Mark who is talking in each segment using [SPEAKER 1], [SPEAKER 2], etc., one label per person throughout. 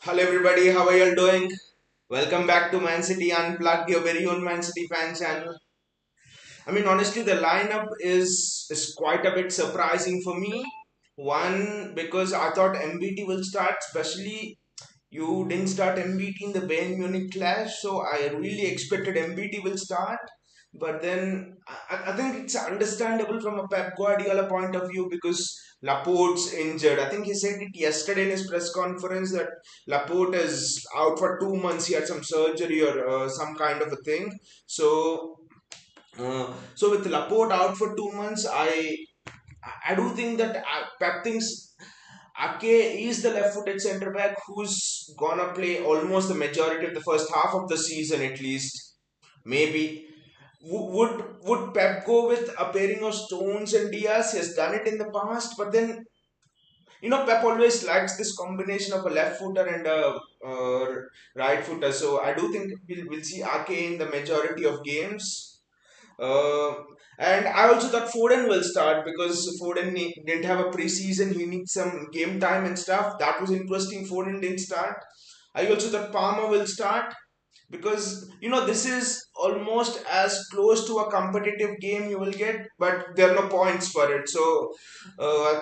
[SPEAKER 1] Hello everybody, how are you all doing? Welcome back to Man City Unplugged, your very own Man City fan channel. Honestly, the lineup is quite a bit surprising for me. One, because I thought MBT will start, especially you didn't start MBT in the Bayern Munich clash, so I really expected MBT will start. But then I think it's understandable from a Pep Guardiola point of view because Laporte's injured. I think he said it yesterday in his press conference that Laporte is out for 2 months. He had some surgery or some kind of a thing. So with Laporte out for 2 months, I do think that Pep thinks Ake is the left-footed centre back who's gonna play almost the majority of the first half of the season at least. Maybe would Pep go with a pairing of Stones and Diaz? He has done it in the past, but then Pep always likes this combination of a left footer and a right footer. So I do think we'll see Ake in the majority of games. Uh, and I also thought Foden will start because didn't have a preseason. He needs some game time and stuff. That was interesting. Foden didn't start. I also thought Palmer will start because this is almost as close to a competitive game you will get, but there are no points for it. So I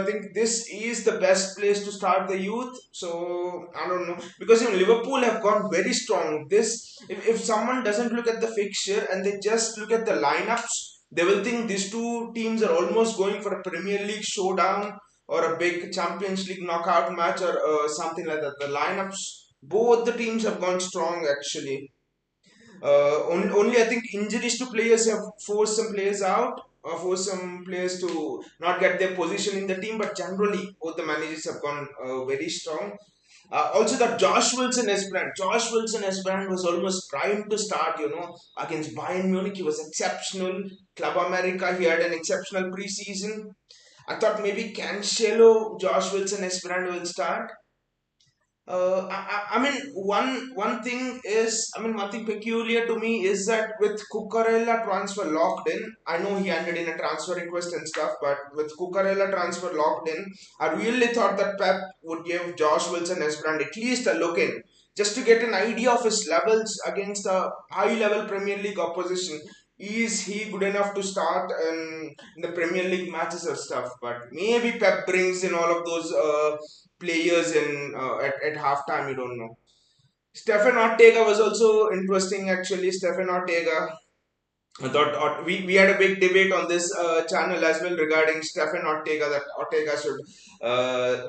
[SPEAKER 1] think this is the best place to start the youth. So I don't know because Liverpool have gone very strong. If someone doesn't look at the fixture and they just look at the lineups, they will think these two teams are almost going for a Premier League showdown or a big Champions League knockout match or something like that. The lineups, both the teams have gone strong actually. Only I think injuries to players have forced some players out or forced some players to not get their position in the team. But generally, both the managers have gone very strong. Also, that Josh Wilson Esbrand was almost primed to start. Against Bayern Munich, he was exceptional. Club America, he had an exceptional preseason. I thought maybe Cancelo, Josh Wilson Esbrand will start. One thing peculiar to me is that with Cucurella transfer locked in, I know he handed in a transfer request and stuff, but with Cucurella transfer locked in, I really thought that Pep would give Josh Wilson Esbrand at least a look in, just to get an idea of his levels against a high-level Premier League opposition. Is he good enough to start in the Premier League matches or stuff? But maybe Pep brings in all of those players in at halftime. You don't know. Stefan Ortega was also interesting actually. Stefan Ortega. I thought we had a big debate on this channel as well regarding Stefan Ortega that Ortega should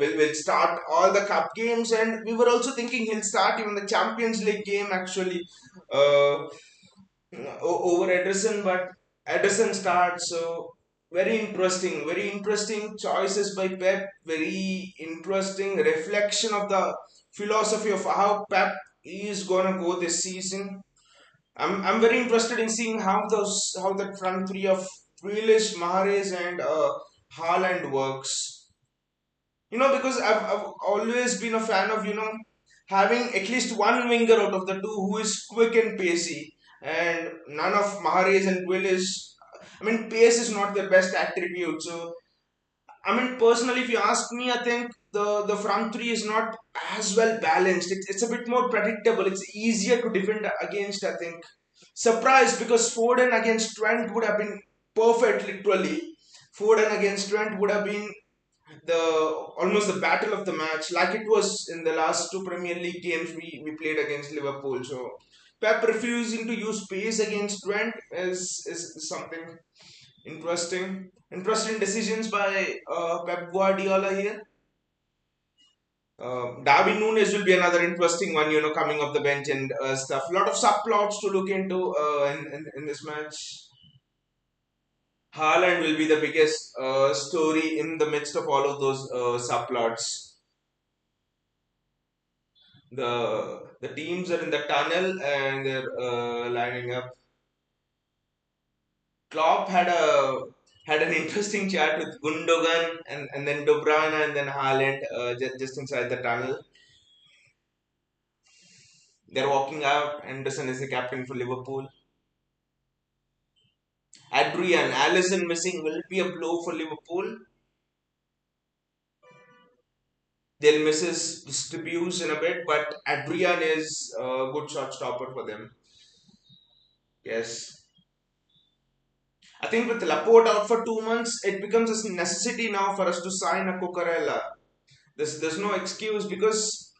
[SPEAKER 1] will start all the cup games, and we were also thinking he'll start even the Champions League game actually uh, over Ederson, but Ederson starts. So very interesting choices by Pep. Very interesting reflection of the philosophy of how Pep is gonna go this season. I'm very interested in seeing how that front three of Grealish, Mahrez, and Haaland works. Because I've always been a fan of having at least one winger out of the two who is quick and pacey, and none of Mahrez and Grealish. Pace is not their best attribute. So personally, if you ask me, I think the front three is not as well balanced. It's a bit more predictable. It's easier to defend against, I think. Surprised because Foden against Trent would have been perfect, literally. Foden against Trent would have been the almost the battle of the match, like it was in the last two Premier League games we played against Liverpool. So Pep refusing to use pace against Trent is something interesting. Interesting decisions by Pep Guardiola here. Darwin Nunes will be another interesting one, coming off the bench and stuff. A lot of subplots to look into in this match. Haaland will be the biggest story in the midst of all of those subplots. The teams are in the tunnel and they're lining up. Klopp had an interesting chat with Gundogan and then De Bruyne and then Haaland just inside the tunnel. They're walking out. Anderson is the captain for Liverpool. Adrian, Allison missing will it be a blow for Liverpool? They'll miss his distribution a bit, but Adrian is a good shot stopper for them. Yes. I think with Laporte out for 2 months, it becomes a necessity now for us to sign a Cucurella. There's no excuse because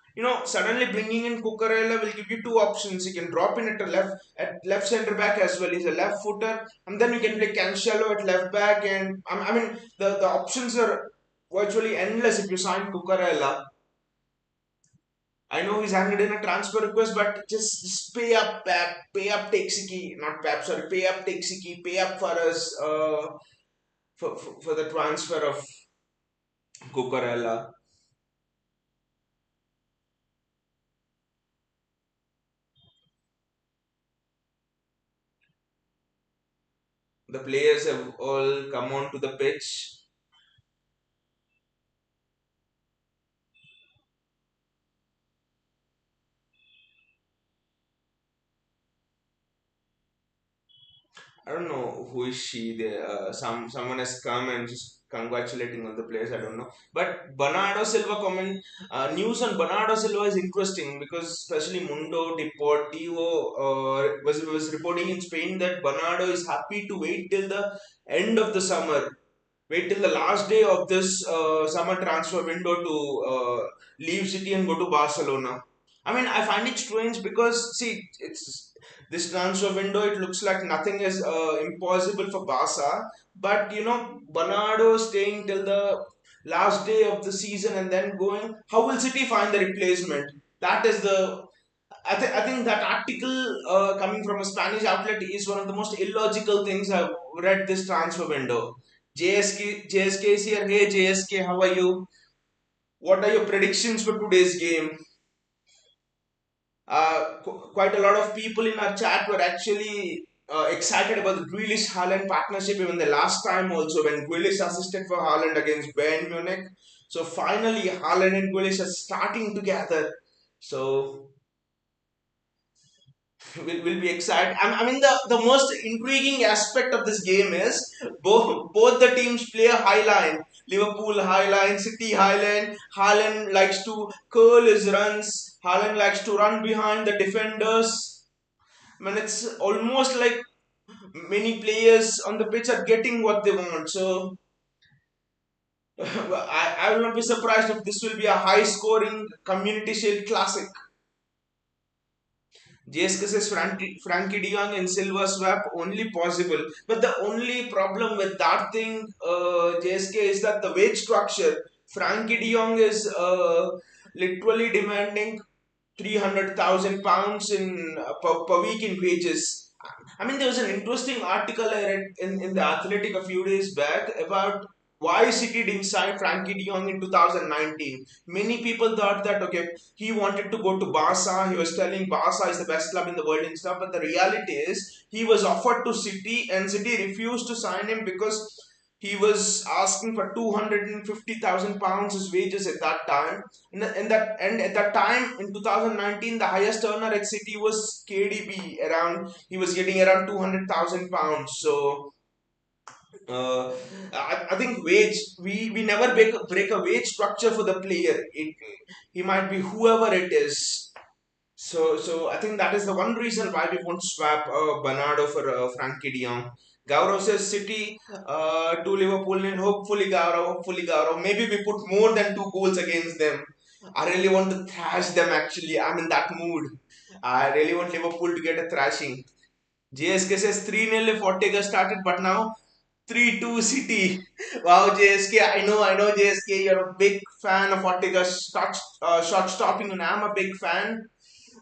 [SPEAKER 1] suddenly bringing in Cucurella will give you two options. You can drop in at left center back as well. He's a left footer, and then you can play Cancelo at left back. And I mean the options are virtually endless if you sign Cucurella. I know he's handed in a transfer request, but just pay up, Pep. Pay up, Texiki. Not Pep, sorry. Pay up, Texiki. Pay up for us for the transfer of Cucurella. The players have all come onto the pitch. I don't know who is she. Someone has come and just congratulating on the players. I don't know. But Bernardo Silva comment news on Bernardo Silva is interesting because especially Mundo Deportivo was reporting in Spain that Bernardo is happy to wait till the end of the summer. Wait till the last day of this summer transfer window to leave City and go to Barcelona. I mean, I find it strange because see, it's this transfer window. It looks like nothing is impossible for Barca, but Bernardo staying till the last day of the season and then going. How will City find the replacement? That is the I think that article coming from a Spanish outlet is one of the most illogical things I've read this transfer window. JSK is here. Hey JSK, how are you? What are your predictions for today's game? Quite a lot of people in our chat were actually excited about the Grealish Haaland partnership even the last time also when Grealish assisted for Haaland against Bayern Munich. So finally, Haaland and Grealish are starting together. So will be excited. I mean, the most intriguing aspect of this game is both the teams play a high line. Liverpool high line, City high line. Haaland likes to curl his runs. Haaland likes to run behind the defenders. I mean, it's almost like many players on the pitch are getting what they want. So I will not be surprised if this will be a high scoring community shield classic. JSK says Frankie de Jong and Silva swap only possible. But the only problem with that thing, JSK, is that the wage structure. Frankie de Jong is literally demanding 300,000 pounds per week in wages. I mean, there was an interesting article I read in the Athletic a few days back about why City didn't sign Frankie de Jong in 2019. Many people thought that okay, he wanted to go to Barca. He was telling Barca is the best club in the world and stuff. But the reality is he was offered to City and City refused to sign him because he was asking for 250,000 pounds as wages at that time. And at that time in 2019, the highest earner at City was KDB. Around he was getting around 200,000 pounds. So I think we never break a wage structure for the player. He might be whoever it is. So I think that is the one reason why we won't swap Bernardo for Frankie de Jong. Gaurav says City to Liverpool and hopefully Gaurav. Maybe we put more than two goals against them. I really want to thrash them actually. I'm in that mood. I really want Liverpool to get a thrashing. JSK says 3-0 if Ortega started, but now 3-2 City. Wow, JSK. I know, JSK. You're a big fan of Ortega's shot stopping, and I'm a big fan.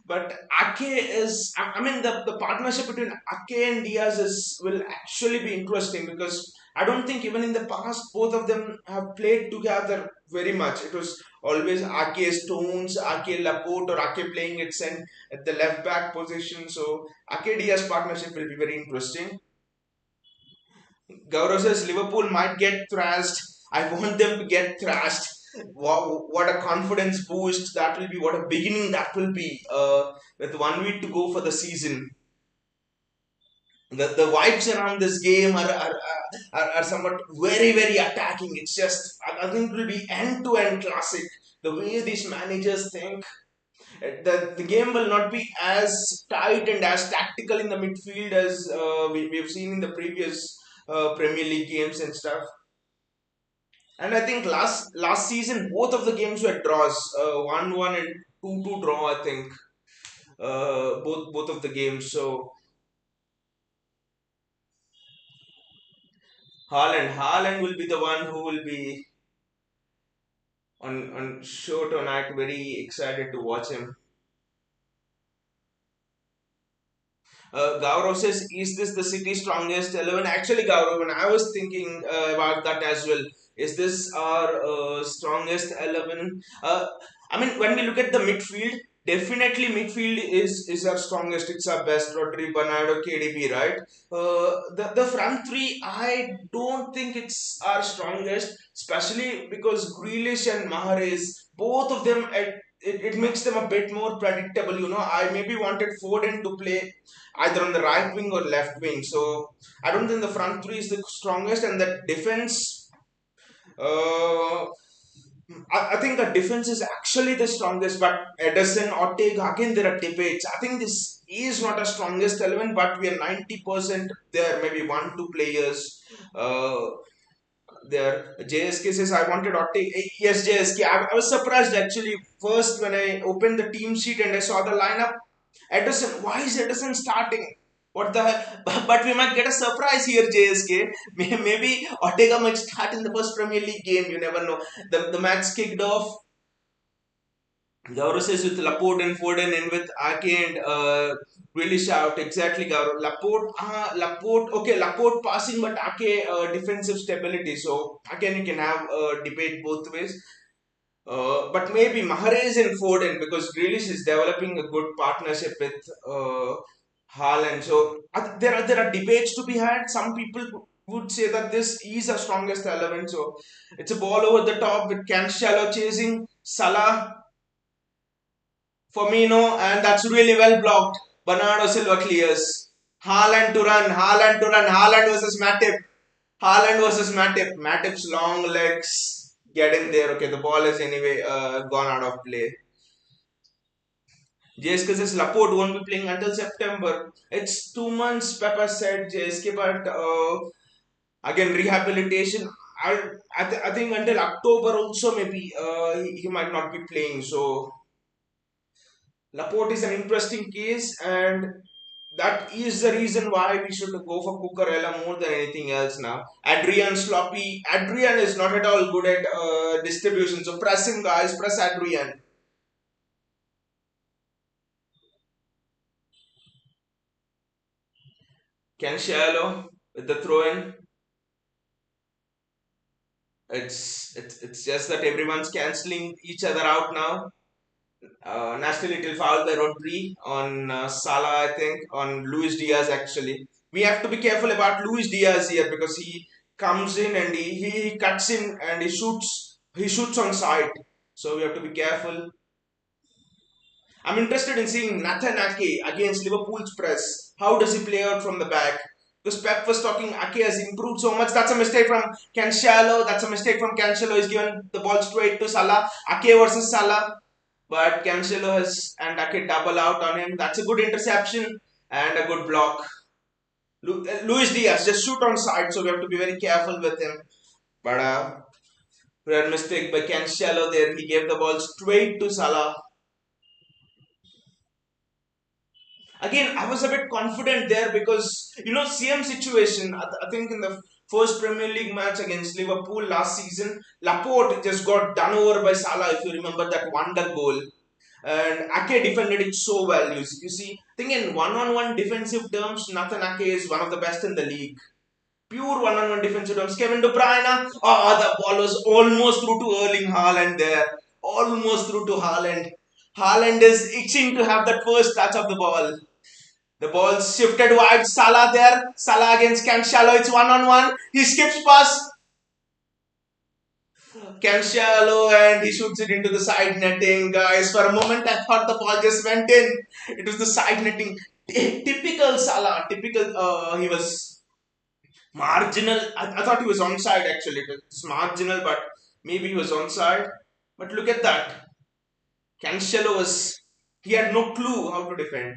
[SPEAKER 1] But Ake is, I mean, the partnership between Ake and Diaz will actually be interesting because I don't think even in the past both of them have played together very much. It was always Ake Stones, Ake Laporte, or Ake playing at the left back position. So Ake Diaz partnership will be very interesting. Gaurav says Liverpool might get thrashed. I want them to get thrashed. Wow, what a confidence boost that will be. What a beginning that will be. With 1 week to go for the season, the vibes around this game are somewhat very attacking. It's just I think it will be end to end classic. the way these managers think, the game will not be as tight and as tactical in the midfield as we've seen in the previous Premier League games and stuff. And I think last season both of the games were draws, 1-1 and 2-2 draw. I think both of the games. So Haaland will be the one who will be on show tonight. Very excited to watch him. Gaurav says, "Is this the city's strongest 11?" Actually, Gaurav, when I was thinking about that as well, is this our strongest 11? I mean, when we look at the midfield, definitely midfield is our strongest. It's our best. Rodri, Bernardo, KDB, right? The front three, I don't think it's our strongest, especially because Grealish and Mahrez, both of them, it makes them a bit more predictable. I maybe wanted Foden to play either on the right wing or left wing. So I don't think the front three is the strongest, and the defense. I think the defense is actually the strongest, but Ederson, Ortega, again there are debates. I think this is not a strongest 11, but we are 90% there, maybe one, two players. There, JSK says I wanted Ortega. Yes, JSK. I was surprised actually. First, when I opened the team sheet and I saw the lineup, Ederson, why is Ederson starting? What the hell? But we might get a surprise here, JSK. Maybe Ortega might start in the first Premier League game. You never know. The match kicked off. Gaurav says with Laporte and Foden and with Ake and really shout. Exactly, Gaurav. Laporte. Okay, Laporte passing, but Ake defensive stability. So again, you can have a debate both ways. But maybe Mahrez and Foden because Grealish is developing a good partnership with Haaland. So there are debates to be had. Some people would say that this is our strongest 11. So it's a ball over the top with Cancelo chasing Salah, Firmino, and that's really well blocked. Bernardo Silva clears. Haaland versus Matip. Haaland versus Matip. Matip's long legs getting there. Okay, the ball is anyway gone out of play. JSK says Laporte won't be playing until September. It's 2 months, Pepper said JSK, but again, rehabilitation. I think until October also maybe he might not be playing. So Laporte is an interesting case, and that is the reason why we should go for Cucurella more than anything else now. Adrian sloppy. Adrian is not at all good at distribution. So press him, guys. Press Adrian. Cancelo with the throw in. It's just that everyone's cancelling each other out now. Nasty little foul by Rodri on Salah, I think, on Luis Diaz actually. We have to be careful about Luis Diaz here because he comes in and he cuts in and he shoots on sight. So we have to be careful. I'm interested in seeing Nathan Ake against Liverpool's press. How does he play out from the back? Because Pep was talking, Ake has improved so much. That's a mistake from Cancelo. That's a mistake from Cancelo. He's given the ball straight to Salah. Ake versus Salah. But Cancelo has and Ake double out on him. That's a good interception and a good block. Luis Diaz just shoot on side, so we have to be very careful with him. But rare mistake by Cancelo there. He gave the ball straight to Salah. Again, I was a bit confident there because same situation. I think in the first Premier League match against Liverpool last season, Laporte just got done over by Salah. If you remember that wonder goal, and Ake defended it so well. You see, I think in one-on-one defensive terms, Nathan Ake is one of the best in the league. Pure one-on-one defensive terms. Kevin De Bruyne, the ball was almost through to Erling Haaland there. Almost through to Haaland. Haaland is itching to have that first touch of the ball. The ball shifted wide. Salah there. Salah against Cancelo. It's one on one. He skips past Cancelo and he shoots it into the side netting. Guys, for a moment I thought the ball just went in. It was the side netting. Typical Salah. Typical. He was marginal. I thought he was onside actually. It's marginal, but maybe he was onside. But look at that. Cancelo was, he had no clue how to defend.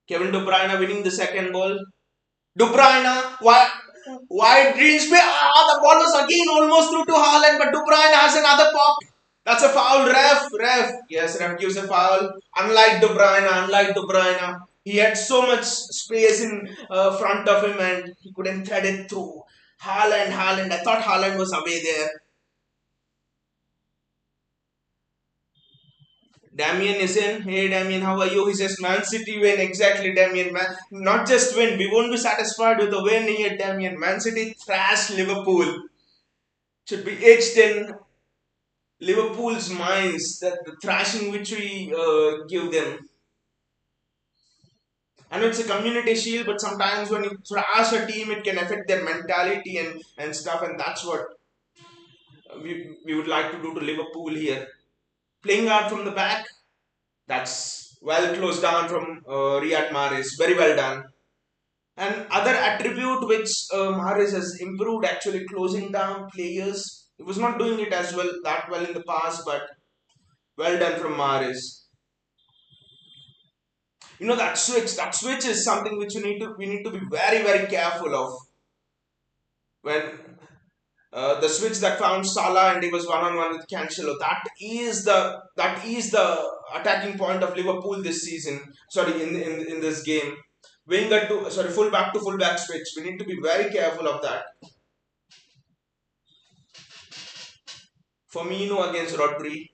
[SPEAKER 1] Kevin De Bruyne winning the second ball. De Bruyne, wide range play. The ball was again almost through to Haaland, but De Bruyne has another pop. That's a foul, ref. Yes, ref gives a foul. Unlike De Bruyne, he had so much space in front of him and he couldn't thread it through. Haaland. I thought Haaland was away there. Damien is in. Hey Damien, how are you? He says Man City win. Exactly, Damien. Not just win. We won't be satisfied with the win here, Damien. Man City thrashed Liverpool. Should be etched in Liverpool's minds that the thrashing which we give them. I know it's a community shield, but sometimes when you thrash a team, it can affect their mentality and stuff, and that's what we would like to do to Liverpool here. Playing out from the back, that's well closed down from Riyad Mahrez. Very well done. And other attribute which Mahrez has improved actually closing down players. He was not doing it as well that well in the past, but well done from Mahrez. You know that switch is something which we need to be very careful of when the switch that found Salah and he was one on one with Cancelo. That is the attacking point of Liverpool this season. Sorry, in this game, winger to sorry fullback to fullback switch. We need to be very careful of that. Firmino against Rodri.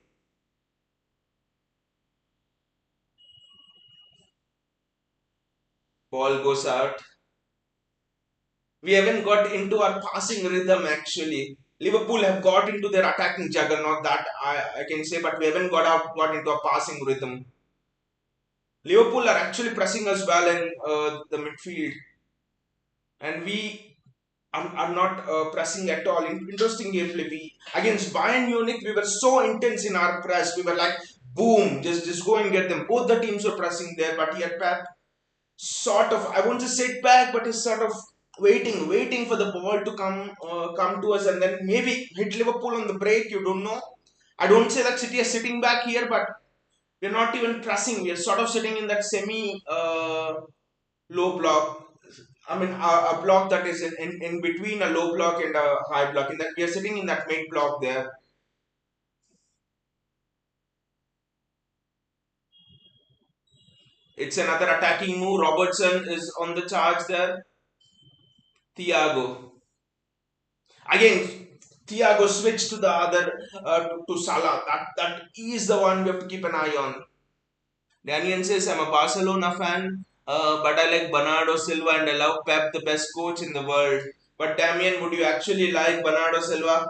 [SPEAKER 1] Ball goes out. We haven't got into our passing rhythm actually. Liverpool have got into their attacking juggernaut that I can say, but we haven't got into a passing rhythm. Liverpool are actually pressing us well in the midfield, and we are not pressing at all. Interesting gameplay. We against Bayern Munich, we were so intense in our press. We were like, boom, just go and get them. Both the teams were pressing there, but here Pep sort of, I won't just sit back, but he's sort of waiting for the ball to come to us, and then maybe hit Liverpool on the break. You don't know. I don't say that City is sitting back here, but we're not even pressing. We're sort of sitting in that semi low block. I mean, a block that is in between a low block and a high block. In that we are sitting in that mid block there. It's another attacking move. Robertson is on the charge there. Thiago. Again, Thiago switched to the other to Salah. That is the one we have to keep an eye on. Daniel says, I'm a Barcelona fan, but I like Bernardo Silva and I love Pep, the best coach in the world. But Damian, would you actually like Bernardo Silva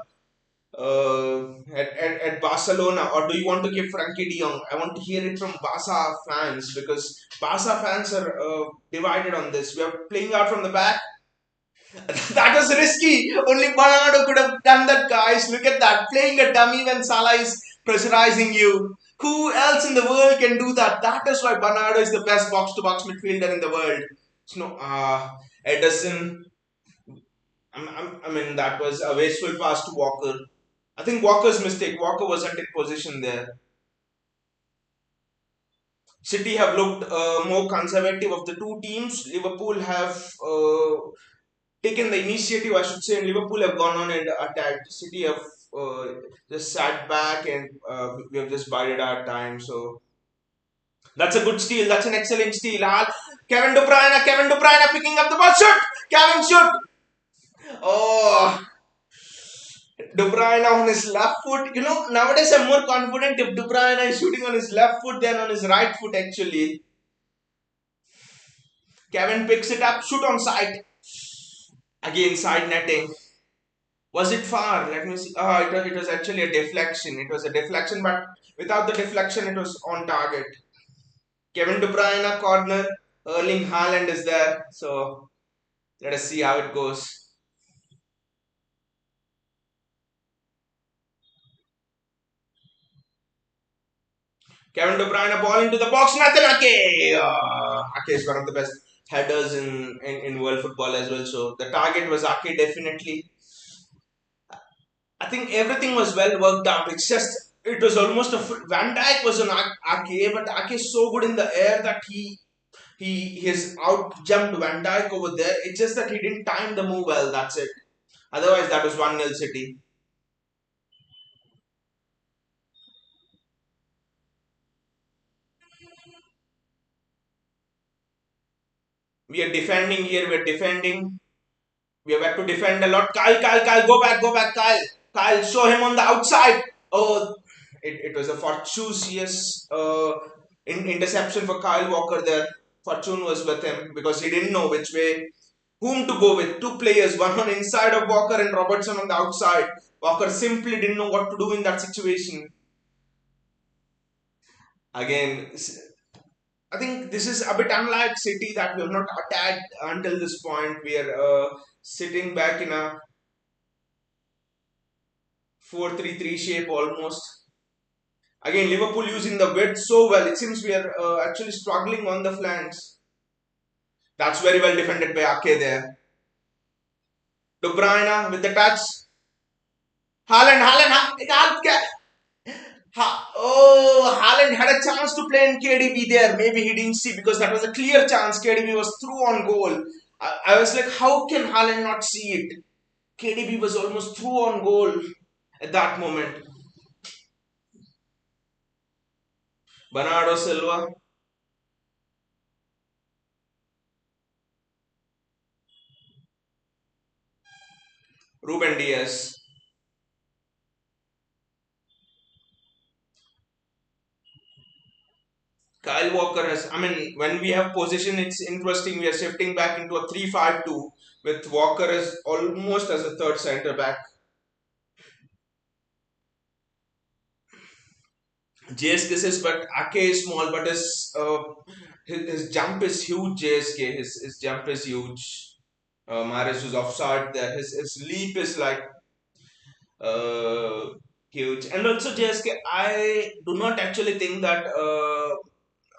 [SPEAKER 1] at Barcelona, or do you want to give Frankie de Jong? I want to hear it from Barca fans because Barca fans are divided on this. We are playing out from the back. That was risky. Only Bernardo could have done that, guys. Look at that. Playing a dummy when Salah is pressurizing you. Who else in the world can do that? That is why Bernardo is the best box to box midfielder in the world. No, Edison. I mean, that was a wasteful pass to Walker. I think Walker's mistake. Walker wasn't in position there. City have looked more conservative of the two teams. Liverpool have taken the initiative, I should say, and Liverpool have gone on and attacked. City have just sat back and we have just bided our time. So that's a good steal. That's an excellent steal. Kevin De Bruyne picking up the ball. Shoot! Kevin shoot! Oh, De Bruyne on his left foot. You know, nowadays I'm more confident if De Bruyne is shooting on his left foot than on his right foot actually. Kevin picks it up, shoot on side. Again, side netting. Was it far? Let me see. It was actually a deflection. It was a deflection, but without the deflection, it was on target. Kevin De Bruyne corner. Erling Haaland is there. So let us see how it goes. Kevin De Bruyne ball into the box. Nathan Ake. Ake is one of the best. headers in world football as well. So the target was Ake definitely. I think everything was well worked out. It's just it was almost a Van Dijk was an Ake, but Ake is so good in the air that he has out jumped Van Dijk over there. It's just that he didn't time the move well. That's it. Otherwise, that was 1-0 City. We are defending here. We are defending. We have had to defend a lot. Kyle, go back, Kyle. Kyle, show him on the outside. Oh, it was a fortuitous interception for Kyle Walker there. Fortune was with him because he didn't know which way, whom to go with. Two players, one on inside of Walker and Robertson on the outside. Walker simply didn't know what to do in that situation. Again, I think this is a bit unlike City that we have not attacked until this point. We are sitting back in a 4-3-3 shape almost. Again, Liverpool using the width so well. It seems we are actually struggling on the flanks. That's very well defended by Ake there. De Bruyne with the touch. Haaland. Oh, Haaland had a chance to play in KDB there. Maybe he didn't see because that was a clear chance. KDB was through on goal. I was like, how can Haaland not see it? KDB was almost through on goal at that moment. Bernardo Silva, Ruben Diaz. Kyle Walker has, I mean, when we have position, it's interesting. We are shifting back into a 3-5-2 with Walker as almost as a third centre back. JSK says, but Ake is small, but his jump is huge. JSK, his jump is huge. Maris was offside there. His leap is like uh, huge. And also JSK, I do not actually think that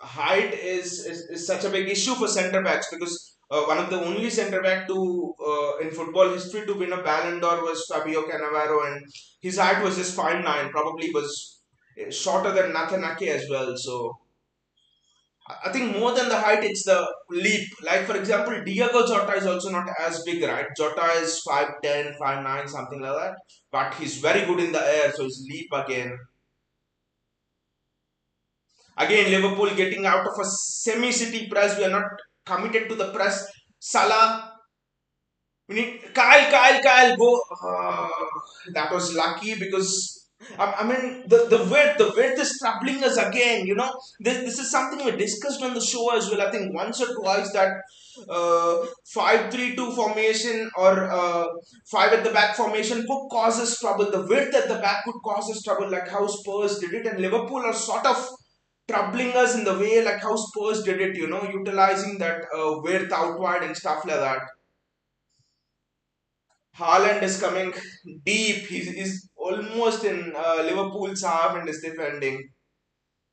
[SPEAKER 1] height is such a big issue for centre backs because one of the only centre back to in football history to win a Ballon d'Or was Fabio Cannavaro, and his height was just 5'9", probably was shorter than Nathan Ake as well. So I think more than the height, it's the leap. Like for example, Diego Jota is also not as big, right? Jota is 5'10", 5'9", something like that, but he's very good in the air. So his leap again. Again, Liverpool getting out of a semi-city press. We are not committed to the press. Salah, we need Kyle, go. That was lucky because I mean the width is troubling us again. You know, this is something we discussed on the show as well. I think once or twice that 5-3-2 formation or five at the back formation could cause us trouble. The width at the back could cause us trouble, like how Spurs did it, and Liverpool are sort of troubling us in the way like how Spurs did it. You know, utilizing that width out wide and stuff like that. Haaland is coming deep. He's almost in Liverpool's half and is defending.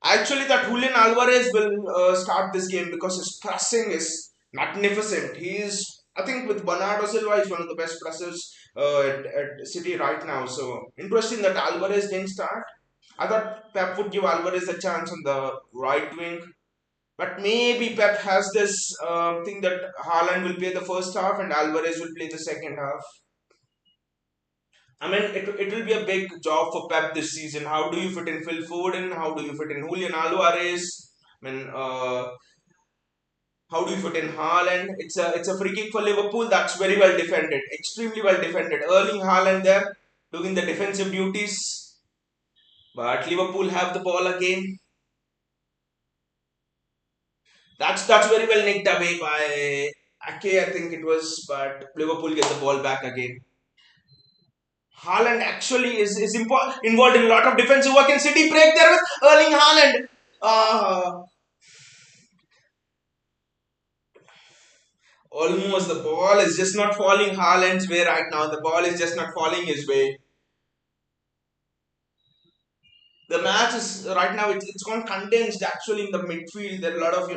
[SPEAKER 1] Actually, that Julian Alvarez will start this game because his pressing is magnificent. I think, with Bernardo Silva, he's one of the best pressers at City right now. So, interesting that Alvarez didn't start. I thought Pep would give Alvarez a chance on the right wing. But maybe Pep has this thing that Haaland will play the first half and Alvarez will play the second half. I mean, it will be a big job for Pep this season. How do you fit in Phil Foden? How do you fit in Julian Alvarez? I mean, how do you fit in Haaland? It's a free kick for Liverpool. That's very well defended, extremely well defended. Erling Haaland there doing the defensive duties, but Liverpool have the ball again. That's very well nicked away by Ake, I think it was, but Liverpool get the ball back again. Haaland actually is involved in a lot of defensive work in City break there with Erling Haaland. Uh, Almost the ball is just not falling Haaland's way right now. The ball is just not falling his way. The match is right now, it's gone condensed actually in the midfield. There are a lot of,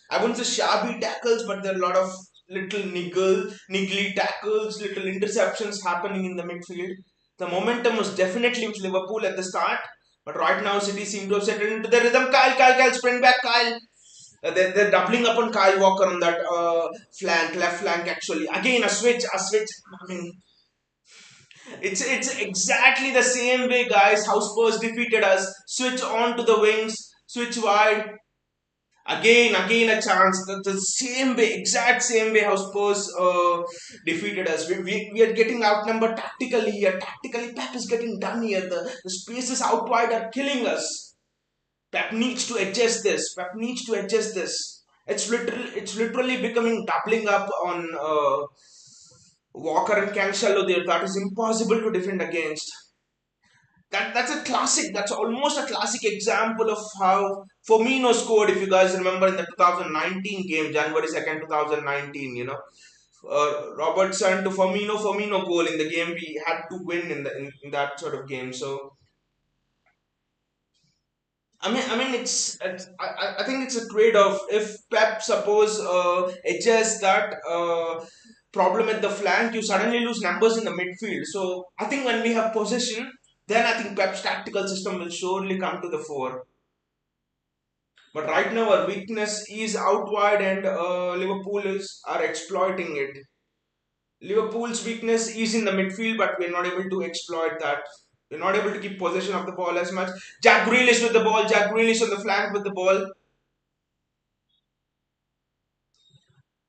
[SPEAKER 1] I wouldn't say shabby tackles, but there are a lot of little niggly tackles, little interceptions happening in the midfield. The momentum was definitely with Liverpool at the start, but right now City seem to have settled into the rhythm. Kyle, sprint back, Kyle. They're doubling up on Kyle Walker on that left flank actually. Again, a switch. I mean, it's exactly the same way, guys. How Spurs defeated us. Switch on to the wings, switch wide. Again, a chance. The same way, exact same way how Spurs defeated us. We are getting outnumbered tactically here. Tactically, Pep is getting done here. The spaces out wide are killing us. Pep needs to adjust this. Pep needs to adjust this. It's literally becoming doubling up on Walker and Cancelo there. That is impossible to defend against. That's a classic. That's almost a classic example of how Firmino scored. If you guys remember in the 2019 game, January 2nd, 2019, Robertson to Firmino goal in the game we had to win in that sort of game. So I mean, I think it's a trade-off. If Pep suppose adjusts that problem at the flank, you suddenly lose numbers in the midfield. So I think when we have possession, then I think Pep's tactical system will surely come to the fore. But right now our weakness is out wide, and Liverpool is are exploiting it. Liverpool's weakness is in the midfield, but we're not able to exploit that. We're not able to keep possession of the ball as much. Jack Grealish with the ball. Jack Grealish on the flank with the ball.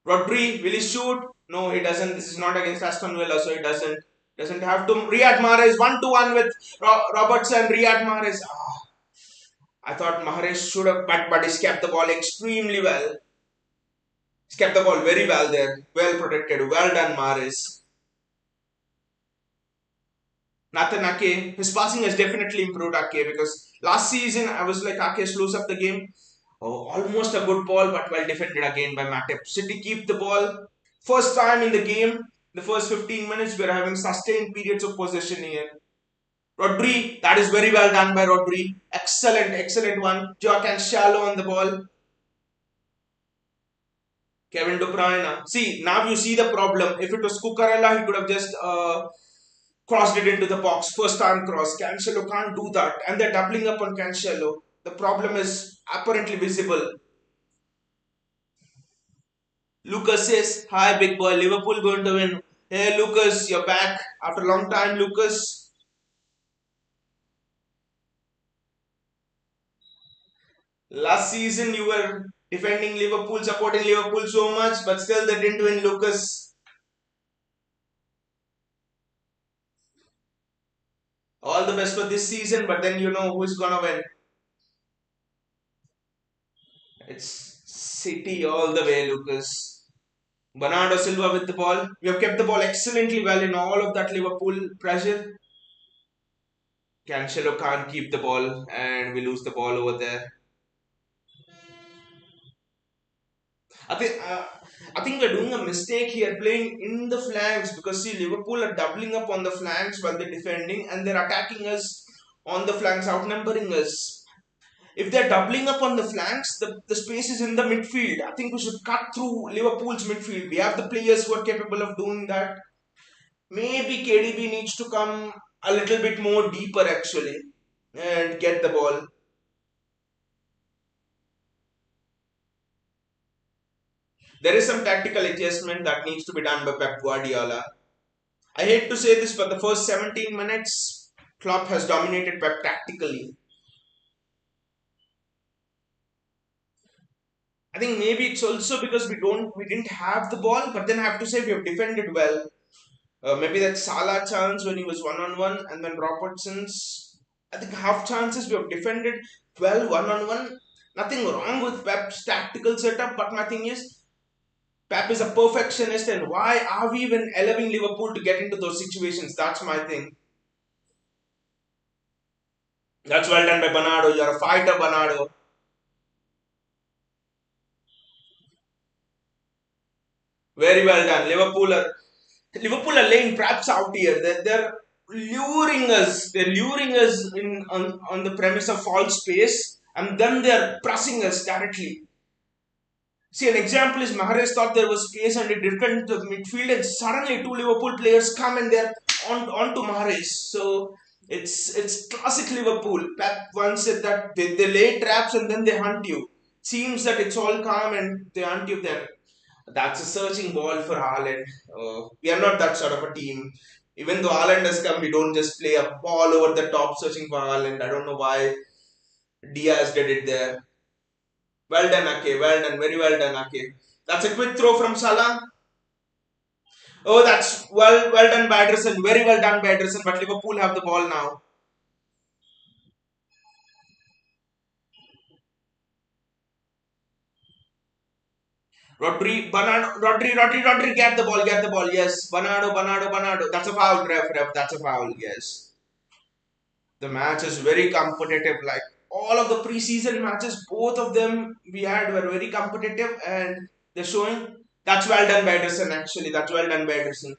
[SPEAKER 1] Rodri, will he shoot? No, he doesn't. This is not against Aston Villa, so he doesn't have to. Riyad Mahrez 1-1 with Robertson. Riyad Mahrez. I thought Mahrez should have, but he's kept the ball extremely well. He's kept the ball very well there. Well protected. Well done, Mahrez. Nathan Ake, his passing has definitely improved, Ake, because last season I was like, Ake slows up the game. Oh, almost a good ball, but well defended again by Matip. City keep the ball. First time in the game, the first 15 minutes, we're having sustained periods of possession here. Rodri, that is very well done by Rodri. Excellent one. Joe Cancelo on the ball. Kevin De Bruyne. See, now you see the problem. If it was Cucurella, he could have just crossed it into the box. First time cross. Cancelo can't do that. And they're doubling up on Cancelo. The problem is apparently visible. Lucas says, "Hi, big boy. Liverpool going to win." Hey, Lucas, you're back after a long time, Lucas. Last season, you were defending Liverpool, supporting Liverpool so much, but still they didn't win, Lucas. All the best for this season, but then you know who's gonna win. It's City all the way, Lucas. Bernardo Silva with the ball. We have kept the ball excellently well in all of that Liverpool pressure. Cancelo can't keep the ball, and we lose the ball over there. I think I think we're doing a mistake here playing in the flanks, because see, Liverpool are doubling up on the flanks while they're defending, and they're attacking us on the flanks, outnumbering us. If they're doubling up on the flanks, the space is in the midfield. I think we should cut through Liverpool's midfield. We have the players who are capable of doing that. Maybe KDB needs to come a little bit more deeper actually and get the ball. There is some tactical adjustment that needs to be done by Pep Guardiola. I hate to say this, but the first 17 minutes, Klopp has dominated Pep tactically. I think maybe it's also because we didn't have the ball, but then I have to say we have defended well. Maybe that Salah chance when he was one on one, and then Robertson's. I think half chances we have defended well one on one. Nothing wrong with Pep's tactical setup, but my thing is Pep is a perfectionist, and why are we even allowing Liverpool to get into those situations? That's my thing. That's well done by Bernardo. You're a fighter, Bernardo. Very well done. Liverpool are laying traps out here. They're luring us. They're luring us on the premise of false space, and then they're pressing us directly. See, an example is Mahrez thought there was space and he drifted into the midfield, and suddenly two Liverpool players come and they're onto Mahrez. So it's classic Liverpool. Pep once said that they lay traps and then they hunt you. Seems that it's all calm and they hunt you then. That's a searching ball for Haaland. We are not that sort of a team. Even though Haaland has come, we don't just play a ball over the top searching for Haaland. I don't know why Diaz did it there. Well done, Ake. Well done. Very well done, Ake. That's a quick throw from Salah. Oh, that's well done by Ederson. Very well done by Ederson. But Liverpool have the ball now. Rodri, get the ball, get the ball. Yes, Bernardo. That's a foul, ref. That's a foul. Yes. The match is very competitive. Like all of the preseason matches, both of them we had were very competitive, and they're showing that's well done by Ederson. Actually, that's well done by Ederson.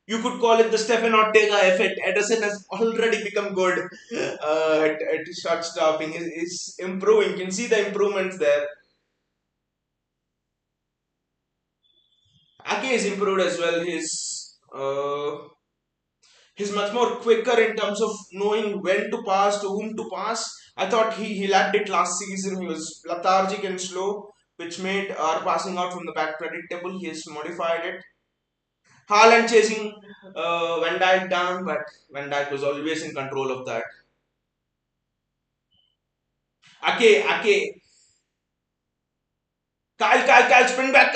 [SPEAKER 1] You could call it the Stephen Ortega effect. Ederson has already become good at shot stopping. He's improving. You can see the improvements there. Ake is improved as well. He's much more quicker in terms of knowing when to pass, to whom to pass. I thought he lacked it last season. He was lethargic and slow, which made our passing out from the back predictable. He has modified it. Haaland chasing Van Dijk down, but Van Dijk was always in control of that. Ake, Kyle, sprint back.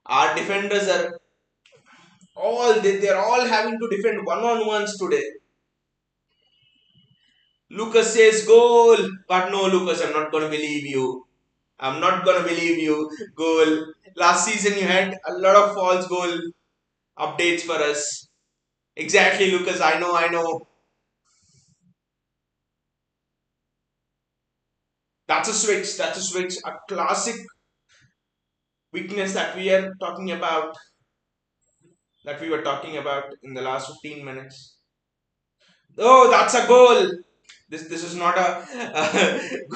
[SPEAKER 1] Our defenders are they're all having to defend one-on-ones today. Lucas says goal, but no, Lucas, I'm not gonna believe you. I'm not gonna believe you. Goal. Last season you had a lot of false goal updates for us. Exactly, Lucas. I know. That's a switch. That's a switch. A classic weakness that we were talking about in the last 15 minutes. Oh, that's a goal. This is not a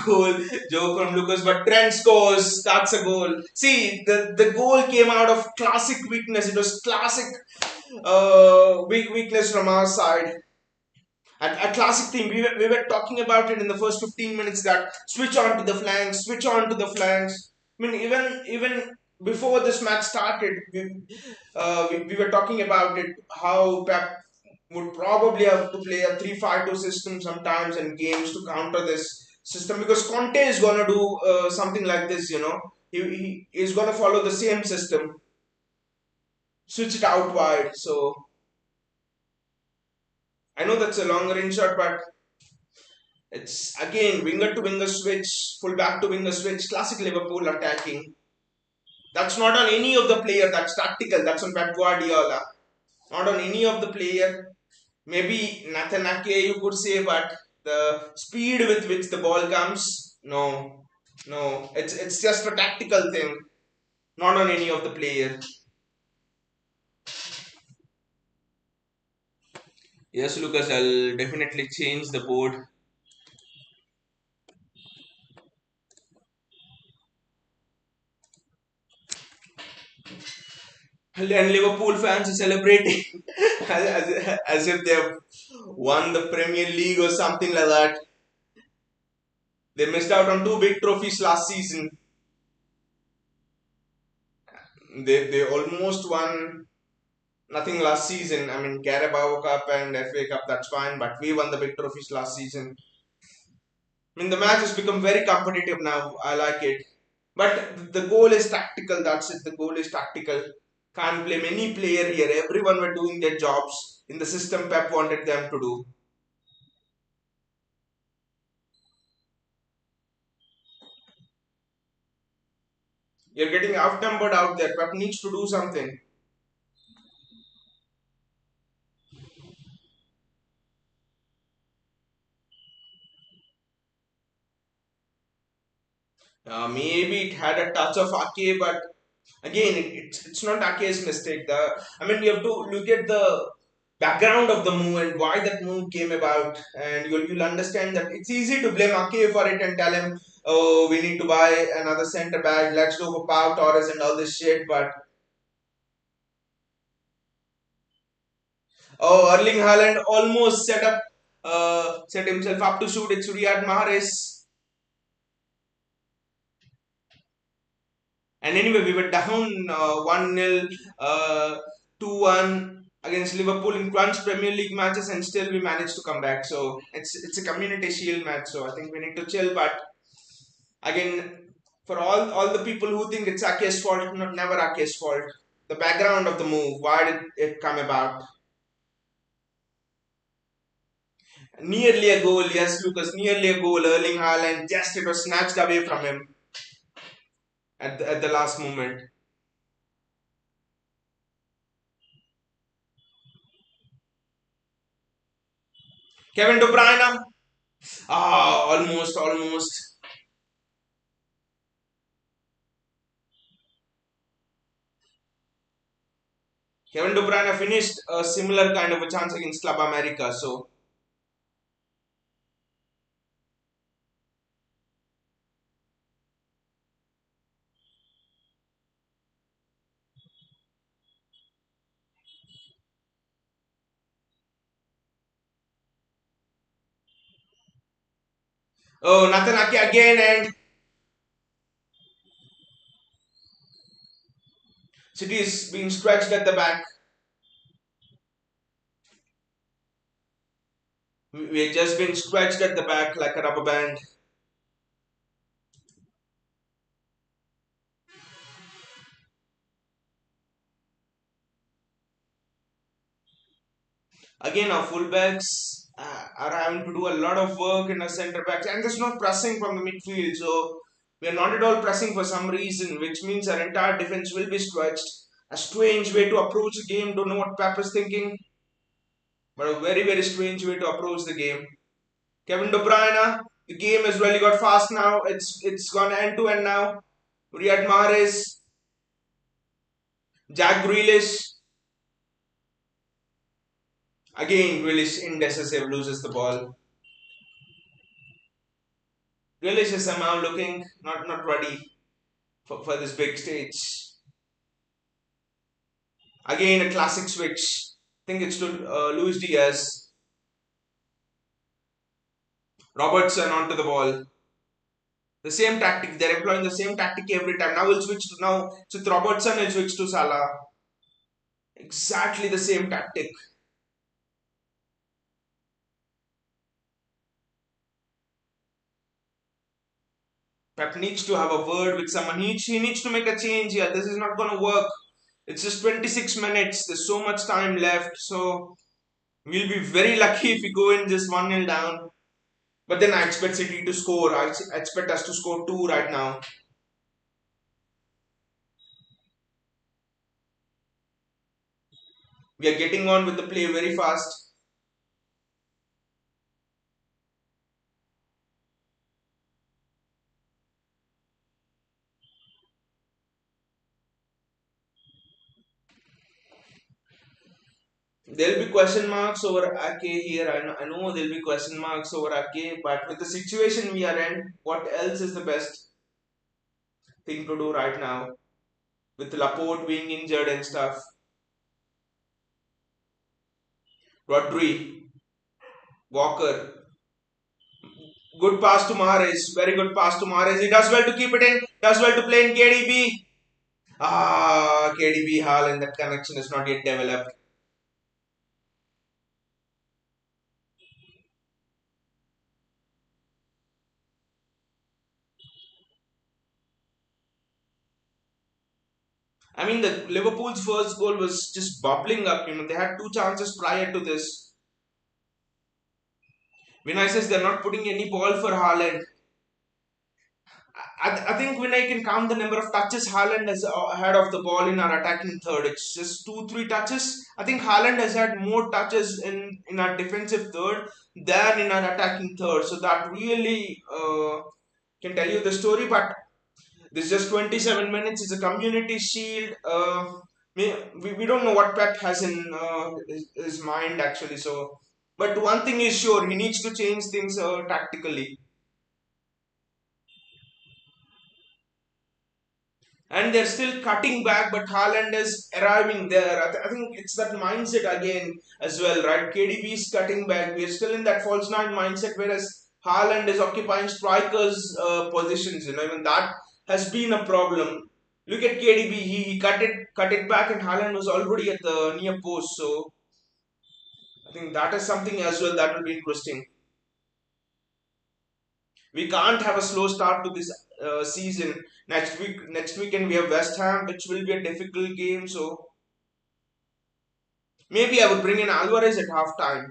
[SPEAKER 1] goal joke from Lucas, but Trent scores. That's a goal. See, the goal came out of classic weakness. It was classic weakness from our side. A classic thing. We were talking about it in the first 15 minutes that switch on to the flanks. I mean, even before this match started, we were talking about it how Pep would probably have to play a 3-5-2 system sometimes in games to counter this system because Conte is gonna do something like this. He is gonna follow the same system, switch it out wide. So I know that's a long range shot, but it's again winger to winger switch, full back to winger switch, classic Liverpool attacking. That's not on any of the player. That's tactical. That's on Pep Guardiola. Not on any of the player. Maybe Nathan Ake you could say, but the speed with which the ball comes, no. It's just a tactical thing. Not on any of the player. Yes, Lucas, I'll definitely change the board. And Liverpool fans are celebrating as if they've won the Premier League or something like that. They missed out on two big trophies last season. They almost won nothing last season. I mean, Carabao Cup and FA Cup, that's fine, but we won the big trophies last season. I mean, the match has become very competitive now. I like it. But the goal is tactical. That's it. The goal is tactical. Can't blame any player here. Everyone were doing their jobs in the system Pep wanted them to do. You're getting outnumbered out there. Pep needs to do something. Maybe it had a touch of Ake, but again, it's not Ake's mistake. I mean, you have to look at the background of the move and why that move came about, and you'll understand that it's easy to blame Ake for it and tell him, oh, we need to buy another centre back, let's go for Pau Torres and all this shit. But oh, Erling Haaland almost set himself up to shoot. It's Riyad Mahrez. And anyway, we were down 1-0, 2-1 against Liverpool in crunch Premier League matches, and still we managed to come back. So it's a Community Shield match. So I think we need to chill. But again, for all the people who think it's Ake's fault, not never Ake's fault. The background of the move, why did it come about? Nearly a goal, yes, Lucas. Nearly a goal. Erling Haaland, just it was snatched away from him at the last moment. Kevin De Bruyne. Ah, almost, almost. Kevin De Bruyne finished a similar kind of a chance against Club America. So, oh, Nathan Ake again, and City is being stretched at the back. We had just been stretched at the back like a rubber band. Again, our fullbacks are having to do a lot of work in our centre backs, and there's no pressing from the midfield. So we are not at all pressing for some reason, which means our entire defense will be stretched. A strange way to approach the game. Don't know what Pep is thinking, but a very very strange way to approach the game. Kevin De Bruyne, the game has really got fast now. It's gone end to end now. Riyad Mahrez, Jack Grealish. Again, Grealish indecisive, loses the ball. Grealish is somehow looking not ready for this big stage. Again, a classic switch. I think it's to Luis Diaz. Robertson onto the ball. The same tactic. They're employing the same tactic every time. Now we'll switch to now. So with Robertson, we'll switch to Salah. Exactly the same tactic. Pep needs to have a word with someone. He needs to make a change here. This is not going to work. It's just 26 minutes. There's so much time left. So we'll be very lucky if we go in just 1-0 down. But then I expect City to score. I expect us to score two right now. We are getting on with the play very fast. There'll be question marks over Ake here. I know there'll be question marks over Ake, but with the situation we are in, what else is the best thing to do right now? With Laporte being injured and stuff. Rodri, Walker, good pass to Mahrez. Very good pass to Mahrez. He does well to keep it in. Does well to play in KDB. Ah, KDB Haaland. That connection is not yet developed. I mean, the Liverpool's first goal was just bubbling up. They had two chances prior to this. Vinay says they're not putting any ball for Haaland. I think when I can count the number of touches Haaland has had of the ball in our attacking third, it's just two, three touches. I think Haaland has had more touches in our defensive third than in our attacking third. So that really can tell you the story. But this is just 27 minutes. It's a community shield. We don't know what Pep has in his mind actually. So, but one thing is sure, he needs to change things tactically. And they're still cutting back, but Haaland is arriving there. I think it's that mindset again as well, right? KDB is cutting back. We're still in that false nine mindset, whereas Haaland is occupying strikers' positions. Even that has been a problem. Look at KDB. He cut it back, and Haaland was already at the near post. So I think that is something as well that will be interesting. We can't have a slow start to this season. Next weekend we have West Ham, which will be a difficult game. So maybe I would bring in Alvarez at halftime.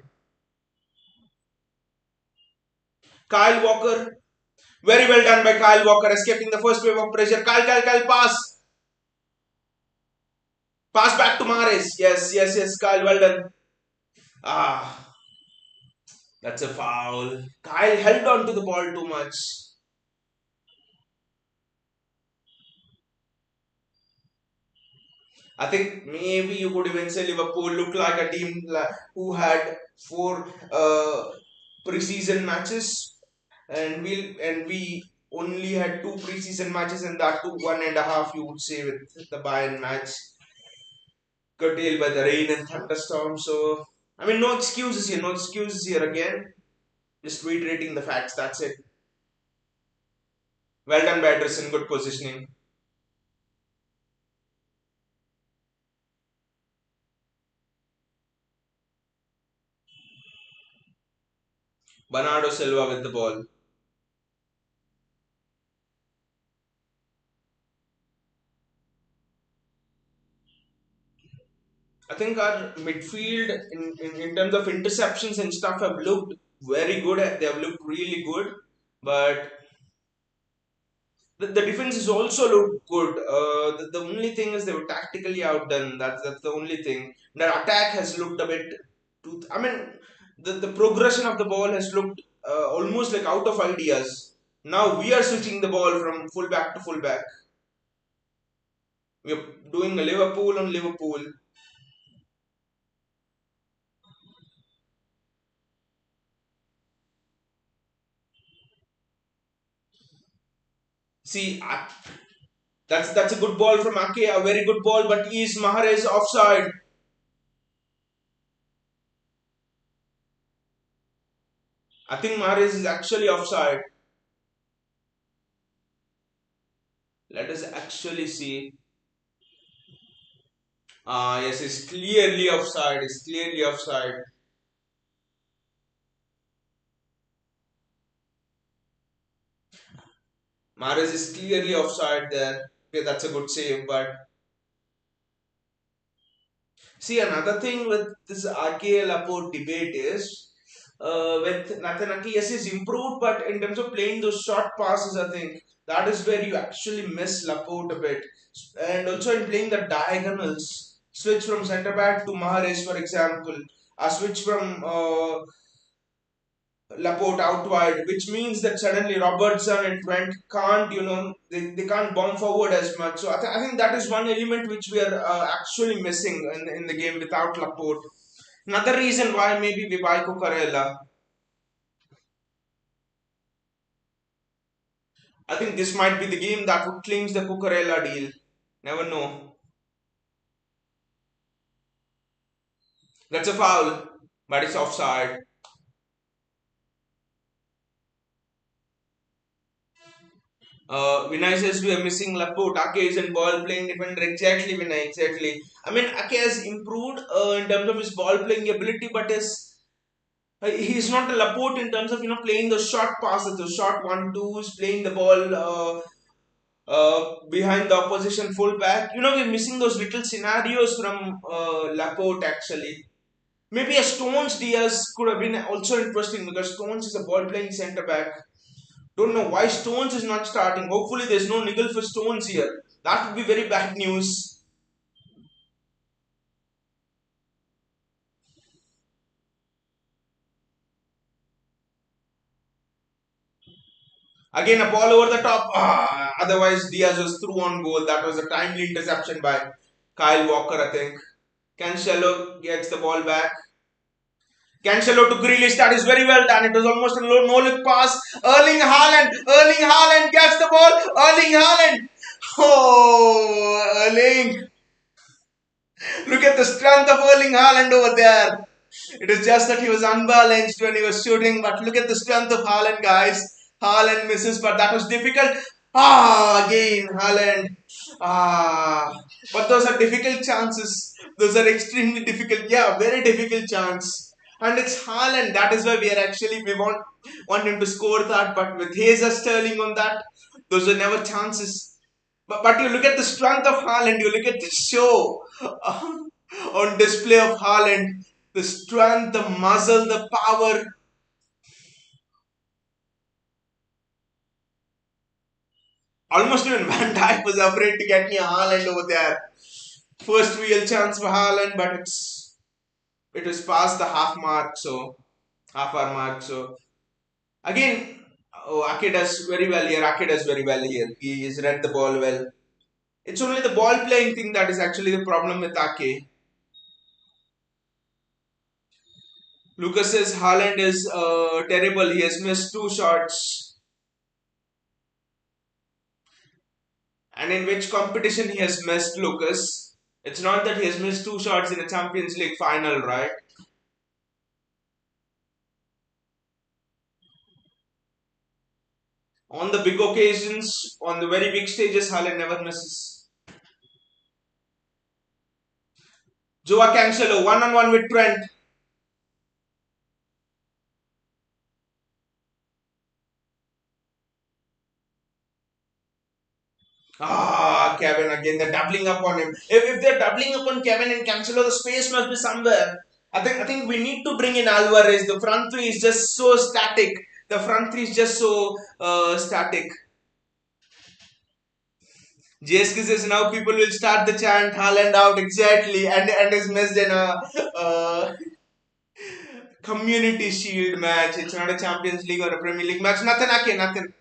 [SPEAKER 1] Kyle Walker, very well done by Kyle Walker, escaping the first wave of pressure. Kyle, pass back to Mares. Yes, Kyle, well done. Ah, that's a foul. Kyle held on to the ball too much. I think maybe you could even say Liverpool look like a team who had four preseason matches, and we only had two preseason matches, and that took 1.5. You would say with the Bayern match curtailed by the rain and thunderstorm. So I mean, no excuses here. No excuses here again. Just reiterating the facts. That's it. Well done, Batterson. Good positioning. Bernardo Silva with the ball. I think our midfield in terms of interceptions and stuff have looked very good. They have looked really good, but the defense has also looked good. The only thing is they were tactically outdone. That's the only thing. Their attack has looked a bit. I mean, the progression of the ball has looked almost like out of ideas. Now we are switching the ball from fullback to fullback. We are doing a Liverpool on Liverpool. See, that's a good ball from Ake, a very good ball, but is Mahrez offside? I think Mahrez is actually offside. Let us actually see. Ah, yes, it's clearly offside. It's clearly offside. Mahrez is clearly offside there. Okay, that's a good save, but see, another thing with this RK Laporte debate is with Nathan Ake, yes, he's improved, but in terms of playing those short passes, I think that is where you actually miss Laporte a bit. And also in playing the diagonals, switch from centre back to Mahrez, for example, a switch from Laporte out wide, which means that suddenly Robertson and Trent can't, they can't bomb forward as much. So I think that is one element which we are actually missing in the game without Laporte. Another reason why maybe we buy Cucurella. I think this might be the game that would clinch the Cucurella deal. Never know. That's a foul, but it's offside. Vinay says we are missing Laporte. Ake is in ball playing defender. Exactly, Vinay. Exactly. I mean, Ake has improved in terms of his ball playing ability, but he's not a Laporte in terms of playing the short passes, the short 1-2s, playing the ball behind the opposition fullback. We're missing those little scenarios from Laporte actually. Maybe a Stones Diaz could have been also interesting because Stones is a ball playing centre back. Don't know why Stones is not starting. Hopefully, there's no niggle for Stones here. That would be very bad news. Again, a ball over the top. Otherwise, Diaz was through on goal. That was a timely interception by Kyle Walker, I think. Cancelo gets the ball back. Cancelo to Grealish, that is very well done. It was almost a no-look pass. Erling Haaland gets the ball. Erling Haaland. Oh, Erling. Look at the strength of Erling Haaland over there. It is just that he was unbalanced when he was shooting, but look at the strength of Haaland, guys. Haaland misses, but that was difficult. Again, Haaland. But those are difficult chances. Those are extremely difficult. Yeah, very difficult chance. And it's Haaland. That is why we want him to score that. But with Jesus Sterling on that, those are never chances. But you look at the strength of Haaland, you look at the show on display of Haaland, the strength, the muscle, the power. Almost even Van Dijk was afraid to get near Haaland over there. First real chance for Haaland, but it was past the half hour mark. So again, Ake does very well here. Ake does very well here. He has read the ball well. It's only the ball playing thing that is actually the problem with Ake. Lucas says Haaland is terrible. He has missed two shots. And in which competition he has missed, Lucas? It's not that he has missed two shots in a Champions League final, right? On the big occasions, on the very big stages, Haaland never misses. Joao Cancelo, one on one with Trent. Kevin again. They're doubling up on him. If they're doubling up on Kevin and Cancelo, the space must be somewhere. I think we need to bring in Alvarez. The front three is just so static. The front three is just so static. JSK says now people will start the chant Haaland out exactly and is missed in a community shield match. It's not a Champions League or a Premier League match. Nothing, okay, nothing.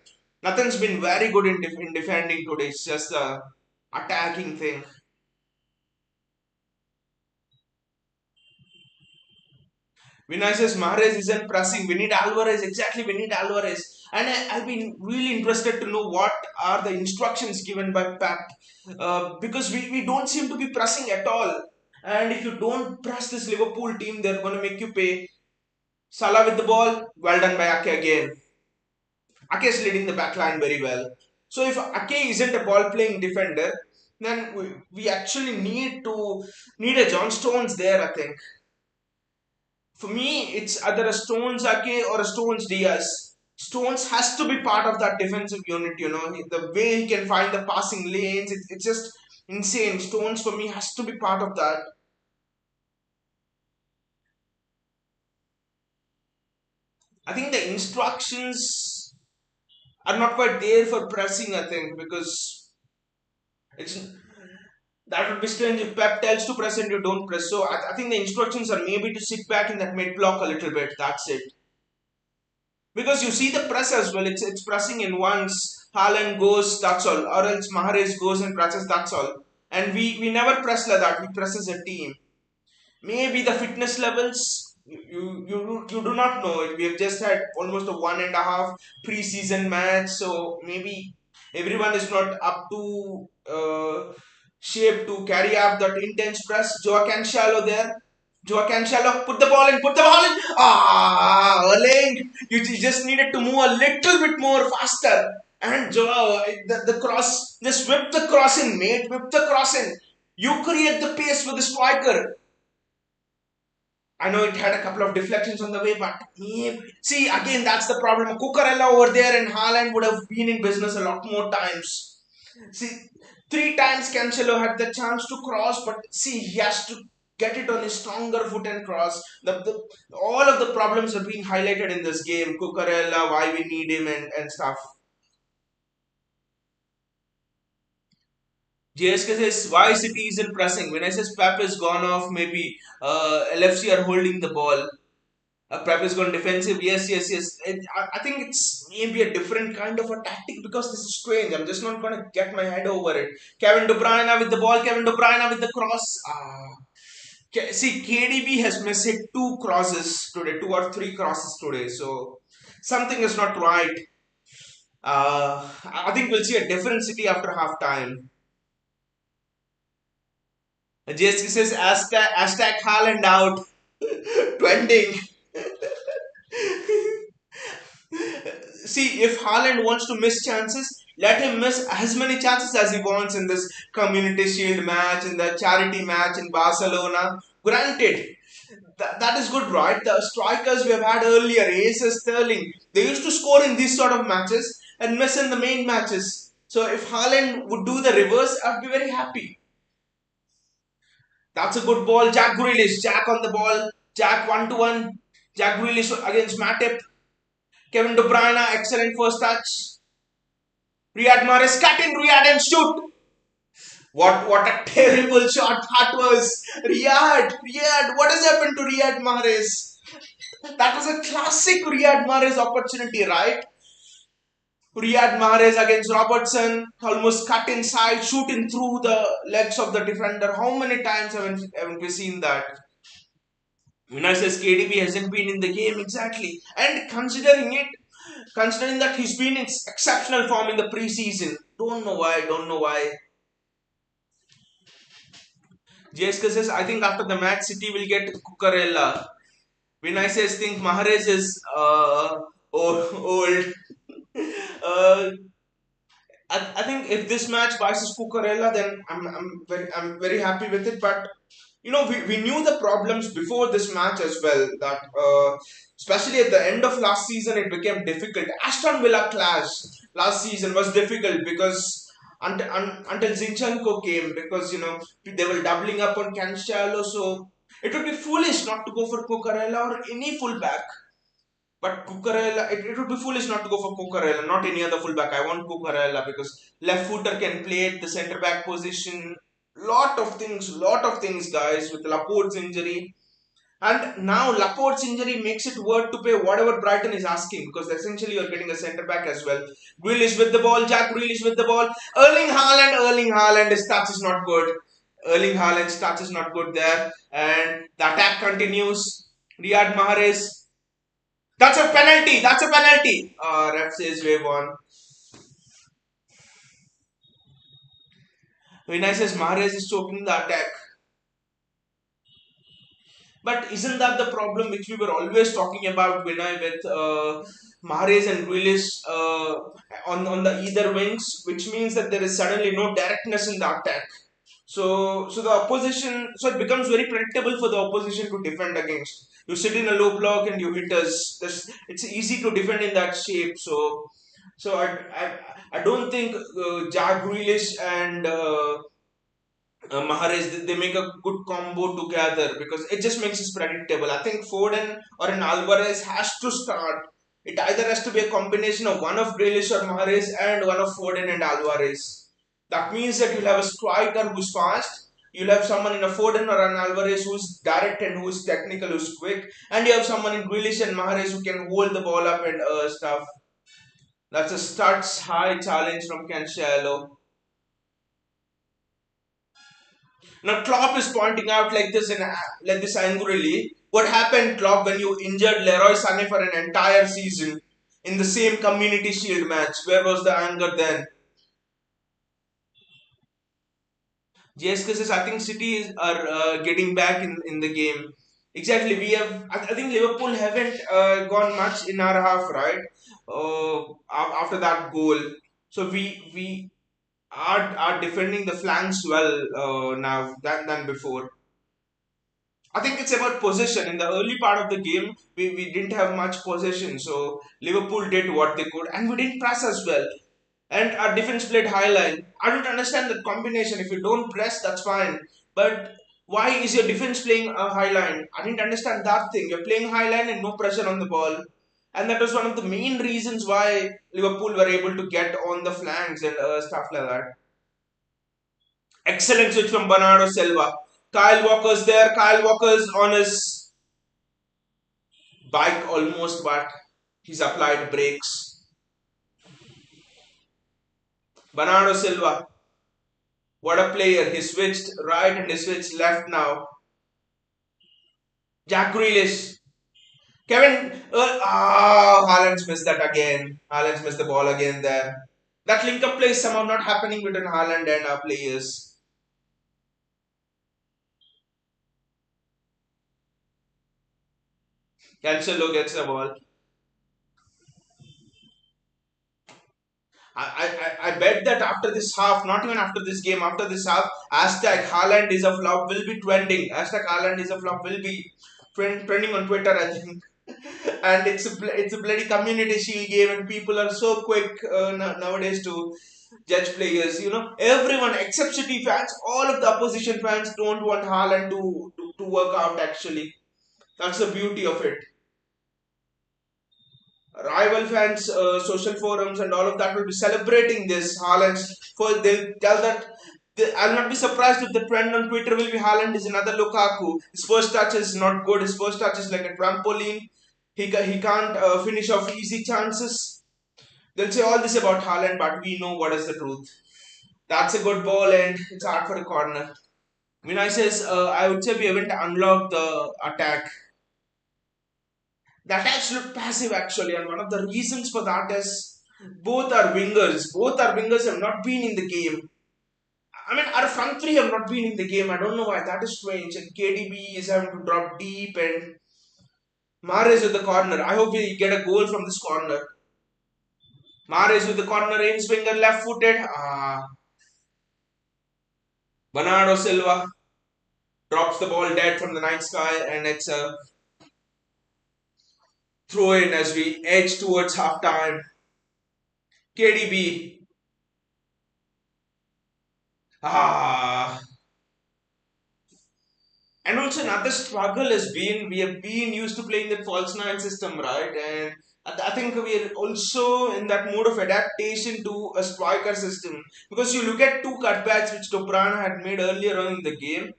[SPEAKER 1] Nothing's been very good in defending today. It's just a attacking thing. Vinay says Mahrez isn't pressing. We need Alvarez. Exactly, we need Alvarez. And I've been really interested to know what are the instructions given by Pep. Because we don't seem to be pressing at all. And if you don't press this Liverpool team, they're going to make you pay. Salah with the ball, well done by Ake again. Ake is leading the back line very well. So if Ake isn't a ball playing defender, then we actually need a John Stones there, I think. For me, it's either a Stones Ake or a Stones Diaz. Stones has to be part of that defensive unit, The way he can find the passing lanes, it's just insane. Stones for me has to be part of that. I think the instructions are not quite there for pressing, I think, because it's that would be strange if Pep tells to press and you don't press. So I think the instructions are maybe to sit back in that mid block a little bit. That's it. Because you see the press as well. It's pressing in once. Haaland goes, that's all. Or else Mahrez goes and presses, that's all. And we never press like that. We press as a team. Maybe the fitness levels you do not know it. We have just had almost a 1.5 pre-season match, so maybe everyone is not up to shape to carry out that intense press. Joao Cancelo there. Joao Cancelo, put the ball in. Erling, you just needed to move a little bit more faster. And Joao, the cross, just whip the cross in, mate. Whip the cross in. You create the pace for the striker. I know it had a couple of deflections on the way, but see, again, that's the problem. Cucurella over there and Haaland would have been in business a lot more times. See, three times Cancelo had the chance to cross, but see, he has to get it on his stronger foot and cross. All of the problems are being highlighted in this game. Cucurella, why we need him, and stuff. JSK says, why City isn't pressing? When I says Pep is gone off, maybe LFC are holding the ball. Pep is going defensive. Yes, yes, yes. I think it's maybe a different kind of a tactic because this is strange. I'm just not going to get my head over it. Kevin De Bruyne with the ball. Kevin De Bruyne with the cross. See, KDB has missed two crosses today, two or three crosses today. So something is not right. I think we'll see a different City after half time. JSK says hashtag Haaland out. Trending. See, if Haaland wants to miss chances, let him miss as many chances as he wants in this Community Shield match, in the charity match in Barcelona. Granted, that is good, right? The strikers we have had earlier, Aces, Sterling, they used to score in these sort of matches and miss in the main matches. So if Haaland would do the reverse, I'd be very happy. That's a good ball. Jack Grealish, Jack on the ball. Jack 1-1. Jack Grealish against Matip. Kevin De Bruyne, excellent first touch. Riyad Mahrez, cut in Riyad and shoot. What a terrible shot that was. Riyad, what has happened to Riyad Mahrez? That was a classic Riyad Mahrez opportunity, right? Riyad Mahrez against Robertson, almost cut inside, shooting through the legs of the defender. How many times haven't we seen that? Vinay says KDB hasn't been in the game exactly, and considering that he's been in exceptional form in the preseason. Don't know why. JSK says, I think after the match, City will get Cucurella. Vinay says, think Mahrez is old. uh, I think if this match versus Cucurella, then I'm very happy with it. But we knew the problems before this match as well. That especially at the end of last season, it became difficult. Aston Villa clash last season was difficult because until Zinchenko came, because they were doubling up on Cancelo, so it would be foolish not to go for Cucurella or any fullback. But Cucurella, it would be foolish not to go for Cucurella, not any other fullback. I want Cucurella because left footer can play at the centre back position. Lot of things, guys, with Laporte's injury. And now Laporte's injury makes it worth to pay whatever Brighton is asking because essentially you're getting a centre back as well. Grealish with the ball, Jack Grealish with the ball. Erling Haaland, his touch is not good. Erling Haaland's touch is not good there. And the attack continues. Riyad Mahrez, that's a penalty. That's a penalty. Ref says wave on. Vinay says Mahrez is choking the attack. But isn't that the problem which we were always talking about, Vinay, with Mahrez and Grealish on the either wings, which means that there is suddenly no directness in the attack. So the opposition, so it becomes very predictable for the opposition to defend against. You sit in a low block and you hit us. It's easy to defend in that shape. So I don't think Jack Grealish and Mahrez, they make a good combo together because it just makes it predictable. I think Foden or an Alvarez has to start. It either has to be a combination of one of Grealish or Mahrez and one of Foden and Alvarez. That means that you'll have a striker who's fast, you'll have someone in a Foden or an Alvarez who's direct and who's technical, who's quick, and you have someone in Grealish and Mahrez who can hold the ball up and stuff. That's a starts high challenge from Cancelo. Now Klopp is pointing out like this angrily. What happened, Klopp, when you injured Leroy Sané for an entire season in the same Community Shield match? Where was the anger then? JSK says, I think City are getting back in the game. Exactly, we have. I think Liverpool haven't gone much in our half, right? After that goal, so we are defending the flanks well now than before. I think it's about possession. In the early part of the game, we didn't have much possession, so Liverpool did what they could, and we didn't press as well. And our defense played high line. I don't understand that combination. If you don't press, that's fine. But why is your defense playing a high line? I didn't understand that thing. You're playing high line and no pressure on the ball. And that was one of the main reasons why Liverpool were able to get on the flanks and stuff like that. Excellent switch from Bernardo Silva. Kyle Walker's there. Kyle Walker's on his bike almost, but he's applied brakes. Bernardo Silva, what a player! He switched right and he switched left now. Jack Grealish, Kevin. Haaland's missed that again. Haaland's missed the ball again there. That link up play is somehow not happening between Haaland and our players. Cancelo gets the ball. I bet that after this half, not even after this game, after this half, hashtag Haaland is a flop will be trending. Hashtag Haaland is a flop will be trending on Twitter, I think. And it's a bloody community shield game, and people are so quick nowadays to judge players. You know, everyone except City fans, all of the opposition fans don't want Haaland to work out. Actually, that's the beauty of it. Rival fans, social forums, and all of that will be celebrating this. Haaland's first, they'll tell that. I'll not be surprised if the trend on Twitter will be Haaland is another Lukaku. His first touch is not good. His first touch is like a trampoline. He can't finish off easy chances. They'll say all this about Haaland, but we know what is the truth. That's a good ball, and it's hard for a corner. Vinay says, I would say we haven't unlocked the attack. The attacks look passive actually, and one of the reasons for that is both our wingers. Both our wingers have not been in the game. I mean, our front three have not been in the game. I don't know why. That is strange. And KDB is having to drop deep, and Mahrez with the corner. I hope we get a goal from this corner. Mahrez with the corner, in swinger, left footed. Bernardo Silva drops the ball dead from the night sky, and it's a throw in as we edge towards half time. KDB. Ah, and also another struggle has been we have been used to playing that false nine system, right? And I think we are also in that mode of adaptation to a striker system because you look at two cutbacks which Dobrana had made earlier on in the game.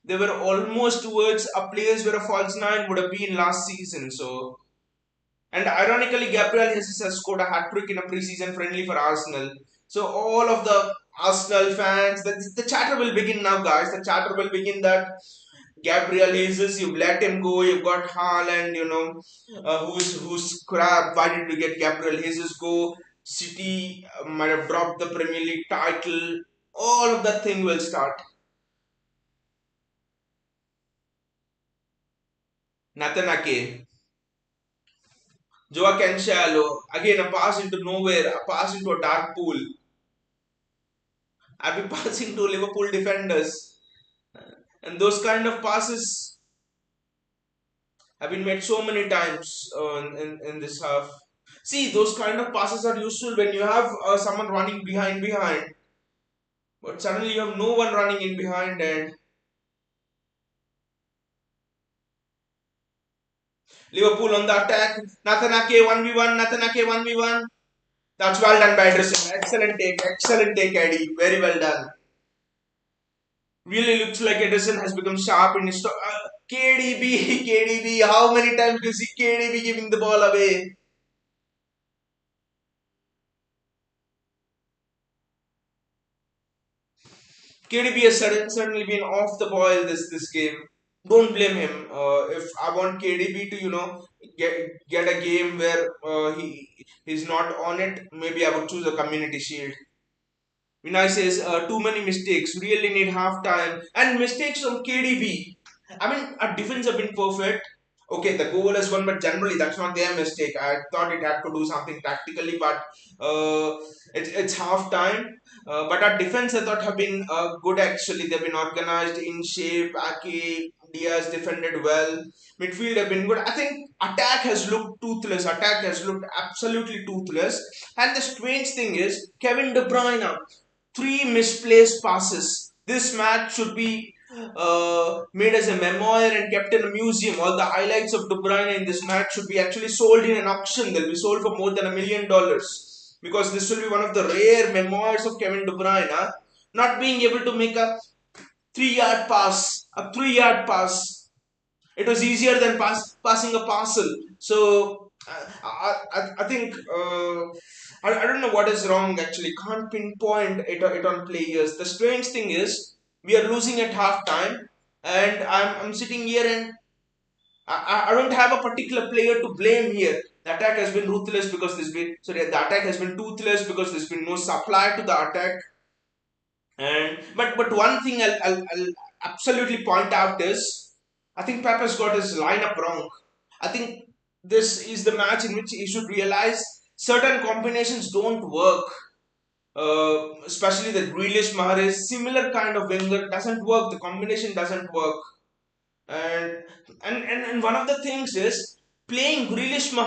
[SPEAKER 1] They were almost towards a place where a false nine would have been last season. So, and ironically, Gabriel Jesus has scored a hat trick in a preseason friendly for Arsenal. So all of the Arsenal fans, the chatter will begin now, guys. The chatter will begin that Gabriel Jesus, you've let him go. You've got Haaland, who's crap. Why did we get Gabriel Jesus go? City might have dropped the Premier League title. All of that thing will start. Nathan Ake, Joao Cancelo, again a pass into nowhere, a pass into a dark pool. I've been passing to Liverpool defenders, and those kind of passes have been made so many times in this half. See, those kind of passes are useful when you have someone running behind, but suddenly you have no one running in behind, and Liverpool on the attack. Nathan Ake 1v1, Nathan Ake 1v1. That's well done by Ederson. Excellent take, Eddie. Very well done. Really looks like Ederson has become sharp in his. KDB, KDB. How many times do you see KDB giving the ball away? KDB has certainly been off the boil this game. Don't blame him. If I want KDB to get a game where he's not on it, maybe I would choose a Community Shield. Vinay says too many mistakes. Really need half time and mistakes from KDB. I mean, our defense have been perfect. Okay, the goal is one, but generally that's not their mistake. I thought it had to do something tactically, but it's half time. But our defense I thought have been good actually. They've been organized, in shape. Ake, Diaz defended well. Midfield have been good. I think attack has looked toothless. Attack has looked absolutely toothless. And the strange thing is, Kevin De Bruyne, three misplaced passes. This match should be made as a memoir and kept in a museum. All the highlights of De Bruyne in this match should be actually sold in an auction. They'll be sold for more than $1 million because this will be one of the rare memoirs of Kevin De Bruyne. Not being able to make a 3 yard pass, It was easier than passing a parcel. So I think I don't know what is wrong actually. Can't pinpoint it on players. The strange thing is we are losing at half time, and I'm sitting here and I don't have a particular player to blame here. The attack has been ruthless because there's been sorry, the attack has been toothless because there's been no supply to the attack. And but one thing I'll absolutely point out is I think Pep has got his lineup wrong. I think this is the match in which he should realize certain combinations don't work. Especially the Grealish Mahrez, similar kind of winger doesn't work. The combination doesn't work. And and one of the things is playing Grealish and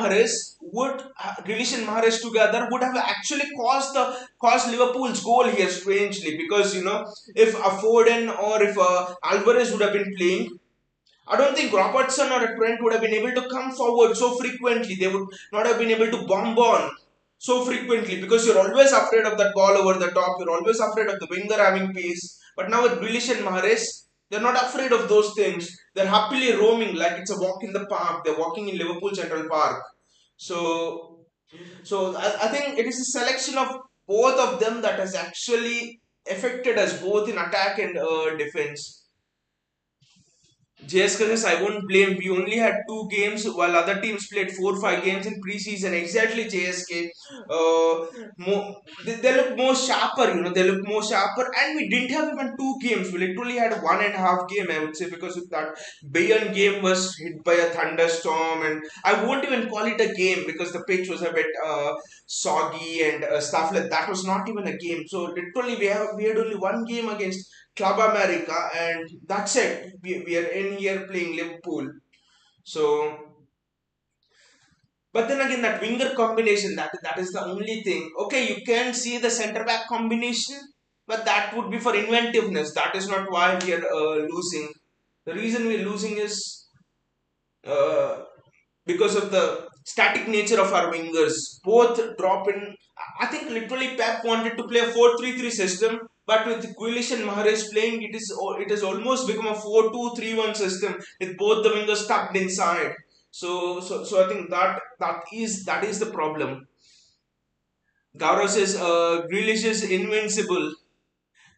[SPEAKER 1] Mahrez together would have actually caused Liverpool's goal here strangely, because if a Foden or if Alvarez would have been playing, I don't think Robertson or Trent would have been able to come forward so frequently. They would not have been able to bomb on so frequently, because you're always afraid of that ball over the top. You're always afraid of the winger having pace. But now with Grealish and Mahrez, they're not afraid of those things. They're happily roaming like it's a walk in the park. They're walking in Liverpool Central Park. So, so I think it is a selection of both of them that has actually affected us both in attack and defense. JS Kansas, I won't blame. We only had 2 games while other teams played 4 5 games in preseason. Exactly, JSK. They look more sharper, they look more sharper. And we didn't have even 2 games. We literally had 1.5 game, I would say, because of that Bayern game was hit by a thunderstorm. And I won't even call it a game because the pitch was a bit soggy and stuff like that. Was not even a game. So literally, we had only 1 game against Club America, and that's it. We are in here playing Liverpool. So, but then again, that winger combination, that is the only thing. Okay, you can see the centre back combination, but that would be for inventiveness. That is not why we are losing. The reason we're losing is uh, because of the static nature of our wingers. Both drop in. I think literally Pep wanted to play a 4-3-3 system, but with Grealish and Mahrez playing, it has almost become a 4-2-3-1 system with both the wingers tucked inside. So I think that is the problem. Gaurav says Grealish is invincible.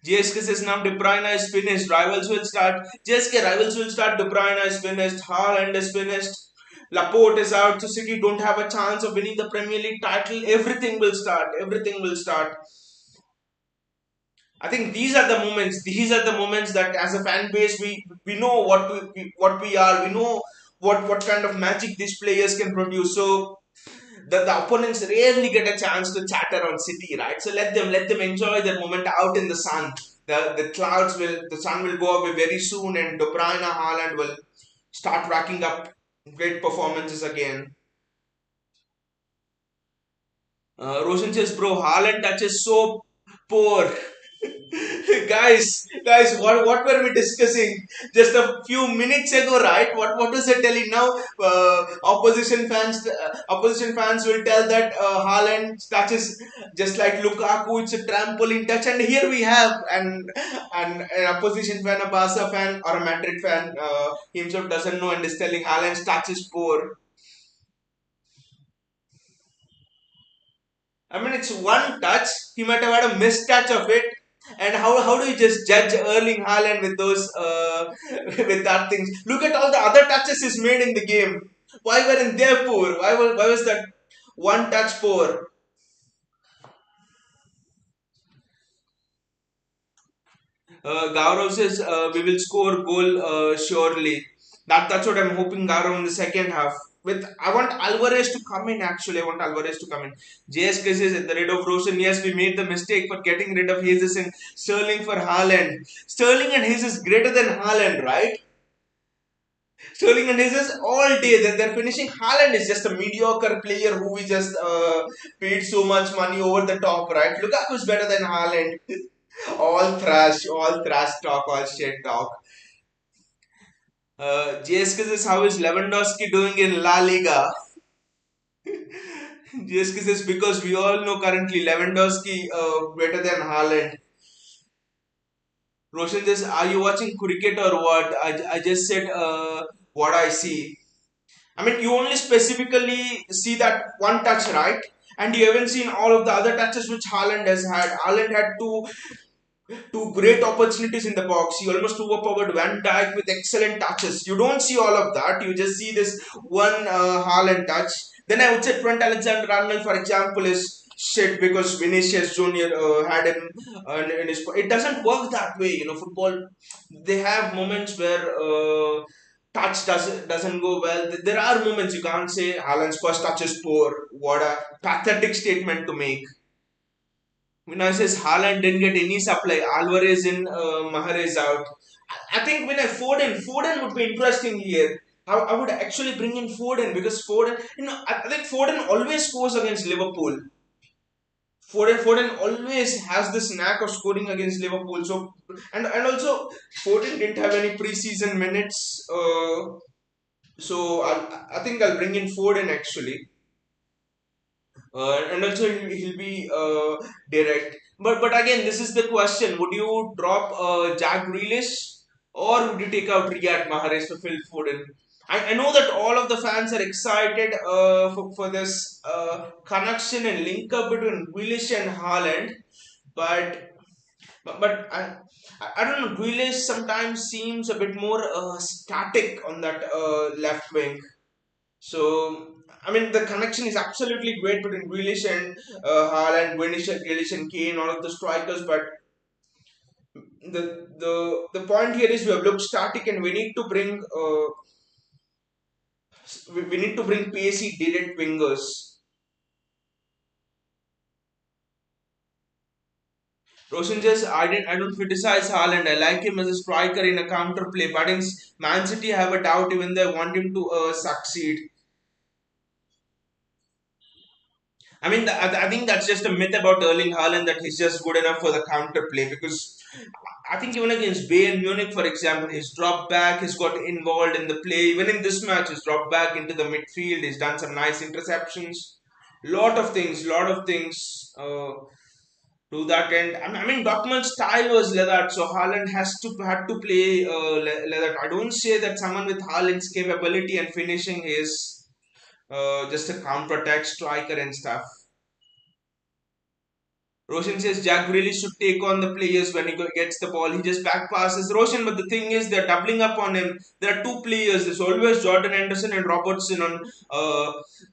[SPEAKER 1] JSK says now De Bruyne is finished. Rivals will start. JSK rivals will start. De Bruyne is finished. Haaland is finished. Laporte is out. So City don't have a chance of winning the Premier League title. Everything will start. Everything will start. I think these are the moments. These are the moments that, as a fan base, we know what we are. We know what kind of magic these players can produce. So the opponents rarely get a chance to chatter on City, right? So let them enjoy their moment out in the sun. The sun will go away very soon, and De Bruyne, Haaland will start racking up great performances again. Roshan says, bro, Haaland touches so poor. guys, what were we discussing just a few minutes ago, right? What was I telling now? Opposition fans will tell that Haaland touches just like Lukaku, it's a trampoline touch, and here we have an opposition fan, a Barca fan, or a Madrid fan himself doesn't know and is telling Haaland's touch is poor. I mean, it's one touch. He might have had a mistouch of it. And how do you just judge Erling Haaland with those with that things? Look at all the other touches he's made in the game. Why weren't they poor? Why was that one touch poor? Gaurav says we will score goal surely. That's what I'm hoping, Gaurav, in the second half. With I want Alvarez to come in. Actually, I want Alvarez to come in. JSK says at the rid of Roshan. Yes, we made the mistake for getting rid of Jesus and Sterling for Haaland. Sterling and Jesus greater than Haaland, right? Sterling and Jesus all day. They're finishing. Haaland is just a mediocre player who we just paid so much money over the top, right? Lukaku's better than Haaland. All trash talk, all shit talk. JSK says, how is Lewandowski doing in La Liga? JSK says, because we all know currently Lewandowski better than Haaland. Roshan says, are you watching cricket or what? I just said what I see. I mean, you only specifically see that one touch, right? And you haven't seen all of the other touches which Haaland has had. Haaland had two great opportunities in the box. He almost overpowered Van Dijk with excellent touches. You don't see all of that. You just see this one Haaland touch. Then I would say Trent Alexander-Arnold, for example, is shit because Vinicius Junior had him in his. It doesn't work that way. You know, football. They have moments where. Touch doesn't go well. There are moments you can't say Haaland's first touch is poor. What a pathetic statement to make. When I says Haaland didn't get any supply, Alvarez in, Mahrez out. I think when I Foden would be interesting here. I would actually bring in Foden because Foden, I think Foden always scores against Liverpool. Foden always has this knack of scoring against Liverpool. So and also Foden didn't have any preseason minutes. So I think I'll bring in Foden actually. And also he'll be direct. But again, this is the question: would you drop Jack Grealish or would you take out Riyad Mahrez for Phil Foden? I know that all of the fans are excited for this connection and link up between Grealish and Haaland, but but I don't know. Grealish sometimes seems a bit more static on that left wing. So, I mean, the connection is absolutely great between Grealish and Haaland, Grealish and Kane, all of the strikers. But the point here is we have looked static, and we need to bring pacey, direct wingers. Roshan says, I don't criticize Haaland. I like him as a striker in a counter play, but in Man City, I have a doubt even they want him to succeed. I mean, I think that's just a myth about Erling Haaland that he's just good enough for the counter play because I think even against Bayern Munich, for example, he's dropped back, he's got involved in the play. Even in this match, he's dropped back into the midfield, he's done some nice interceptions. Lot of things to that end. I mean, Dortmund's style was like that, so Haaland had to play like that. I don't say that someone with Haaland's capability and finishing is just a counter attack striker and stuff. Roshan says Jack really should take on the players when he gets the ball. He just back passes Roshan, but the thing is they're doubling up on him. There are two players. There's always Jordan Anderson and Robertson on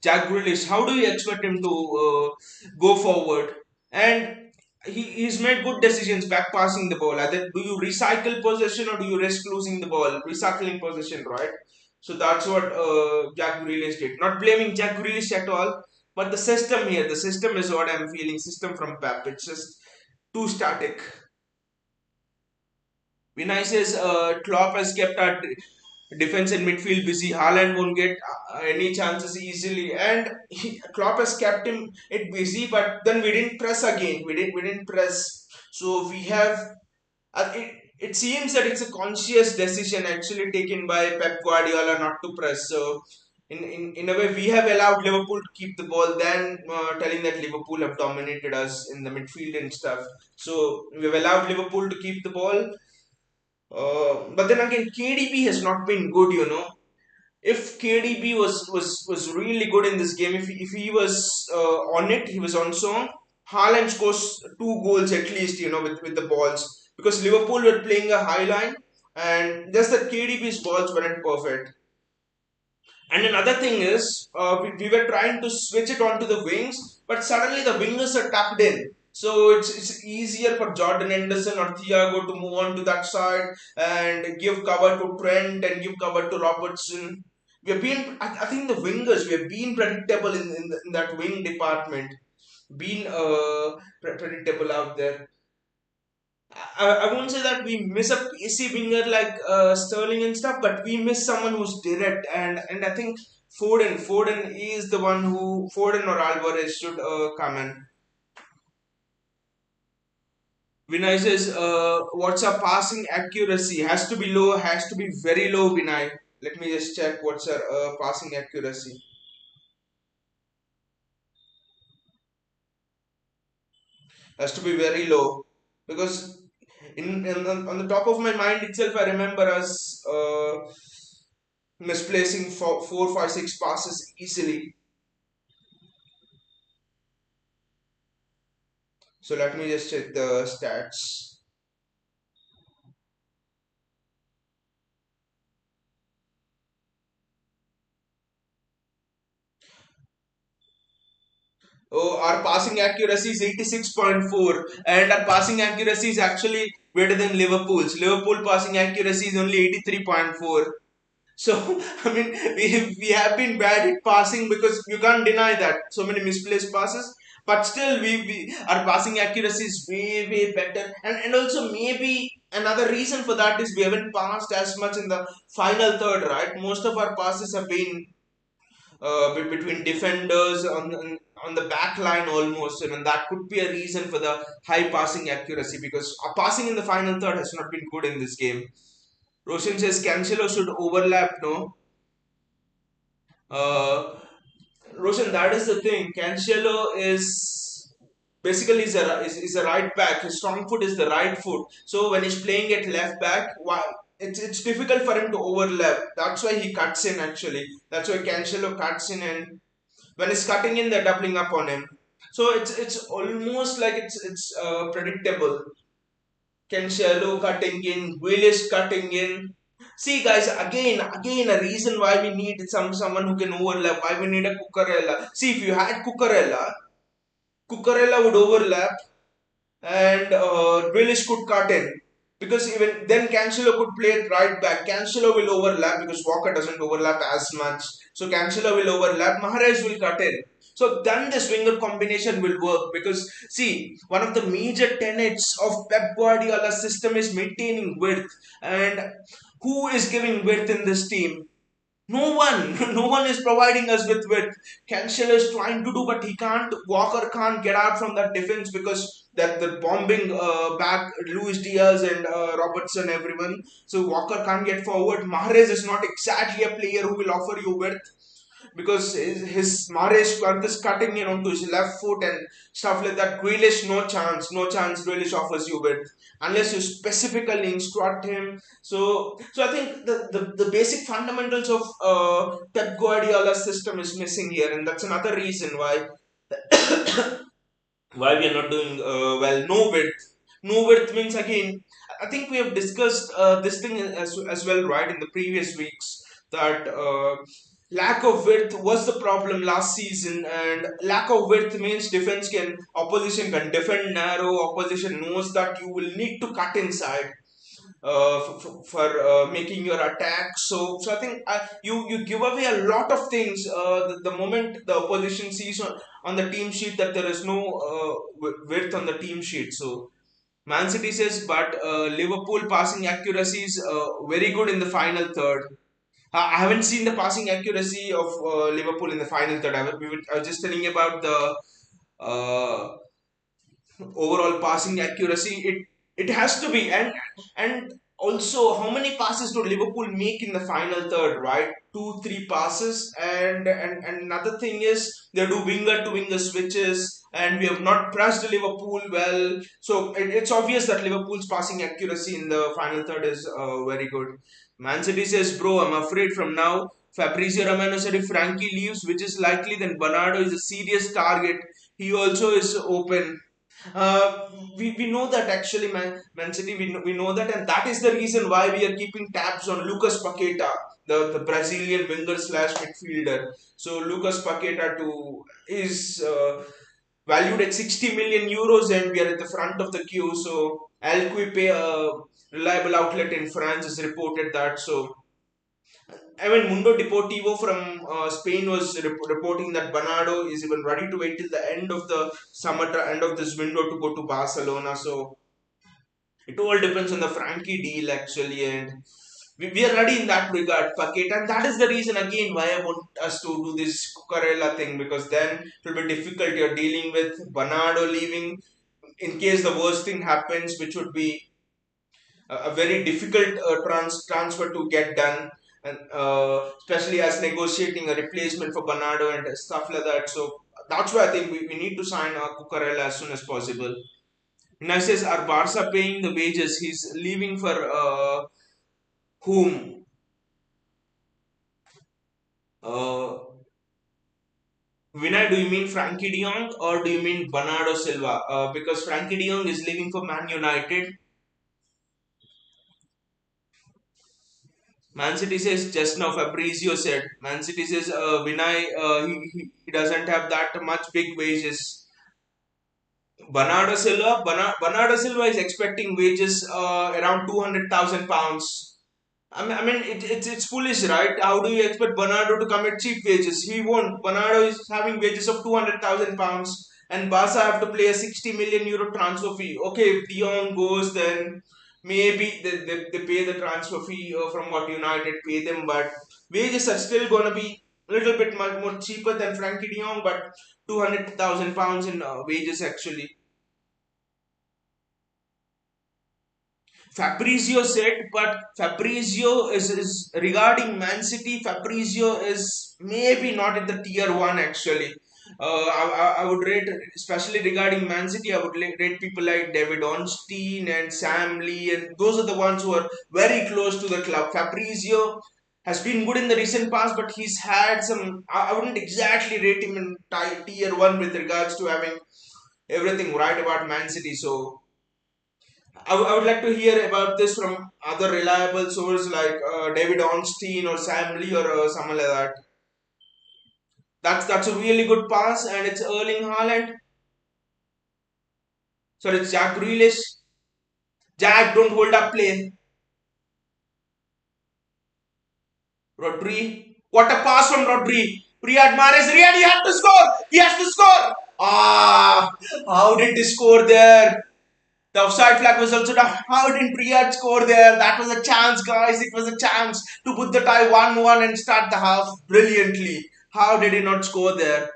[SPEAKER 1] Jack Grealish. How do you expect him to go forward? And he's made good decisions back passing the ball. Either do you recycle possession or do you risk losing the ball? Recycling possession, right? So that's what Jack Grealish did. Not blaming Jack Grealish at all, but the system here, the system is what I'm feeling. System from Pep. It's just too static. Vinay says Klopp has kept our defense and midfield busy. Haaland won't get any chances easily, and Klopp has kept him it busy. But then we didn't press again. We didn't press. So we have it seems that it's a conscious decision actually taken by Pep Guardiola not to press. So in a way, we have allowed Liverpool to keep the ball, then telling that Liverpool have dominated us in the midfield and stuff. So we've allowed Liverpool to keep the ball. But then again, KDB has not been good, you know. If KDB was really good in this game, if he was on it, he was on song. Haaland scores two goals at least, you know, with the balls because Liverpool were playing a high line, and just that KDB's balls weren't perfect. And another thing is, we were trying to switch it onto the wings, but suddenly the wingers are tucked in. So it's easier for Jordan Henderson or Thiago to move on to that side and give cover to Trent and give cover to Robertson. We have been, I think the wingers, we have been predictable in that wing department, been predictable out there. I won't say that we miss a pacey winger like Sterling and stuff, but we miss someone who's direct, and I think Foden is the one who Foden or Alvarez should come in. Vinay says, what's our passing accuracy? Has to be low, has to be very low, Vinay. Let me just check what's our passing accuracy. Has to be very low because on the top of my mind itself, I remember us. misplacing four, five, six passes easily. So let me just check the stats. Oh, our passing accuracy is 86.4, and our passing accuracy is actually better than Liverpool's. Liverpool passing accuracy is only 83.4. So, I mean, we have been bad at passing because you can't deny that. So many misplaced passes. But still, our passing accuracy is way, way better. And also, maybe another reason for that is we haven't passed as much in the final third, right? Most of our passes have been between defenders on the back line almost, and that could be a reason for the high passing accuracy because our passing in the final third has not been good in this game. Roshan says Cancelo should overlap, no? Uh, Roshan, that is the thing. Cancelo is basically is a right back. His strong foot is the right foot. So when he's playing at left back, why it's difficult for him to overlap. That's why he cuts in actually. That's why Cancelo cuts in, and when he's cutting in, they're doubling up on him. So it's almost like it's predictable. Cancelo cutting in, Willis cutting in. See, guys, again, a reason why we need someone who can overlap. Why we need a Cucurella. See, if you had Cucurella would overlap, and Grealish could cut in because even then Cancelo could play it right back. Cancelo will overlap because Walker doesn't overlap as much. So Cancelo will overlap. Mahrez will cut in. So then this winger combination will work because see, one of the major tenets of Pep Guardiola's system is maintaining width, and who is giving width in this team? No one, no one is providing us with Cancelo is trying to do, but he can't. Walker can't get out from that defense because that the bombing back Luis Diaz and Robertson, everyone. So Walker can't get forward. Mahrez is not exactly a player who will offer you width because his Mahrez is cutting in onto his left foot and stuff like that. Grealish, no chance, no chance. Grealish offers you width unless you specifically instruct him. So I think the basic fundamentals of Pep Guardiola's system is missing here, and that's another reason why we are not doing well. No width. No width means again. I think we have discussed this thing as well, right, in the previous weeks that lack of width was the problem last season, and lack of width means opposition can defend narrow. Opposition knows that you will need to cut inside for making your attack. So I think you give away a lot of things the moment the opposition sees on the team sheet that there is no width on the team sheet. So Man City says, but Liverpool passing accuracy is very good in the final third. I haven't seen the passing accuracy of Liverpool in the final third. I was just telling you about the uh, overall passing accuracy. It has to be, and also how many passes do Liverpool make in the final third, right? Two, three passes, and another thing is they do winger to winger switches, and we have not pressed Liverpool well. So it's obvious that Liverpool's passing accuracy in the final third is very good. Man City says, bro, I'm afraid from now. Fabrizio Romano said if Frankie leaves, which is likely, then Bernardo is a serious target. He also is open. We know that actually, Man City, we know that, and that is the reason why we are keeping tabs on Lucas Paqueta, the Brazilian winger slash midfielder. So Lucas Paqueta too is valued at 60 million euros, and we are at the front of the queue. So Alquipe, a reliable outlet in France, has reported that. So I mean, Mundo Deportivo from Spain was reporting that Bernardo is even ready to wait till the end of the end of this window to go to Barcelona. So it all depends on the Frankie deal actually, and we are ready in that regard, Paquet, and that is the reason again why I want us to do this Cucurella thing because then it will be difficult. You're dealing with Bernardo leaving in case the worst thing happens, which would be a very difficult transfer to get done, and especially as negotiating a replacement for Bernardo and stuff like that. So that's why I think we need to sign Cucurella as soon as possible. Now says, are Barca paying the wages? He's leaving for whom? Uh, Vinay, do you mean Frankie De Jong or do you mean Bernardo Silva? Because Frankie De Jong is leaving for Man United. Man City says just now. Fabrizio said Man City says Vinay he doesn't have that much big wages. Bernardo Silva is expecting wages around 200,000 pounds. I mean, it's foolish, right? How do you expect Bernardo to come at cheap wages? He won't. Bernardo is having wages of 200,000 pounds, and Barca have to play a 60 million euro transfer fee. Okay, if Dion goes, then maybe they pay the transfer fee from what United pay them, but wages are still gonna be a little bit much more cheaper than Frankie De Jong, but 200,000 pounds in wages actually. Fabrizio said, but Fabrizio is regarding Man City. Fabrizio is maybe not in the tier one actually. I would rate, especially regarding Man City, I would rate people like David Ornstein and Sam Lee, and those are the ones who are very close to the club. Fabrizio has been good in the recent past, but he's had some. I wouldn't exactly rate him in tier one with regards to having everything right about Man City. So I would like to hear about this from other reliable sources like David Ornstein or Sam Lee or someone like that. That's a really good pass, and it's Erling Haaland. Sorry, it's Jack Grealish. Jack, don't hold up play. Rodri. What a pass from Rodri. Riyad Mahrez. Riyad, he had to score. He has to score. Ah, how did he score there? The offside flag was also down. How didn't Riyad score there? That was a chance, guys. It was a chance to put the tie 1-1 and start the half brilliantly. How did he not score there?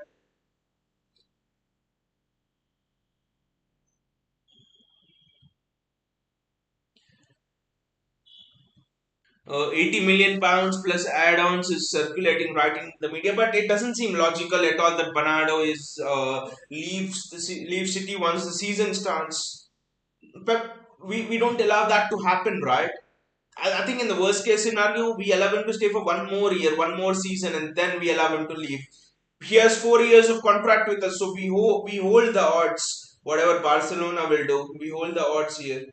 [SPEAKER 1] 80 million pounds plus add-ons is circulating right in the media, but it doesn't seem logical at all that Bernardo is leaves City once the season starts. But we don't allow that to happen, right? I think in the worst case scenario, we allow him to stay for one more year, one more season, and then we allow him to leave. He has 4 years of contract with us, so we hold the odds. Whatever Barcelona will do, we hold the odds here.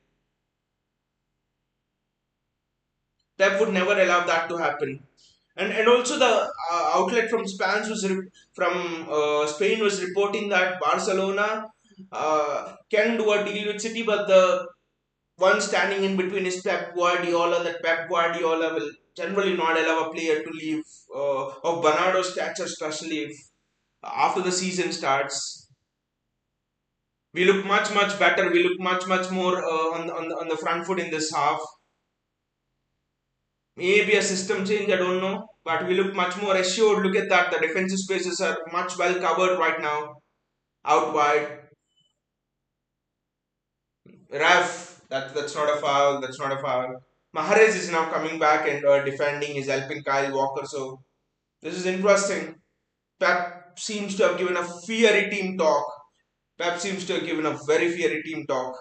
[SPEAKER 1] Pep would never allow that to happen. And also the outlet from Spain was reporting that Barcelona can do a deal with City, but the one standing in between is Pep Guardiola. That Pep Guardiola will generally not allow a player to leave of Bernardo's stature, especially if after the season starts. We look much better. We look much more on the front foot in this half. Maybe a system change, I don't know. But we look much more assured. Look at that. The defensive spaces are much well covered right now. Out wide. Ref, that's not a foul. That's not a foul. Mahrez is now coming back and defending. He's helping Kyle Walker. So this is interesting. Pep seems to have given a fiery team talk. Pep seems to have given a very fiery team talk.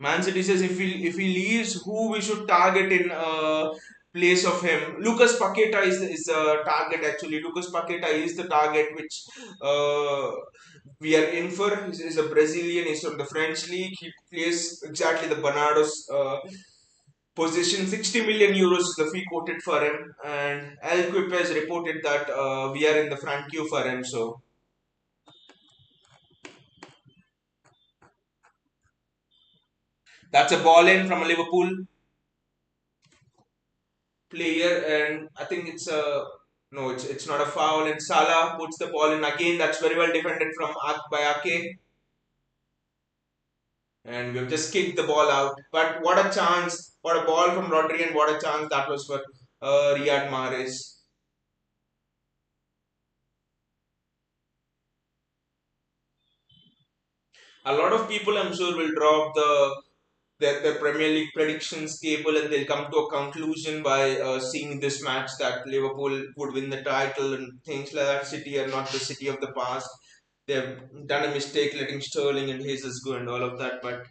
[SPEAKER 1] Man City says if he leaves, who we should target in place of him? Lucas Paqueta is the target actually. Lucas Paqueta is the target which uh, we are in for. He's a Brazilian. He's from the French league. He plays exactly the Bernardo's position. 60 million euros is the fee quoted for him, and El Quip has reported that we are in the front queue for him. So that's a ball in from a Liverpool player, and I think it's a no, it's not a foul. And Salah puts the ball in again. That's very well defended from by Ake, and we've just kicked the ball out. But what a chance! What a ball from Rodri, and what a chance that was for Riyad Mahrez. A lot of people, I'm sure, will drop their Premier League predictions table and they'll come to a conclusion by seeing this match that Liverpool would win the title and things like that. City are not the City of the past. They've done a mistake letting Sterling and Jesus go and all of that. But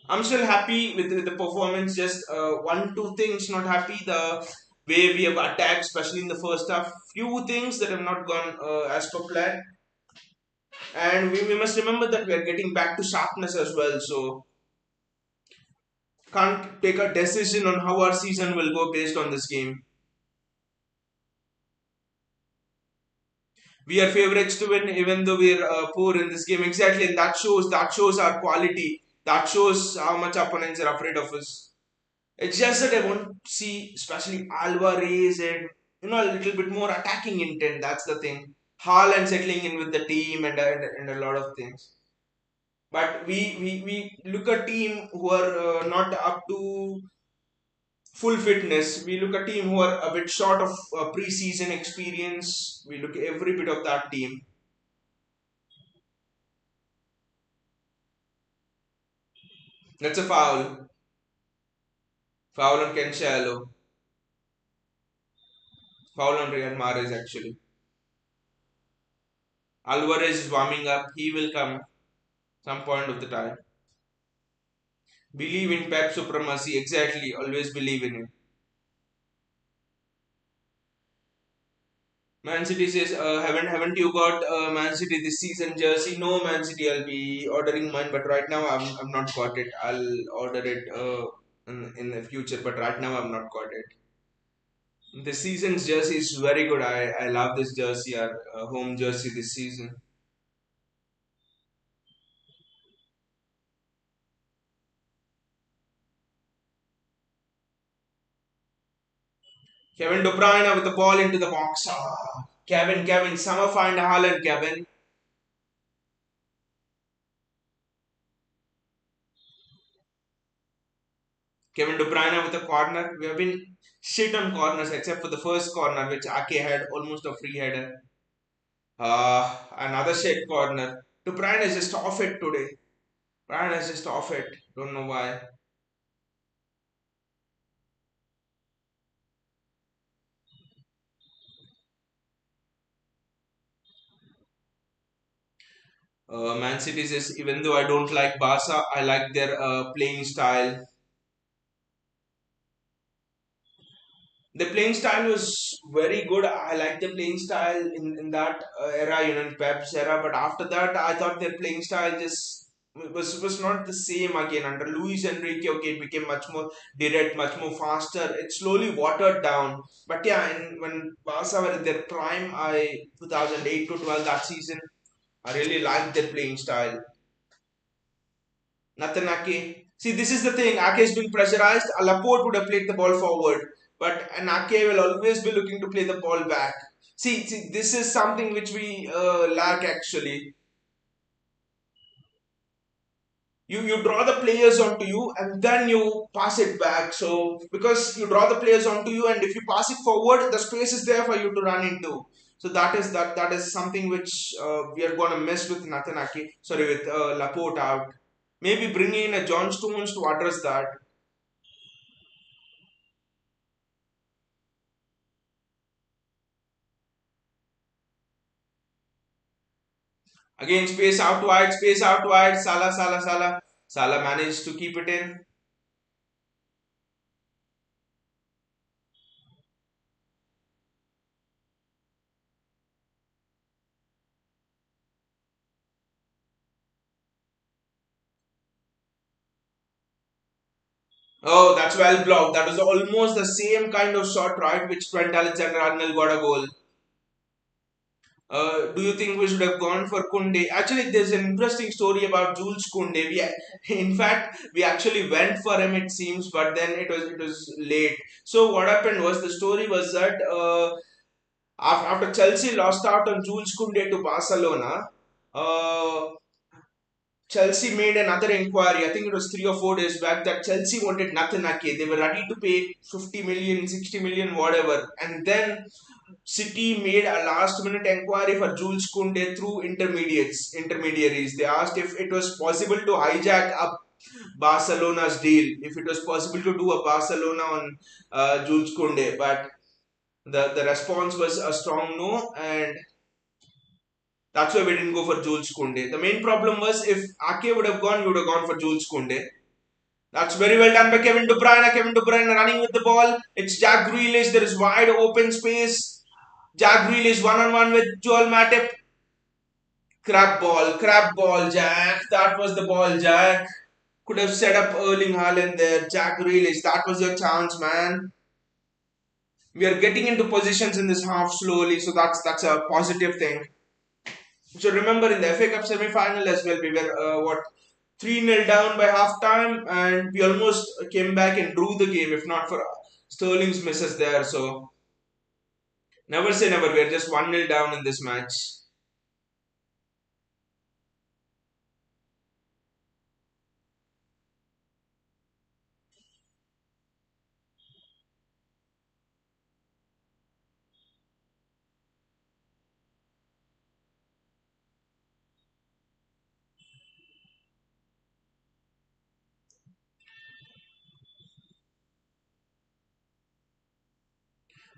[SPEAKER 1] I'm still happy with the performance. Just one, two things not happy. The way we have attacked, especially in the first half. Few things that have not gone as per plan. And we must remember that we are getting back to sharpness as well. So can't take a decision on how our season will go based on this game. We are favorites to win, even though we are poor in this game. Exactly, and that shows our quality. That shows how much opponents are afraid of us. It's just that I want to see, especially Alvarez and a little bit more attacking intent. That's the thing. Haaland settling in with the team and a lot of things. But we look at team who are not up to full fitness. We look at team who are a bit short of pre-season experience. We look at every bit of that team. That's a foul. Foul on Cancelo. Foul on Riyad Mahrez actually. Alvarez is warming up. He will come some point of the time. Believe in Pep supremacy. Exactly. Always believe in it. Man City says, haven't you got Man City this season jersey? No, Man City. I'll be ordering mine, but right now I'm not got it. I'll order it in the future, but right now I've not got it. This season's jersey is very good. I love this jersey, our home jersey this season. Kevin De Bruyne with the ball into the box. Ah, Kevin, summer find Haaland, Kevin. Kevin De Bruyne with a corner. We have been shit on corners except for the first corner, which Ake had almost a free header. Another shit corner. De Bruyne is just off it today. Bruyne is just off it. Don't know why. Man City says, even though I don't like Barca, I like their playing style. The playing style was very good. I liked the playing style in that era, in Pep's era. But after that, I thought their playing style just was not the same again. Under Luis Enrique, okay, it became much more direct, much more faster. It slowly watered down. But yeah, when Barca were in their prime, 2008 to 12 that season, I really liked their playing style. Nathan Ake. See, this is the thing. Ake is being pressurized. Laporte would have played the ball forward, but an Ake will always be looking to play the ball back. See, this is something which we lack actually. You draw the players onto you and then you pass it back. So because you draw the players onto you and if you pass it forward, the space is there for you to run into. So that is something which we are gonna miss with Nathan Ake. Sorry, with Laporte out. Maybe bring in a John Stones to address that. Again, space out wide. Salah. Salah managed to keep it in. Oh, that's well blocked. That was almost the same kind of shot, right? Which Trent Alexander-Arnold got a goal. Do you think we should have gone for Kunde? Actually, there's an interesting story about Jules Kunde. In fact, we actually went for him. It seems, but then it was late. So what happened was the story was that after Chelsea lost out on Jules Kunde to Barcelona, uh, Chelsea made another inquiry. I think it was 3 or 4 days back that Chelsea wanted Nathan Ake. They were ready to pay 50 million, 60 million, whatever. And then City made a last minute inquiry for Jules Koundé through intermediaries. They asked if it was possible to hijack up Barcelona's deal, if it was possible to do a Barcelona on Jules Koundé. But the response was a strong no, and that's why we didn't go for Jules Koundé. The main problem was if Ake would have gone, we would have gone for Jules Koundé. That's very well done by Kevin De Bruyne. Kevin De Bruyne running with the ball. It's Jack Grealish. There is wide open space. Jack Grealish one on one with Joel Matip. Crab ball, Jack. That was the ball, Jack. Could have set up Erling Haaland there. Jack Grealish, that was your chance, man. We are getting into positions in this half slowly, so that's a positive thing. So remember in the FA Cup semi-final as well, we were what 3-0 down by half time, and we almost came back and drew the game if not for Sterling's misses there. So never say never. We are just 1-0 down in this match.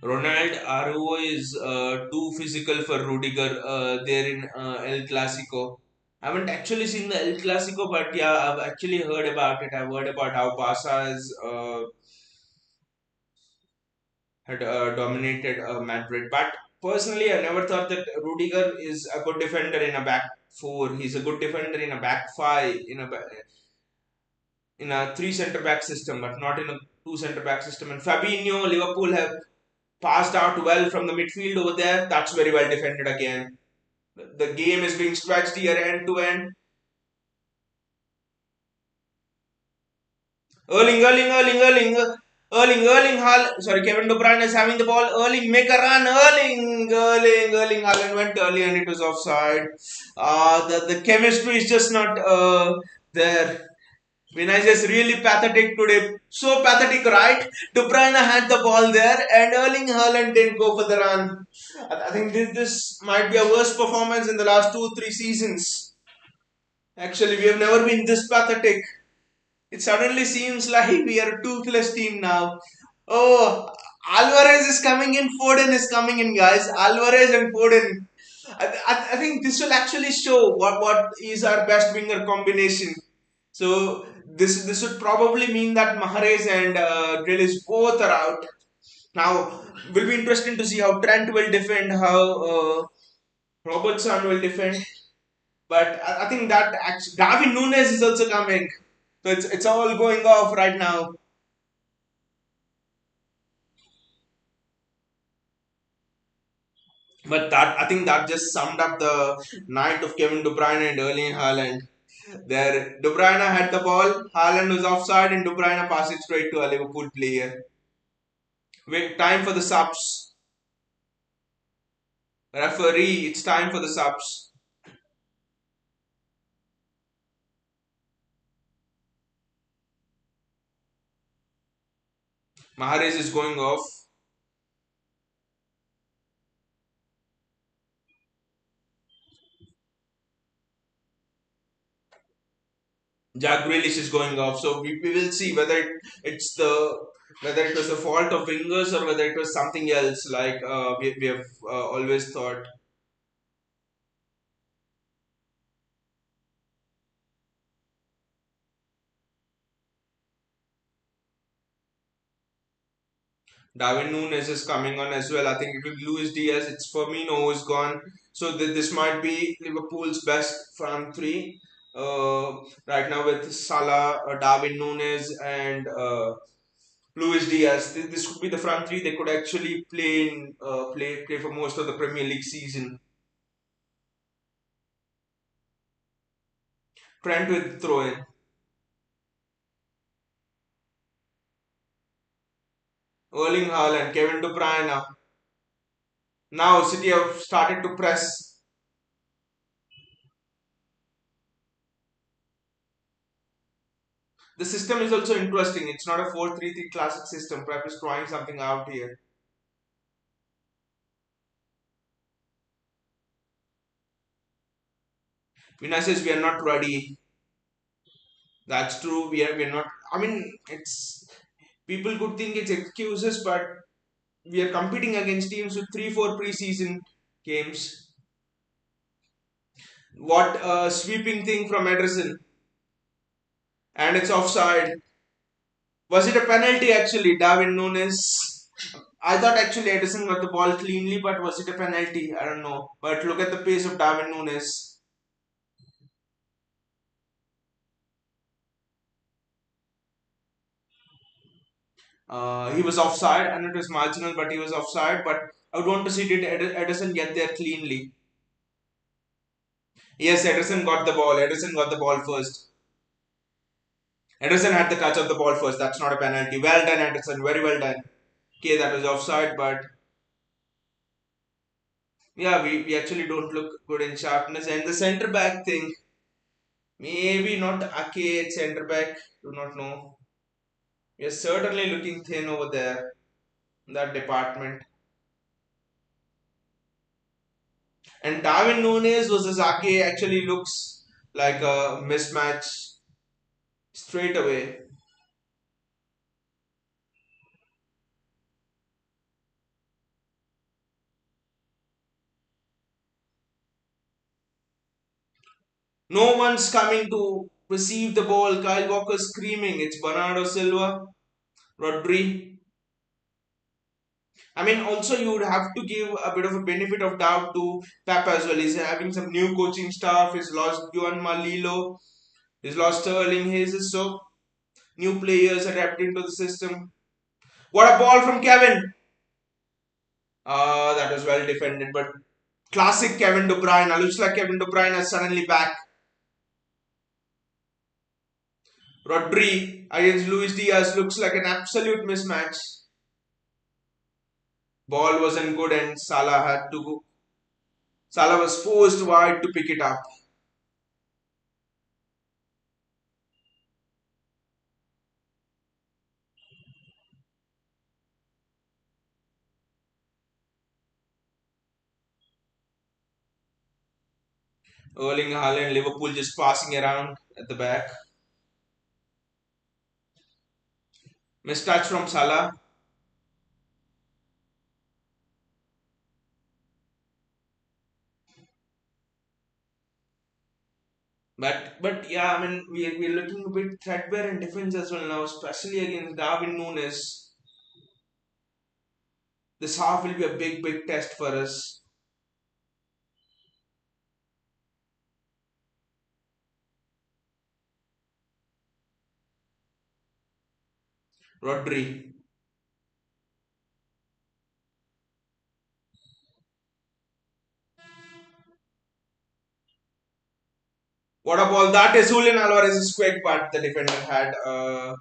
[SPEAKER 1] Ronald Araujo is too physical for Rudiger there in El Clasico. I haven't actually seen the El Clasico, but yeah, I've actually heard about it. I've heard about how Barca had dominated Madrid. But personally, I never thought that Rudiger is a good defender in a back four. He's a good defender in a back five, in a three centre back system, but not in a two centre back system. And Fabinho, Liverpool have passed out well from the midfield over there. That's very well defended again. The game is being stretched here end to end. Sorry, Kevin De Bruyne is having the ball. Erling, make a run. Erling Haaland went early and it was offside. The chemistry is just not there. Vinicius is really pathetic today. So pathetic, right? De Bruyne had the ball there and Erling Haaland didn't go for the run. I think this might be a worst performance in the last 2-3 seasons. Actually, we have never been this pathetic. It suddenly seems like we are a toothless team now. Oh, Alvarez is coming in, Foden is coming in, guys. Alvarez and Foden. I think this will actually show what is our best winger combination. So this would probably mean that Mahrez and Grealish both are out. Now, will be interesting to see how Trent will defend, how Robertson will defend. But I think that actually, Darwin Nunes is also coming. So it's all going off right now. But that I think that just summed up the night of Kevin De Bruyne and Erling Haaland. There, De Bruyne had the ball, Haaland was offside, and De Bruyne passed it straight to a Liverpool player. Wait, time for the subs. Referee, it's time for the subs. Mahrez is going off. Jack Grealish is going off. So we will see whether it's the whether it was the fault of wingers or whether it was something else. Like we have always thought. Darwin Nunes is coming on as well. I think it will be Luis Diaz. It's Firmino who is gone. So this might be Liverpool's best front three right now with Salah, Darwin Nunes, and Luis Diaz. This could be the front three. They could actually play for most of the Premier League season. Trent with throw in. Erling Haaland, Kevin De Bruyne. Now City have started to press. The system is also interesting. It's not a 4-3-3 classic system. Pep is trying something out here. Vinay says we are not ready. That's true. We're not. I mean, it's people could think it's excuses, but we are competing against teams with 3-4 preseason games. What a sweeping thing from Ederson, and it's offside. Was it a penalty actually, Darwin Nunes? I thought actually Edison got the ball cleanly, but was it a penalty? I don't know. But look at the pace of Darwin Nunes. He was offside and it was marginal, but he was offside. But I would want to see did Edison get there cleanly. Yes, Edison got the ball. Edison got the ball first. Edison had the touch of the ball first. That's not a penalty. Well done, Edison. Very well done. Okay, that was offside, but yeah, we actually don't look good in sharpness. And the centre back thing, maybe not Ake at centre back. Do not know. We are certainly looking thin over there in that department. And Darwin Nunes versus Ake actually looks like a mismatch straight away. No one's coming to receive the ball. Kyle Walker screaming. It's Bernardo Silva, Rodri. I mean, also you would have to give a bit of a benefit of doubt to Pep as well. He's having some new coaching staff. He's lost Juan Malilo. He's lost Sterling Hayes. So new players adapting to the system. What a ball from Kevin! That was well defended, but classic Kevin De Bruyne. Looks like Kevin De Bruyne is suddenly back. Rodri against Luis Diaz looks like an absolute mismatch. Ball wasn't good and Salah had to go. Salah was forced wide to pick it up. Erling Haaland, Liverpool just passing around at the back. Mistouch from Salah. But yeah, I mean we're looking a bit threadbare in defense as well now, especially against Darwin Nunes. This half will be a big test for us. Rodri. What a ball that is! Julian Alvarez is quick, but the defender had a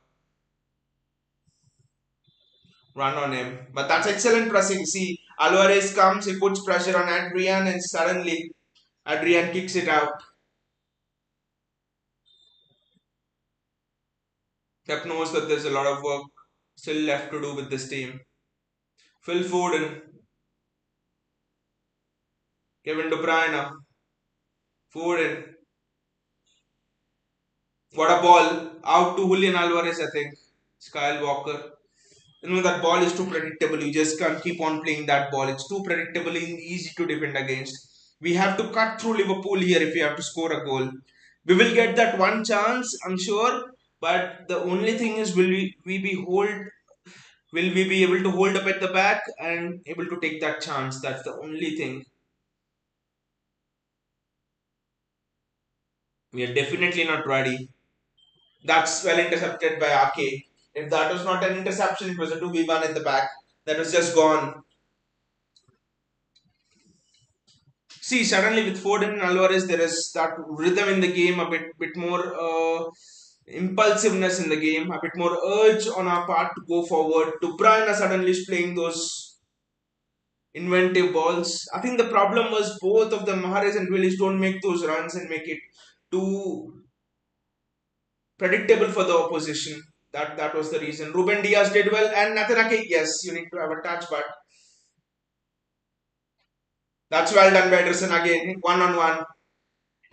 [SPEAKER 1] run on him. But that's excellent pressing. See, Alvarez comes, he puts pressure on Adrian, and suddenly Adrian kicks it out. Pep knows that there's a lot of work still left to do with this team. Phil Foden, Kevin De Bruyne, Foden. What a ball! Out to Julian Alvarez, I think. Kyle Walker. You know that ball is too predictable. You just can't keep on playing that ball. It's too predictable and easy to defend against. We have to cut through Liverpool here if we have to score a goal. We will get that one chance, I'm sure. But the only thing is, we be hold? Will we be able to hold up at the back and able to take that chance? That's the only thing. We are definitely not ready. That's well intercepted by Ake. If that was not an interception, it was a 2v1 at the back. That was just gone. See, suddenly with Foden and Alvarez, there is that rhythm in the game, a bit more impulsiveness in the game, a bit more urge on our part to go forward. To Brian suddenly is playing those inventive balls. I think the problem was both of them, Mahrez and Willis, don't make those runs and make it too predictable for the opposition. That was the reason. Ruben Diaz did well, and Nathan Ake, yes, you need to have a touch, but that's well done by Ederson again, one on one.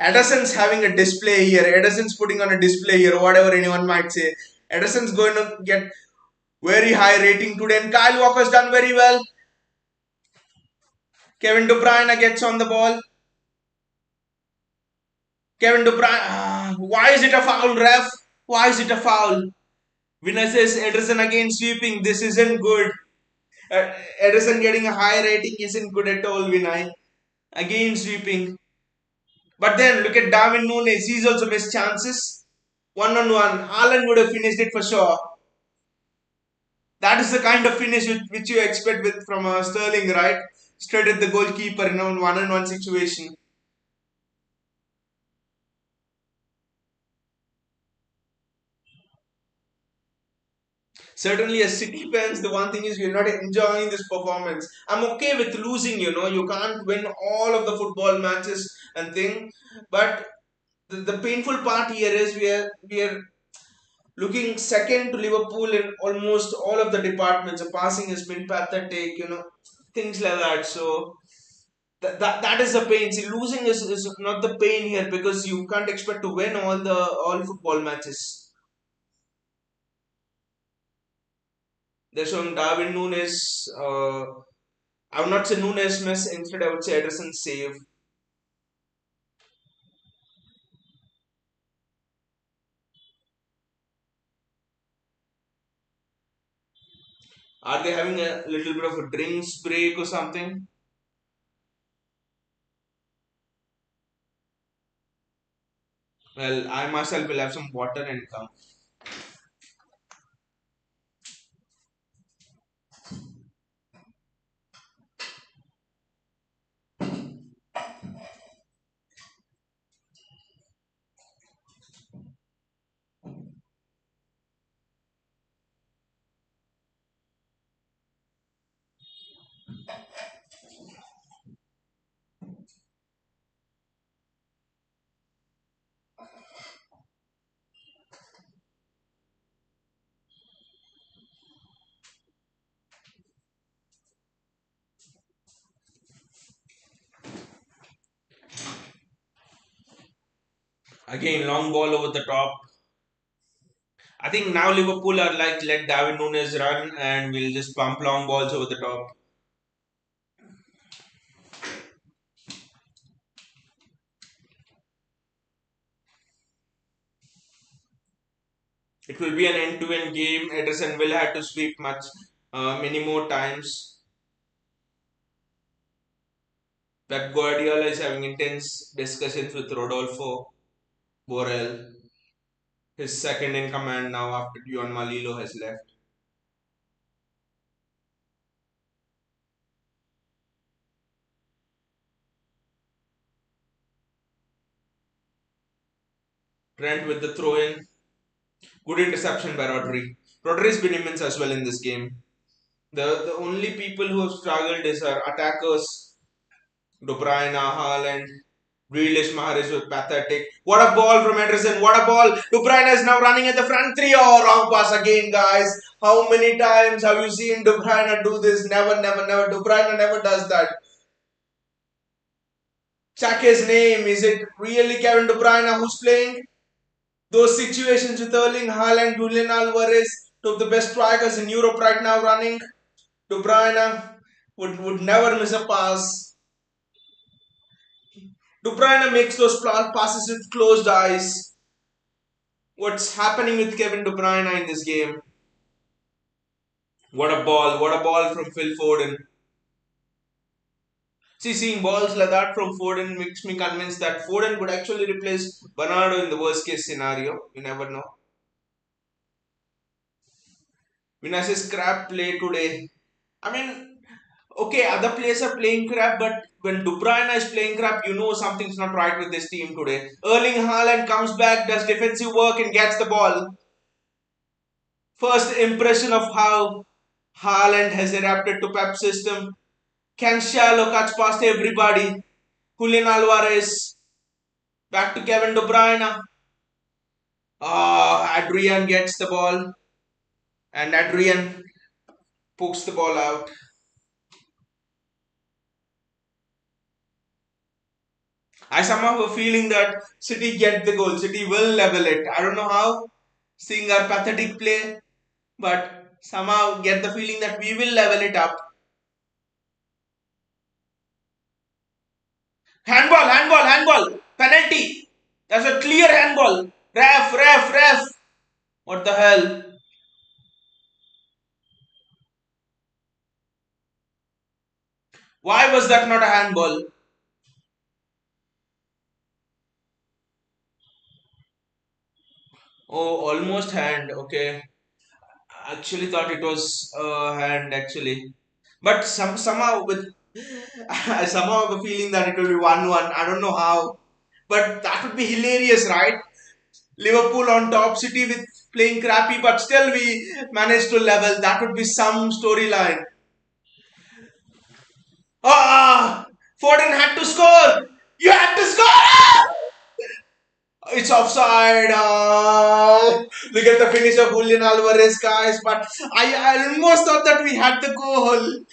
[SPEAKER 1] Ederson's having a display here. Ederson's putting on a display here, whatever anyone might say. Ederson's going to get very high rating today, and Kyle Walker's done very well. Kevin De Bruyne gets on the ball. Kevin De Bruyne, why is it a foul, ref? Why is it a foul? Vinay says Ederson again sweeping. This isn't good. Uh, Ederson getting a high rating isn't good at all, Vinay. Again sweeping. But then look at Darwin Nunes. He's also missed chances. One on one. Haaland would have finished it for sure. That is the kind of finish which you expect with from Sterling, right? Straight at the goalkeeper in a one on one situation. Certainly, as City fans, the one thing is we're not enjoying this performance. I'm okay with losing, you can't win all of the football matches and thing, but the painful part here is we are looking second to Liverpool in almost all of the departments. The passing has been pathetic, things like that. So that is the pain. See, losing is not the pain here because you can't expect to win all football matches. They're showing Darwin Nunes. I would not say Nunes miss. Instead, I would say Ederson save. Are they having a little bit of a drinks break or something? Well, I myself will have some water and come. Again, long ball over the top. I think now Liverpool are like let David Nunes run and we'll just pump long balls over the top. It will be an end-to-end game. Ederson will have to sweep many more times. Pep Guardiola is having intense discussions with Rodolfo Borrell, his second in command now after Juan Malilo has left. Trent with the throw-in. Good interception by Rodri. Rodri's been immense as well in this game. The only people who have struggled is our attackers, De Bruyne, Haaland, Grealish, Mahrez were pathetic. What a ball from Henderson. What a ball. De Bruyne is now running at the front three. Oh, wrong pass again, guys. How many times have you seen De Bruyne do this? Never, never, never. De Bruyne never does that. Check his name. Is it really Kevin De Bruyne who's playing? Those situations with Erling Haaland, Julian Alvarez, two of the best strikers in Europe right now running. De Bruyne would never miss a pass. De Bruyne makes those passes with closed eyes. What's happening with Kevin De Bruyne in this game? What a ball! What a ball from Phil Foden. See, seeing balls like that from Foden makes me convinced that Foden could actually replace Bernardo in the worst case scenario. You never know. Vinicius crap play today. I mean, okay, other players are playing crap, but when De Bruyne is playing crap, you know something's not right with this team today. Erling Haaland comes back, does defensive work, and gets the ball. First impression of how Haaland has adapted to Pep's system. Can shallow cuts past everybody. Julian Alvarez. Back to Kevin De Bruyne. Adrian gets the ball. And Adrian pokes the ball out. I somehow have a feeling that City get the goal. City will level it. I don't know how. Seeing our pathetic play. But somehow get the feeling that we will level it up. Handball, handball, handball. Penalty. That's a clear handball. Ref, ref, ref. What the hell? Why was that not a handball? Oh, almost hand. Okay. Actually thought it was hand actually. But somehow with I somehow have a feeling that it will be 1-1. I don't know how. But that would be hilarious, right? Liverpool on top, City with playing crappy, but still we managed to level. That would be some storyline. Ah! Foden had to score! You had to score! It's offside. Look at the finish of Julian Alvarez, guys. But I almost thought that we had the goal.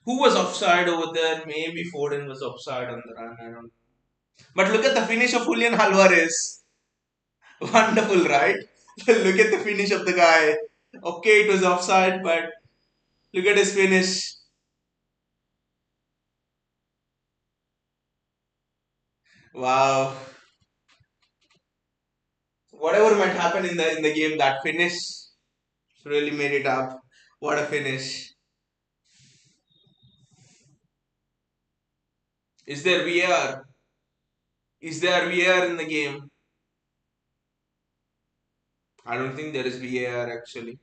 [SPEAKER 1] Who was offside over there? Maybe Foden was offside on the run. I don't know. But look at the finish of Julian Alvarez. Wonderful, right? Look at the finish of the guy. Okay, it was offside, but look at his finish. Wow. Whatever might happen in the game, that finish really made it up. What a finish. Is there VAR? Is there VAR in the game? I don't think there is VAR actually.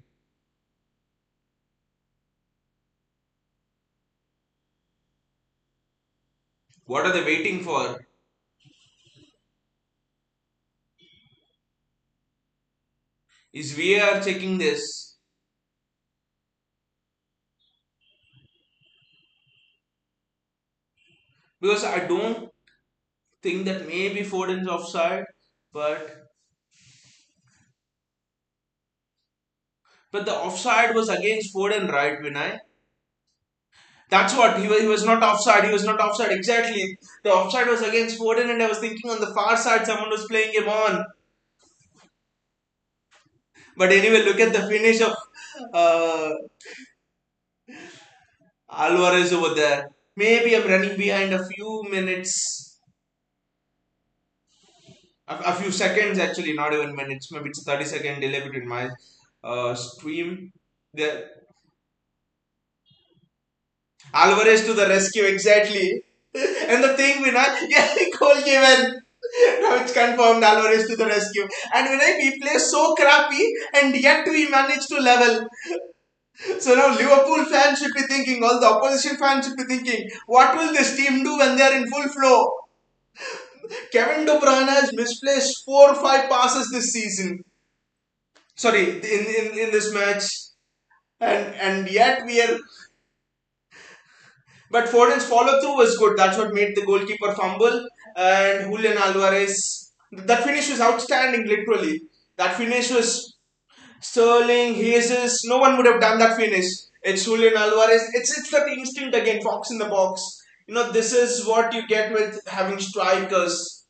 [SPEAKER 1] What are they waiting for? Is VAR checking this? Because I don't think that maybe Foden's offside, but the offside was against Foden, right, Vinay? That's what he was not offside. He was not offside exactly. The offside was against Foden, and I was thinking on the far side someone was playing him on. But anyway, look at the finish of uh, Alvarez over there. Maybe I'm running behind a few minutes, a few seconds actually, not even minutes. Maybe it's a 30-second delay between my stream. The Alvarez to the rescue exactly. And the thing, Vinay, yeah, goal given. Now it's confirmed Alvarez to the rescue. And Vinay, we play so crappy and yet we managed to level. So now Liverpool fans should be thinking, all the opposition fans should be thinking, what will this team do when they are in full flow? Kevin De Bruyne has misplaced 4 or 5 passes this season. Sorry, in this match. And yet we are. But Foden's follow through was good. That's what made the goalkeeper fumble. And Julian Alvarez. That finish was outstanding, literally. That finish was Sterling, Jesus, no one would have done that finish. It's Julian Alvarez. It's that instinct again, fox in the box. This is what you get with having strikers.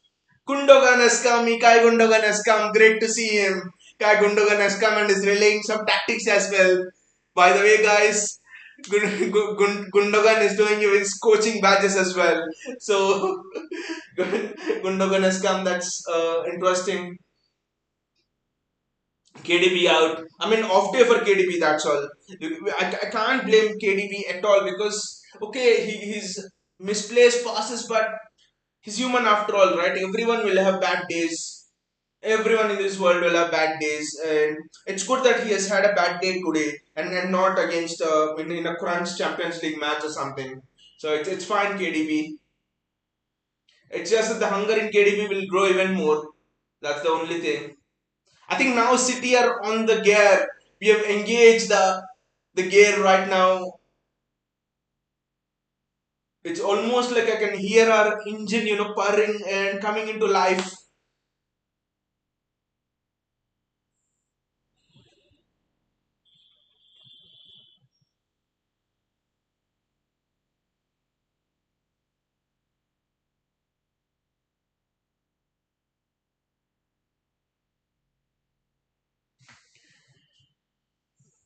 [SPEAKER 1] Gundogan has come, Kai Gundogan has come. Great to see him. Kai Gundogan has come and is relaying some tactics as well. By the way, guys, Gundogan is doing his coaching badges as well. So Gundogan has come. That's interesting. KDB out. I mean, off day for KDB. That's all. I can't blame KDB at all because okay, he's misplaced passes, but he's human after all, right? Everyone will have bad days. Everyone in this world will have bad days, and it's good that he has had a bad day today and not against in a crunch Champions League match or something. So it's fine, KDB. It's just that the hunger in KDB will grow even more. That's the only thing. I think now City are on the gear. We have engaged the gear right now. It's almost like I can hear our engine, purring and coming into life.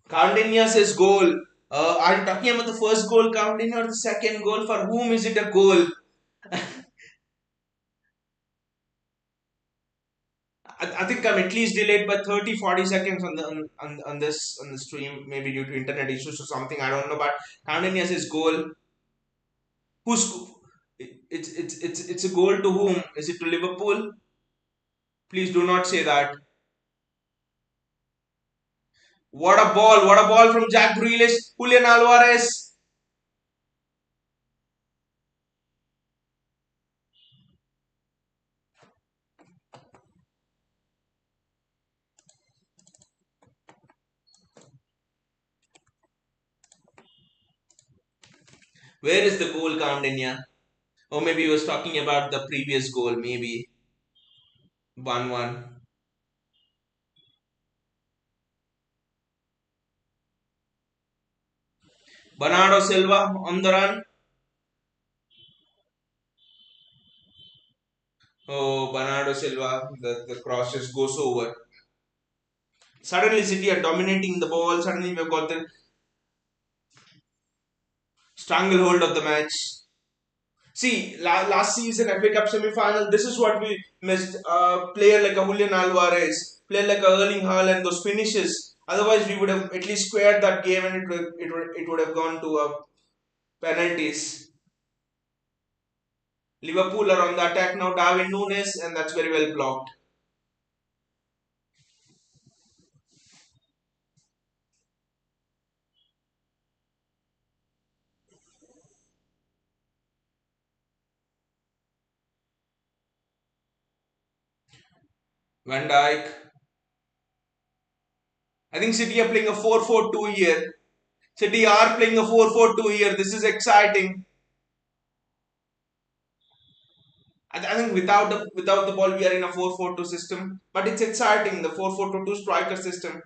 [SPEAKER 1] Continuous is goal. Are you talking about the first goal counting or the second goal? For whom is it a goal? I think I'm at least delayed by 30, 40 seconds on the on this on the stream, maybe due to internet issues or something. I don't know, but Coutinho has his goal. Who's it's a goal to whom? Is it to Liverpool? Please do not say that. What a ball! What a ball from Jack Grealish, Julian Alvarez. Where is the goal, Coutinho? Or maybe he was talking about the previous goal. Maybe 1-1. Bernardo Silva on the run. Oh, Bernardo Silva, the cross just goes over. Suddenly, City are dominating the ball. Suddenly, we've got the stranglehold of the match. See, last season FA Cup semi-final, this is what we missed. Player like a Julian Alvarez, player like a Erling Haaland, those finishes. Otherwise, we would have at least squared that game, and it would have gone to penalties. Liverpool are on the attack now. Darwin Nunes, and that's very well blocked. Van Dijk. I think City are playing a 4-4-2 here. City are playing a 4-4-2 here. This is exciting. I think without the ball we are in a 4-4-2 system, but it's exciting, the 4-4-2 striker system.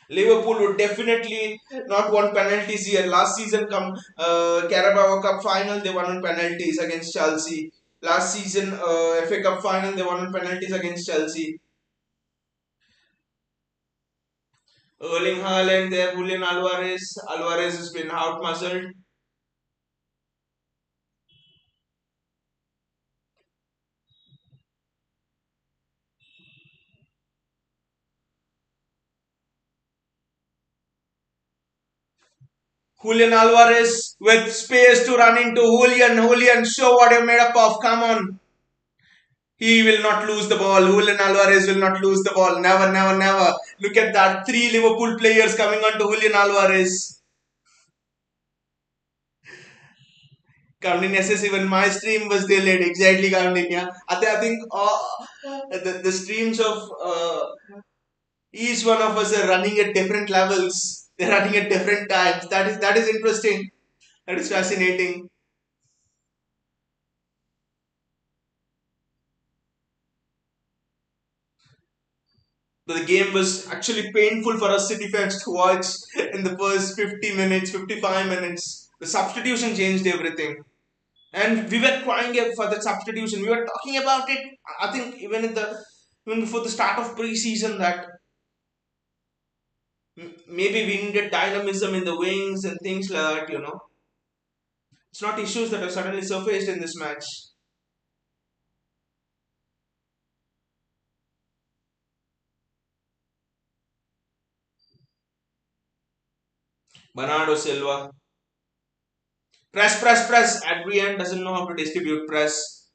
[SPEAKER 1] Liverpool would definitely not want penalties here. Last season, come Carabao Cup final, they won on penalties against Chelsea. Last season, FA Cup final, they won on penalties against Chelsea. Erling Haaland there, Julian Alvarez. Alvarez has been out muscled. Julian Alvarez with space to run into Julian. Julian, show what you're made up of. Come on. He will not lose the ball. Julian Alvarez will not lose the ball. Never, never, never. Look at that. Three Liverpool players coming on to Julian Alvarez. Counting SS, even my stream was delayed. Exactly, counting. Yeah. I think the streams of each one of us are running at different levels. They're running at different times. That is interesting. That is fascinating. The game was actually painful for us City fans to watch in the first 50 minutes, 55 minutes. The substitution changed everything. And we were crying for the substitution. We were talking about it. I think even before the start of pre-season that maybe we needed dynamism in the wings and things like that. It's not issues that have suddenly surfaced in this match. Bernardo Silva. Press, press, press. Adrian doesn't know how to distribute press.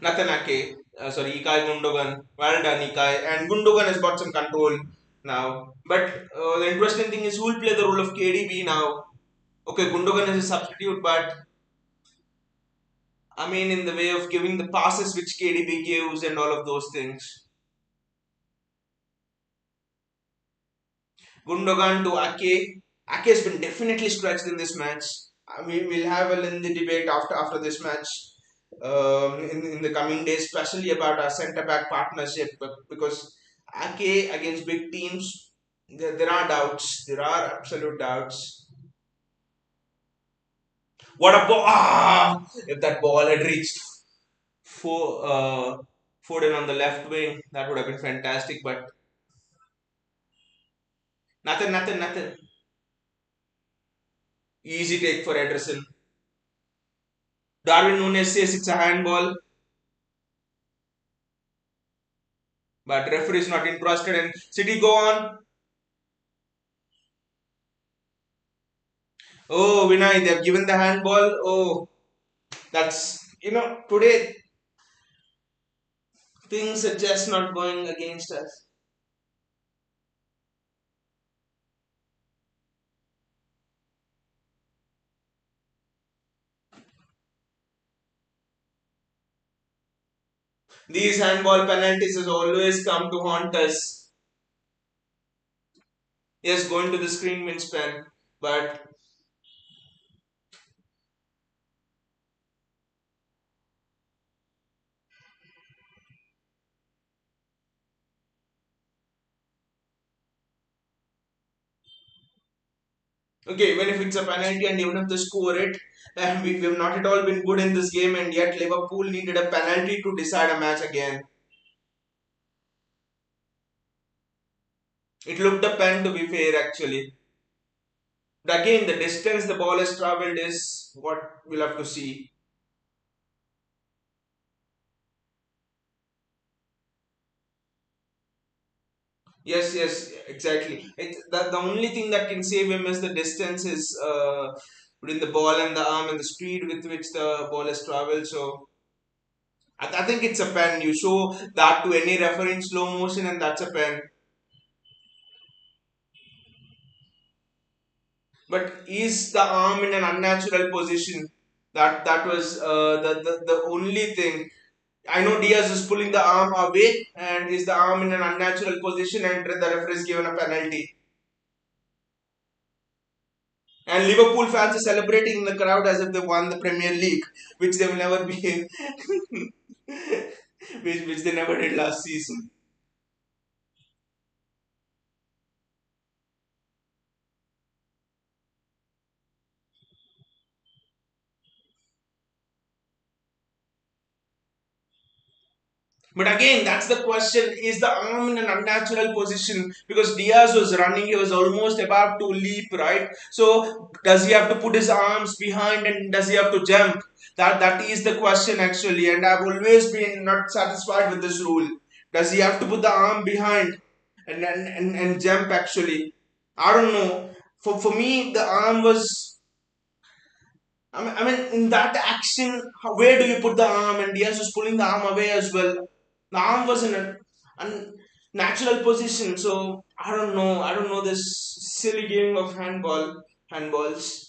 [SPEAKER 1] Nathan Ake. Sorry, Ikai Gundogan. Well done, Ikai. And Gundogan has got some control now. But the interesting thing is who will play the role of KDB now? Okay, Gundogan is a substitute, but I mean, in the way of giving the passes which KDB gives and all of those things. Gundogan to Ake. Ake has been definitely stretched in this match. We'll have a lengthy debate after this match in the coming days, especially about our centre back partnership. Because Ake against big teams, there are doubts. There are absolute doubts. What a ball! Ah! If that ball had reached Foden on the left wing, that would have been fantastic. But nothing, nothing, nothing. Easy take for Ederson. Darwin Nunes says it's a handball, but referee is not interested. And City go on. Oh, Vinay, they've given the handball. Oh, that's today things are just not going against us. These handball penalties has always come to haunt us. Yes, going to the screen wins pen, but okay, even if it's a penalty and even if they score it, we've not at all been good in this game, and yet Liverpool needed a penalty to decide a match again. It looked a pen to be fair, actually. But again, the distance the ball has travelled is what we'll have to see. Yes, yes, exactly. The only thing that can save him is the distance is between the ball and the arm and the speed with which the ball has travelled. So I think it's a pen. You show that to any referee in slow motion, and that's a pen. But is the arm in an unnatural position? That was the only thing. I know Diaz is pulling the arm away, and is the arm in an unnatural position, and the referee is given a penalty. And Liverpool fans are celebrating in the crowd as if they won the Premier League, which they will never be, which they never did last season. But again, that's the question: is the arm in an unnatural position? Because Diaz was running, he was almost about to leap, right? So does he have to put his arms behind, and does he have to jump? That is the question actually, and I've always been not satisfied with this rule. Does he have to put the arm behind and jump actually? I don't know. For me, the arm was. In that action, where do you put the arm? And Diaz was pulling the arm away as well. The arm was in a natural position. So I don't know. I don't know this silly game of handballs.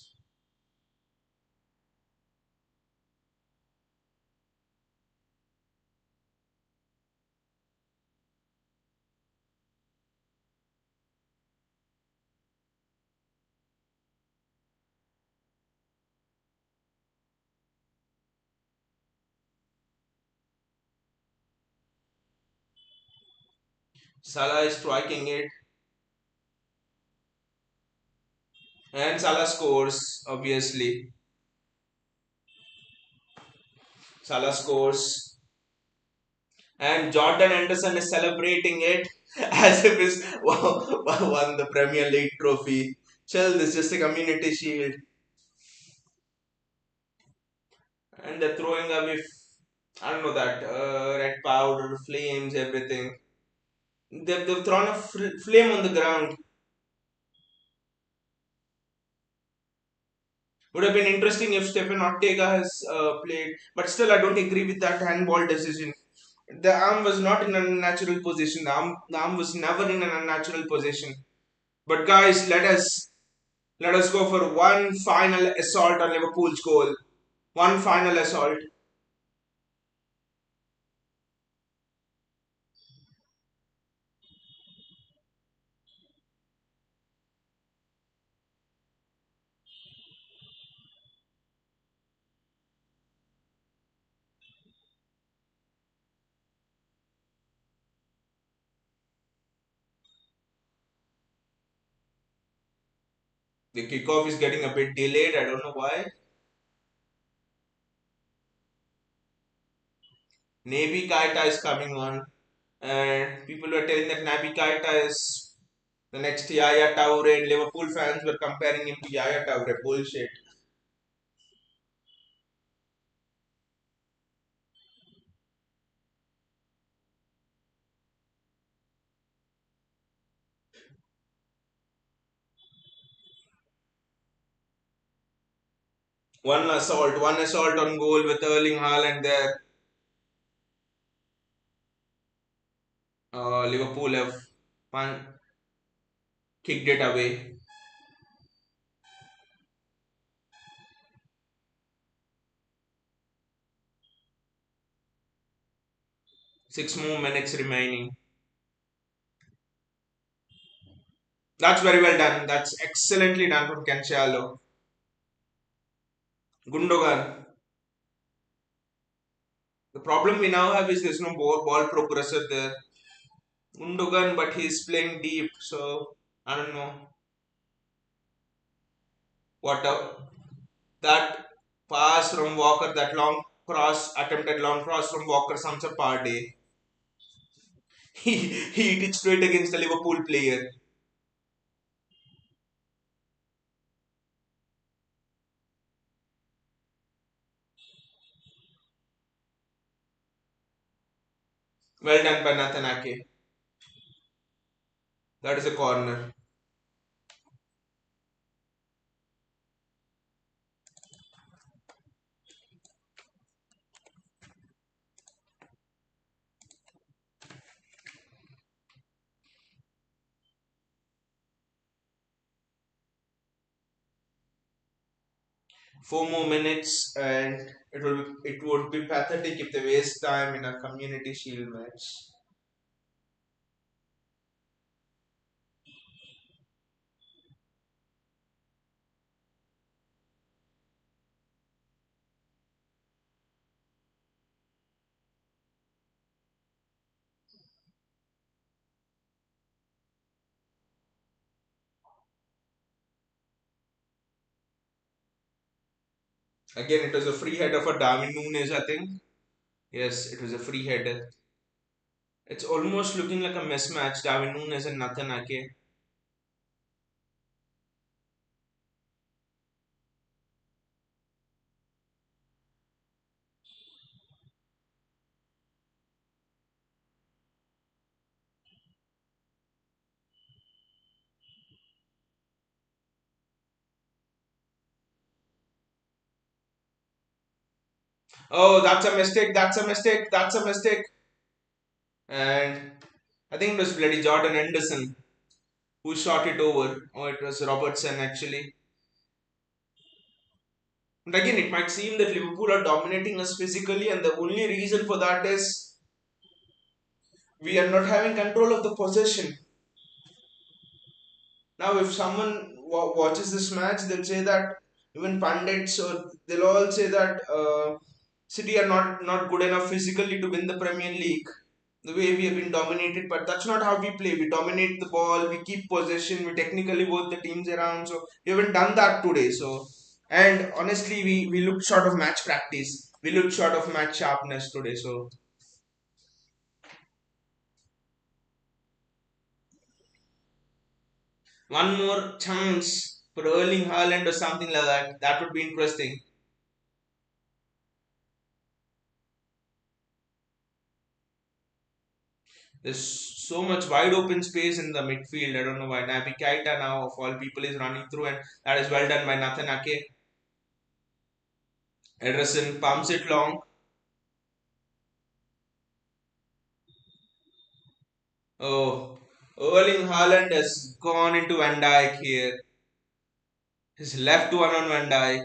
[SPEAKER 1] Salah is striking it, and Salah scores. Obviously, Salah scores, and Jordan Anderson is celebrating it as if he's won the Premier League trophy. Chill, this is just a community shield. And they're throwing away, I don't know that red powder, flames, everything. They've thrown a flame on the ground. Would have been interesting if Stephen Ortega has played, but still, I don't agree with that handball decision. The arm was not in a natural position. The arm was never in an unnatural position. But guys, let us go for one final assault on Liverpool's goal. One final assault. The kickoff is getting a bit delayed. I don't know why. Naby Keita is coming on, and people were telling that Naby Keita is the next Yaya Toure, and Liverpool fans were comparing him to Yaya Toure. Bullshit. One assault on goal with Erling Haaland there. Liverpool have kicked it away. 6 more minutes remaining. That's very well done. That's excellently done from Cancelo. Gundogan. The problem we now have is there's no ball progressor there. Gundogan, but he's playing deep, so I don't know what that pass from Walker, that long cross, attempted long cross from Walker sums up our day. He hit it straight against the Liverpool player. Well done by Nathan Ake. That is a corner. 4 more minutes, and it would be pathetic if they waste time in a community shield match. Again, it was a free header for Darwin Nunes, I think. Yes, it was a free header. It's almost looking like a mismatch, Darwin Nunes and Nathan Ake. Oh, that's a mistake, that's a mistake, that's a mistake. And I think it was bloody Jordan Henderson who shot it over. Oh, it was Robertson actually. But again, it might seem that Liverpool are dominating us physically, and the only reason for that is we are not having control of the possession. Now, if someone watches this match, they'll say that even pundits, or they'll all say that City are not good enough physically to win the Premier League. The way we have been dominated, but that's not how we play. We dominate the ball, we keep possession, we technically work the teams around. So we haven't done that today. So, and honestly, we looked short of match practice. We looked short of match sharpness today. So one more chance for Erling Haaland or something like that. That would be interesting. There's so much wide open space in the midfield. I don't know why Naby Keita now of all people is running through, and that is well done by Nathan Ake. Ederson pumps it long. Oh, Erling Haaland has gone into Van Dijk here. His left one on Van Dijk.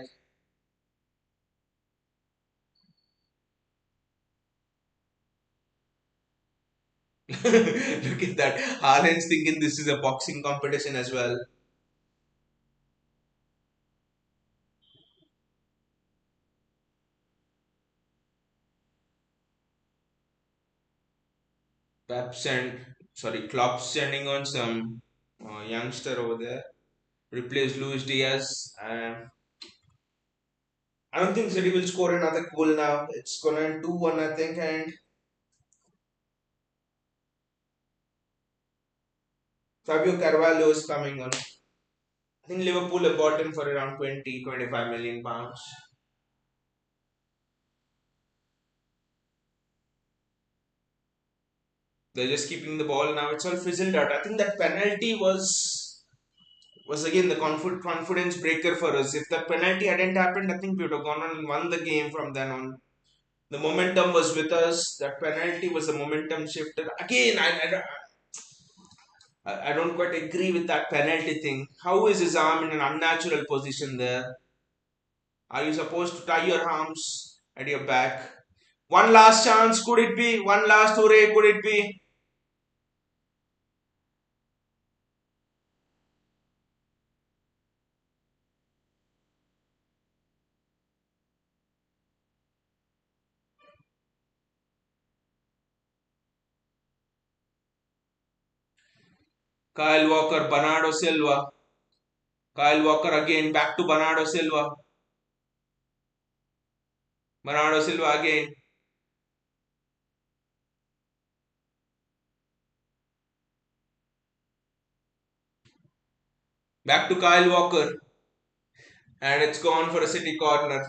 [SPEAKER 1] Look at that. Haaland's thinking this is a boxing competition as well. Klopp's sending on some youngster over there. Replace Luis Diaz. I don't think City will score another goal now. It's gonna end 2-1, I think, and Fabio Carvalho is coming on. I think Liverpool have bought him for around 20-25 million pounds. They're just keeping the ball now. It's all fizzled out. I think that penalty was again the confidence breaker for us. If that penalty hadn't happened, I think we would have gone on and won the game from then on. The momentum was with us. That penalty was a momentum shifter. Again, I don't quite agree with that penalty thing. How is his arm in an unnatural position there? Are you supposed to tie your arms at your back? One last chance, could it be? One last hooray, could it be? Kyle Walker, Bernardo Silva. Kyle Walker again, back to Bernardo Silva. Bernardo Silva again. Back to Kyle Walker. And it's gone for a City corner.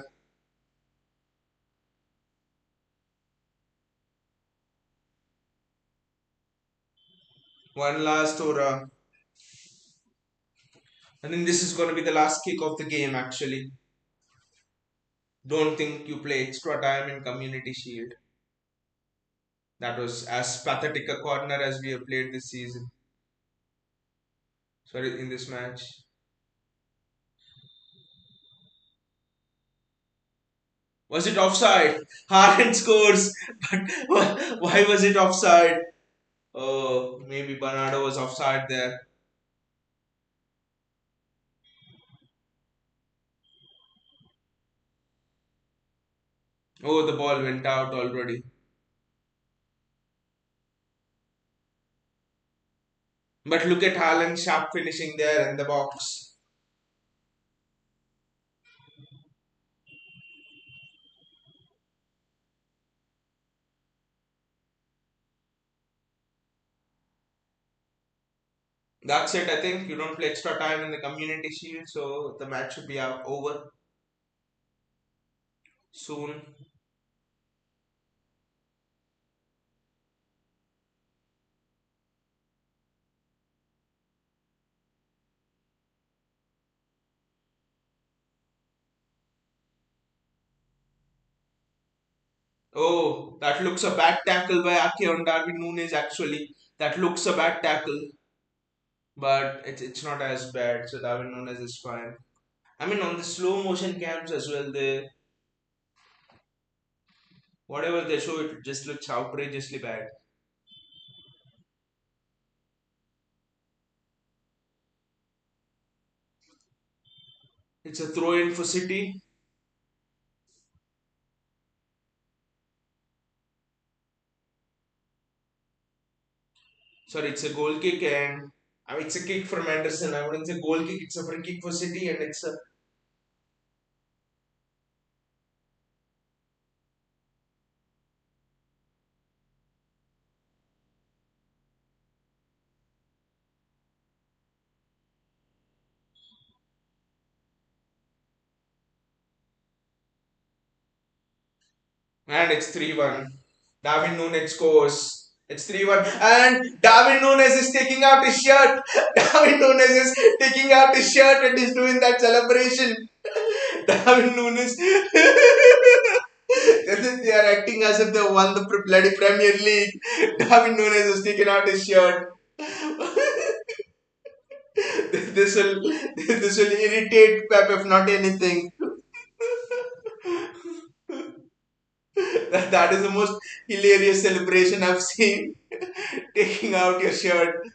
[SPEAKER 1] One last hurrah. I think this is going to be the last kick of the game actually. Don't think you play extra time in Community Shield. That was as pathetic a corner as we have played this season. Sorry, in this match. Was it offside? Haaland scores. But why was it offside? Oh, maybe Bernardo was offside there. Oh, the ball went out already. But look at Haaland sharp finishing there in the box. That's it, I think. You don't play extra time in the Community Shield, so the match should be over soon. Oh, that looks a bad tackle by Ake on Darwin Nunes actually. That looks a bad tackle, but it's not as bad, so Darwin Nunes is fine. I mean, on the slow motion cams as well, whatever they show, it just looks outrageously bad. It's a throw in for City. Sorry, it's a goal kick, and I mean, it's a kick from Anderson. I wouldn't say goal kick, it's a free kick for City, and it's a. And it's 3-1. Darwin Nunes scores. It's 3-1. And Darwin Nunes is taking out his shirt. Darwin Nunes is taking out his shirt and he's doing that celebration. Darwin Nunes. They are acting as if they won the bloody Premier League. Darwin Nunes is taking out his shirt. This will irritate Pep if not anything. That is the most hilarious celebration I've seen. Taking out your shirt.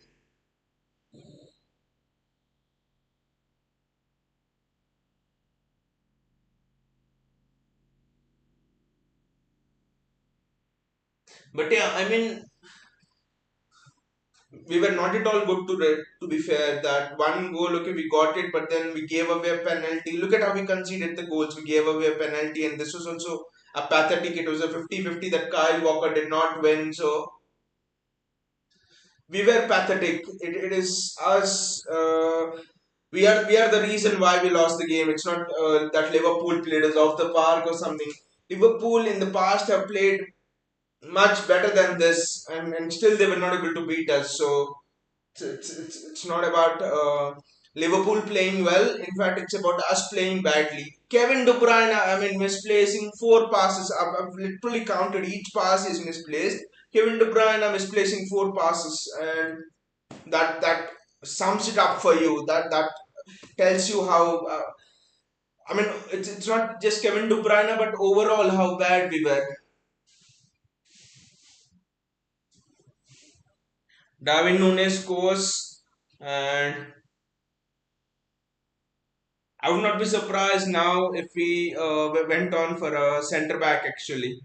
[SPEAKER 1] But yeah, I mean, we were not at all good to be fair. That one goal, okay, we got it, but then we gave away a penalty. Look at how we conceded the goals. We gave away a penalty, and this was also a pathetic. It was a 50-50 that Kyle Walker did not win. So We were pathetic. It is us. We are the reason why we lost the game. It's not that Liverpool played us off the park or something. Liverpool in the past have played much better than this, and still they were not able to beat us. So it's not about Liverpool playing well. In fact, it's about us playing badly. Kevin De Bruyne, I mean, misplacing four passes. I've literally counted each pass is misplaced. Kevin De Bruyne misplacing four passes, and that sums it up for you. That tells you how. I mean, it's not just Kevin De Bruyne, but overall how bad we were. Darwin Nunes scores, and I would not be surprised now if we went on for a centre back actually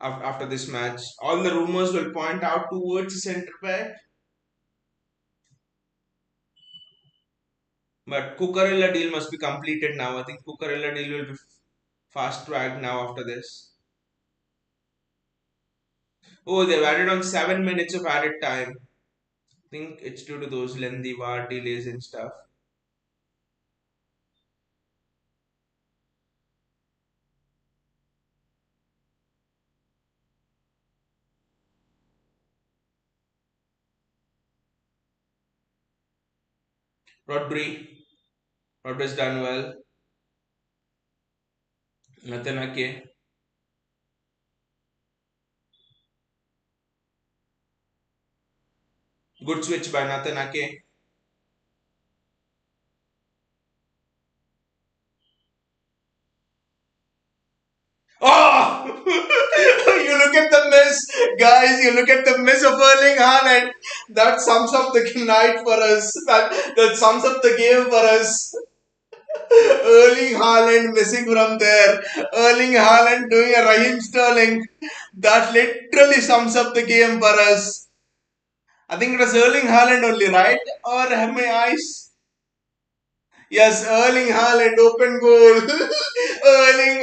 [SPEAKER 1] after this match. All the rumors will point out towards a centre back, but Cucurella deal must be completed now. I think Cucurella deal will be fast tracked now after this. Oh, they've added on 7 minutes of added time. I think it's due to those lengthy VAR delays and stuff. Rodri, Rodri's done well. Nathan Ake, good switch by Nathan Ake. Oh! You look at the miss, guys. You look at the miss of Erling Haaland. That sums up the night for us. That sums up the game for us. Erling Haaland missing from there. Erling Haaland doing a Raheem Sterling. That literally sums up the game for us. I think it was Erling Haaland only, right? Or have my eyes? Yes, Erling Haaland, open goal. Erling.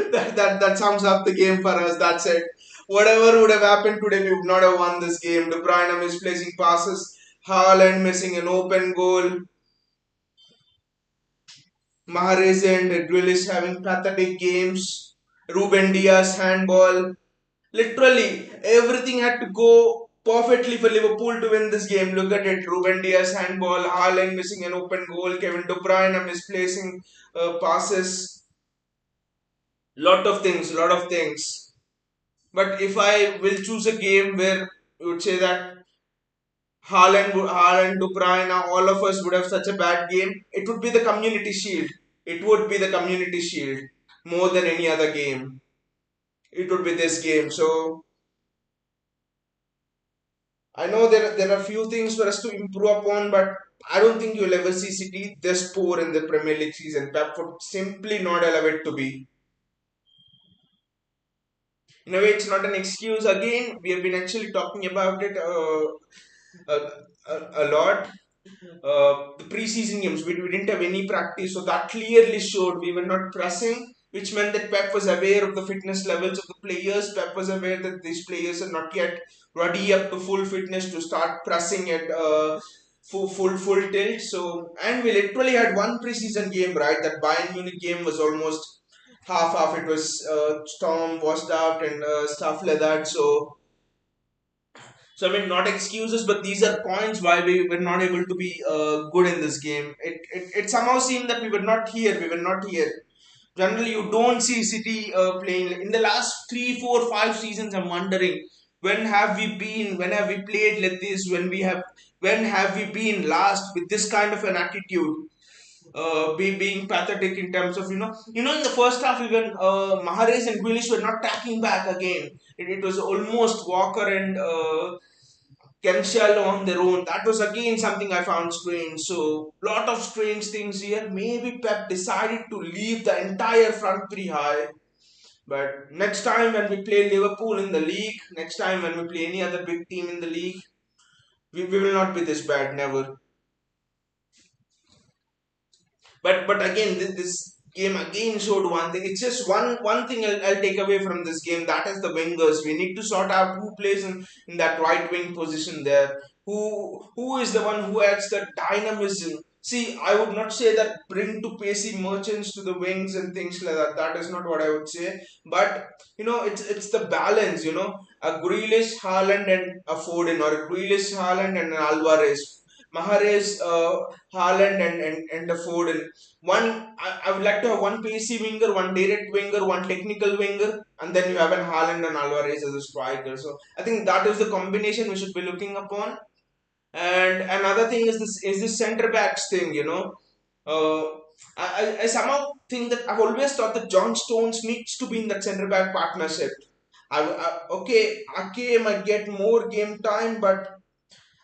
[SPEAKER 1] That sums up the game for us. That's it. Whatever would have happened today, we would not have won this game. De Bruyne misplacing passes, Haaland missing an open goal, Mahrez and Grealish having pathetic games, Ruben Diaz handball. Literally, everything had to go perfectly for Liverpool to win this game. Look at it. Ruben Diaz handball, Haaland missing an open goal, Kevin De Bruyne misplacing passes. Lot of things. But if I will choose a game where you would say that Haaland, De Bruyne, all of us would have such a bad game, it would be the Community Shield. It would be the Community Shield more than any other game. It would be this game. So I know there are few things for us to improve upon, but I don't think you'll ever see City this poor in the Premier League season. Pep would simply not allow it to be. In a way, it's not an excuse. Again, we have been actually talking about it a lot. The preseason games, we didn't have any practice, so that clearly showed we were not pressing, which meant that Pep was aware of the fitness levels of the players. Pep was aware that these players are not yet ready up to full fitness to start pressing at full tilt. So, and we literally had one preseason game, right? That Bayern Munich game was almost half. It was storm washed out and stuff like that. So I mean, not excuses, but these are points why we were not able to be good in this game. It somehow seemed that we were not here. We were not here. Generally, you don't see City playing in the last 3, 4, 5 seasons. I'm wondering when have we been? When have we played like this? When have we been last with this kind of an attitude? Being pathetic in terms of in the first half even Mahrez and Grealish were not tracking back again. It was almost Walker and Cancelo on their own. That was again something I found strange. So, lot of strange things here. Maybe Pep decided to leave the entire front three high. But next time when we play Liverpool in the league, next time when we play any other big team in the league, we will not be this bad. Never. But again, this game again showed one thing. It's just one thing I'll take away from this game. That is the wingers. We need to sort out who plays in that right wing position there. Who is the one who adds the dynamism? See, I would not say that bring to pacey merchants to the wings and things like that. That is not what I would say. But it's the balance. A Grealish, Haaland, and a Foden, or a Grealish, Haaland, and an Alvarez. Mahrez, Haaland, and the Foden. I would like to have one pacey winger, one direct winger, one technical winger, and then you have an Haaland and Alvarez as a striker. So I think that is the combination we should be looking upon. And another thing is this center backs thing. Uh, I somehow think that I've always thought that John Stones needs to be in that center back partnership. Okay, Ake might get more game time, but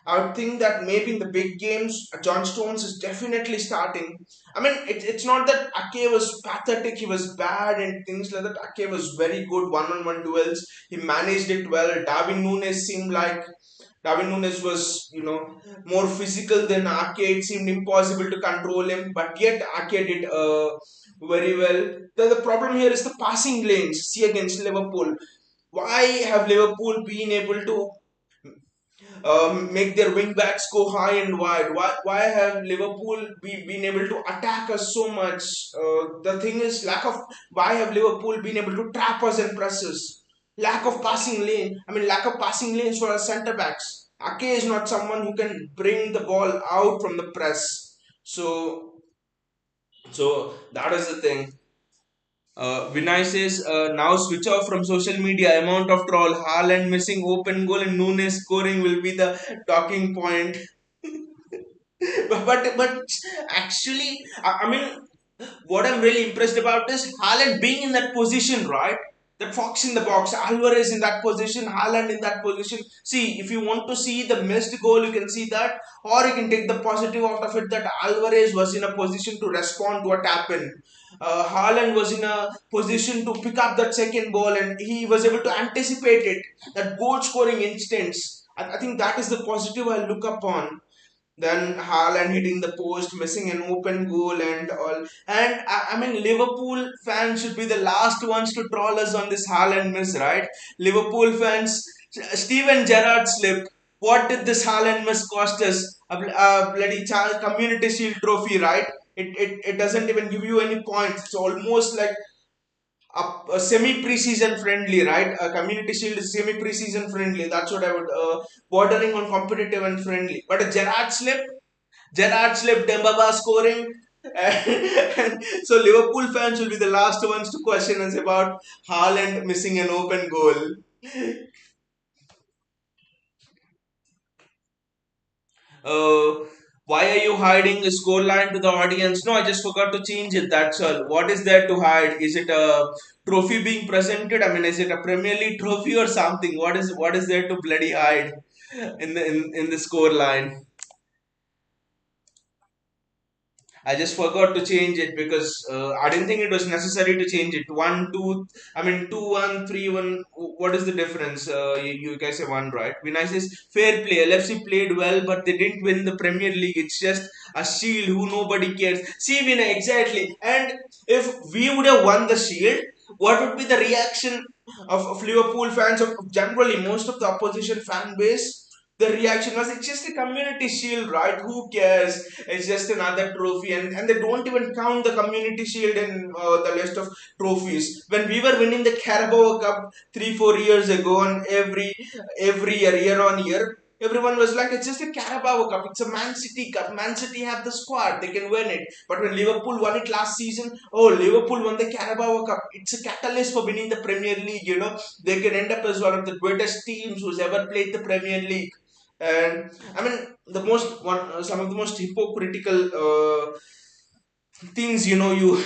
[SPEAKER 1] I would think that maybe in the big games, John Stones is definitely starting. I mean, it's not that Ake was pathetic, he was bad and things like that. Ake was very good one-on-one duels. He managed it well. Darwin Nunes was, more physical than Ake. It seemed impossible to control him, but yet Ake did very well. The problem here is the passing lanes. See against Liverpool. Why have Liverpool been able to make their wing backs go high and wide? Why have Liverpool been able to attack us so much? The thing is, why have Liverpool been able to trap us and press us? Lack of passing lane. I mean, lack of passing lanes for our centre backs. Ake is not someone who can bring the ball out from the press. So that is the thing. Vinay says, now switch off from social media. Amount of troll. Haaland missing open goal and Nunes scoring will be the talking point. But actually, I mean, what I'm really impressed about is Haaland being in that position, right? That fox in the box, Alvarez in that position, Haaland in that position. See, if you want to see the missed goal, you can see that, or you can take the positive out of it that Alvarez was in a position to respond to a tap in. Haaland was in a position to pick up that second ball and he was able to anticipate it. That goal scoring instance. I think that is the positive I look upon. Then Haaland hitting the post, missing an open goal and all. And I mean, Liverpool fans should be the last ones to troll us on this Haaland miss, right? Liverpool fans, Steven Gerrard slip. What did this Haaland miss cost us? A bloody community shield trophy, right? It doesn't even give you any points. It's almost like a semi preseason friendly, right? A community shield is semi preseason friendly. That's what I would bordering on competitive and friendly. But a Gerrard slip, Dembaba scoring. And so Liverpool fans will be the last ones to question us about Haaland missing an open goal. Uh, why are you hiding the scoreline to the audience? No, I just forgot to change it. That's all. What is there to hide? Is it a trophy being presented? I mean, is it a Premier League trophy or something? What is there to bloody hide in the scoreline? I just forgot to change it because I didn't think it was necessary to change it. One, two, I mean, 2-1, 3-1. What is the difference? You guys have won, right? Vinay says, fair play. LFC played well, but they didn't win the Premier League. It's just a shield who nobody cares. See, Vinay, exactly. And if we would have won the shield, what would be the reaction of Liverpool fans, of generally most of the opposition fan base? The reaction was, it's just a community shield, right? Who cares? It's just another trophy, and they don't even count the community shield in the list of trophies. When we were winning the Carabao Cup 3-4 years ago, and every year on year, everyone was like, it's just a Carabao Cup, it's a Man City Cup. Man City have the squad, they can win it. But when Liverpool won it last season, oh, Liverpool won the Carabao Cup. It's a catalyst for winning the Premier League. They can end up as one of the greatest teams who's ever played the Premier League. And I mean, some of the most hypocritical things, you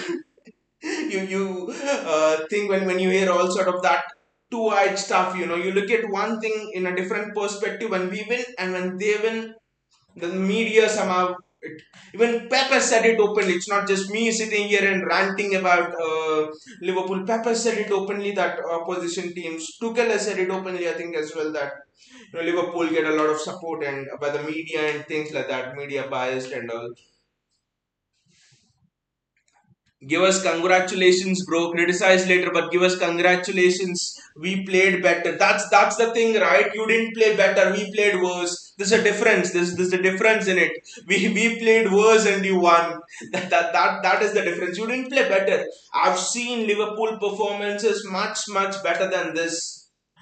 [SPEAKER 1] think when you hear all sort of that two-eyed stuff. You look at one thing in a different perspective when we win, and when they win, the media somehow even Pep has said it openly. It's not just me sitting here and ranting about Liverpool. Pep has said it openly that opposition teams. Tuchel has said it openly, I think, as well, that Liverpool get a lot of support and by the media and things like that, media biased and all. Give us congratulations, bro. Criticize later, but give us congratulations. We played better. That's the thing, right? You didn't play better. We played worse. There's a difference. There's a difference in it. We played worse and you won. That is the difference. You didn't play better. I've seen Liverpool performances much better than this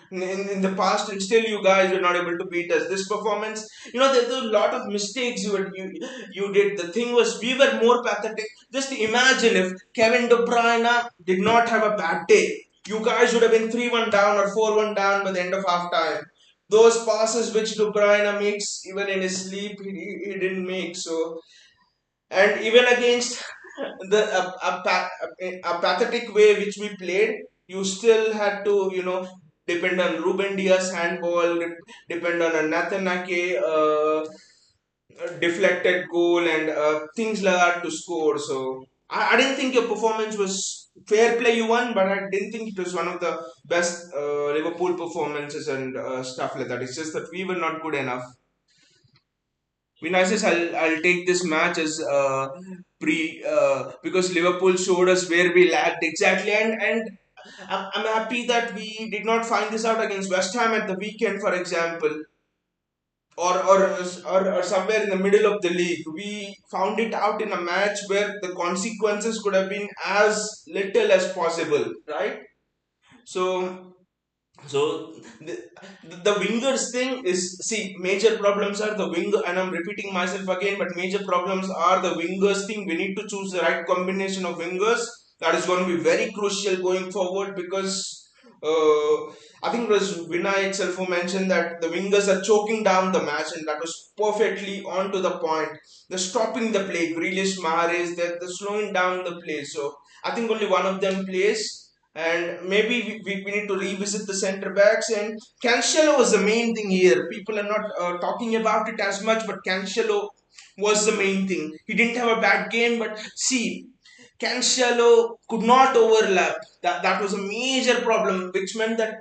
[SPEAKER 1] in the past, and still you guys were not able to beat us. This performance, there's a lot of mistakes you did. The thing was, we were more pathetic. Just imagine if Kevin De Bruyne did not have a bad day. You guys would have been 3-1 down or 4-1 down by the end of half time. Those passes which De Bruyne makes even in his sleep, he didn't make. So, and even against the a pathetic way which we played, you still had to depend on Ruben Diaz handball, depend on a Nathan Ake deflected goal and things like that to score. So I didn't think your performance was fair play. You won, but I didn't think it was one of the best Liverpool performances and stuff like that. It's just that we were not good enough. Vinicius, I'll take this match as pre because Liverpool showed us where we lacked exactly, and I'm happy that we did not find this out against West Ham at the weekend, for example, or somewhere in the middle of the league. We found it out in a match where the consequences could have been as little as possible, right? So so the wingers thing is, see, major problems are the winger, and I'm repeating myself again, but major problems are the wingers thing. We need to choose the right combination of wingers. That is going to be very crucial going forward because I think it was Vinay itself who mentioned that the wingers are choking down the match, and that was perfectly on to the point. They're stopping the play. Grealish, Mahrez, they're slowing down the play. So I think only one of them plays, and maybe we need to revisit the centre backs. And Cancelo was the main thing here. People are not talking about it as much, but Cancelo was the main thing. He didn't have a bad game, but see, Cancelo could not overlap. That was a major problem, which meant that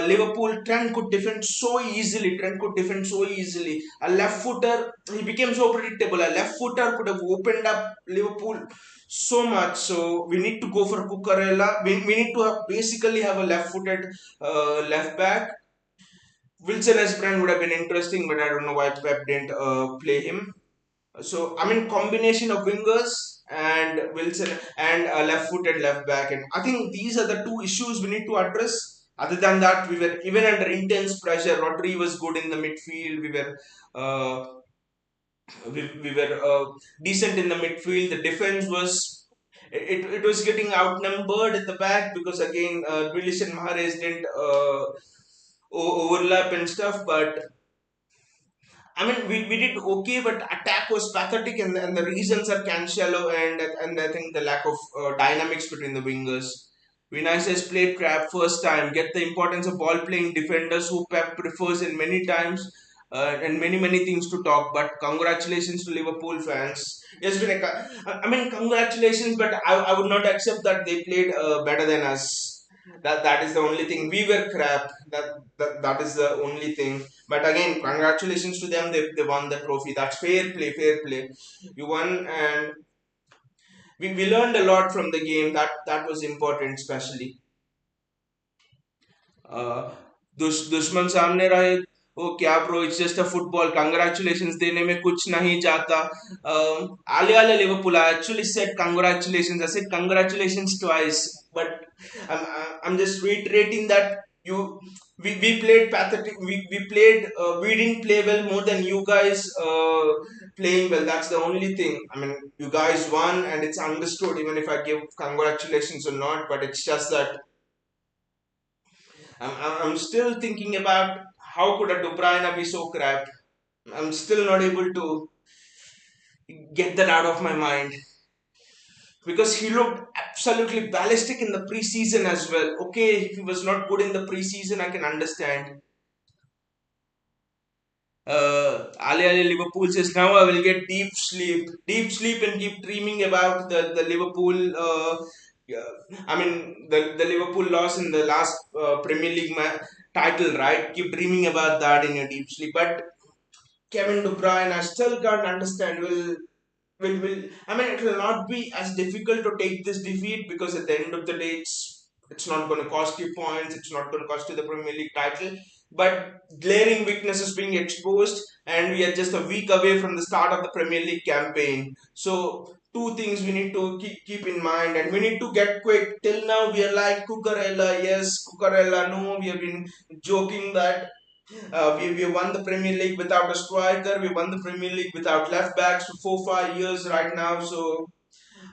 [SPEAKER 1] Liverpool Trent could defend so easily. Trent could defend so easily. A left footer, he became so predictable. A left footer could have opened up Liverpool so much. So we need to go for Cucurella. We need to basically have a left-footed left back. Wilson as brand would have been interesting, but I don't know why Pep didn't play him. So I mean, combination of wingers and Wilson and a left-footed left back, and I think these are the two issues we need to address. Other than that, we were even under intense pressure. Rodri was good in the midfield. Uh, we were decent in the midfield. The defense was, it was getting outnumbered at the back because again, Grealish and Mahrez didn't overlap and stuff, but I mean, we did okay, but attack was pathetic, and the reasons are Cancelo and I think the lack of dynamics between the wingers. Vinicius played crap first time. Get the importance of ball playing defenders who Pep prefers in many times, and many things to talk. But congratulations to Liverpool fans. Yes, I mean congratulations, but I would not accept that they played better than us. That is the only thing. We were crap. That is the only thing. But again, congratulations to them. They won the trophy. That's fair play, fair play. You won, and we learned a lot from the game. That was important, especially. दुश्मन सामने रहे, ओ क्या bro, it's just a football, congratulations देने में कुछ नहीं जाता. आले आले Liverpool, I actually said congratulations. I said congratulations twice, but I'm just reiterating that you we played pathetic. We played we didn't play well more than you guys playing well. That's the only thing. I mean, you guys won, and it's understood even if I give congratulations or not. But it's just that I'm still thinking about how could a De Bruyne be so crap. I'm still not able to get that out of my mind because he looked absolutely ballistic in the preseason as well. Okay, if he was not good in the preseason, I can understand. Ali Ali Liverpool says now I will get deep sleep, and keep dreaming about the Liverpool. Yeah, I mean the Liverpool loss in the last Premier League title, right? Keep dreaming about that in your deep sleep. But Kevin De Bruyne, I still can't understand. will I mean, it will not be as difficult to take this defeat, because at the end of the day, it's not going to cost you points. It's not going to cost you the Premier League title. But glaring weaknesses being exposed, and we are just a week away from the start of the Premier League campaign. So two things we need to keep in mind, and we need to get quick. Till now, we are like Cucurella, yes, Cucurella, no. We have been joking that we won the Premier League without a striker. We won the Premier League without left backs for 4 5 years right now. So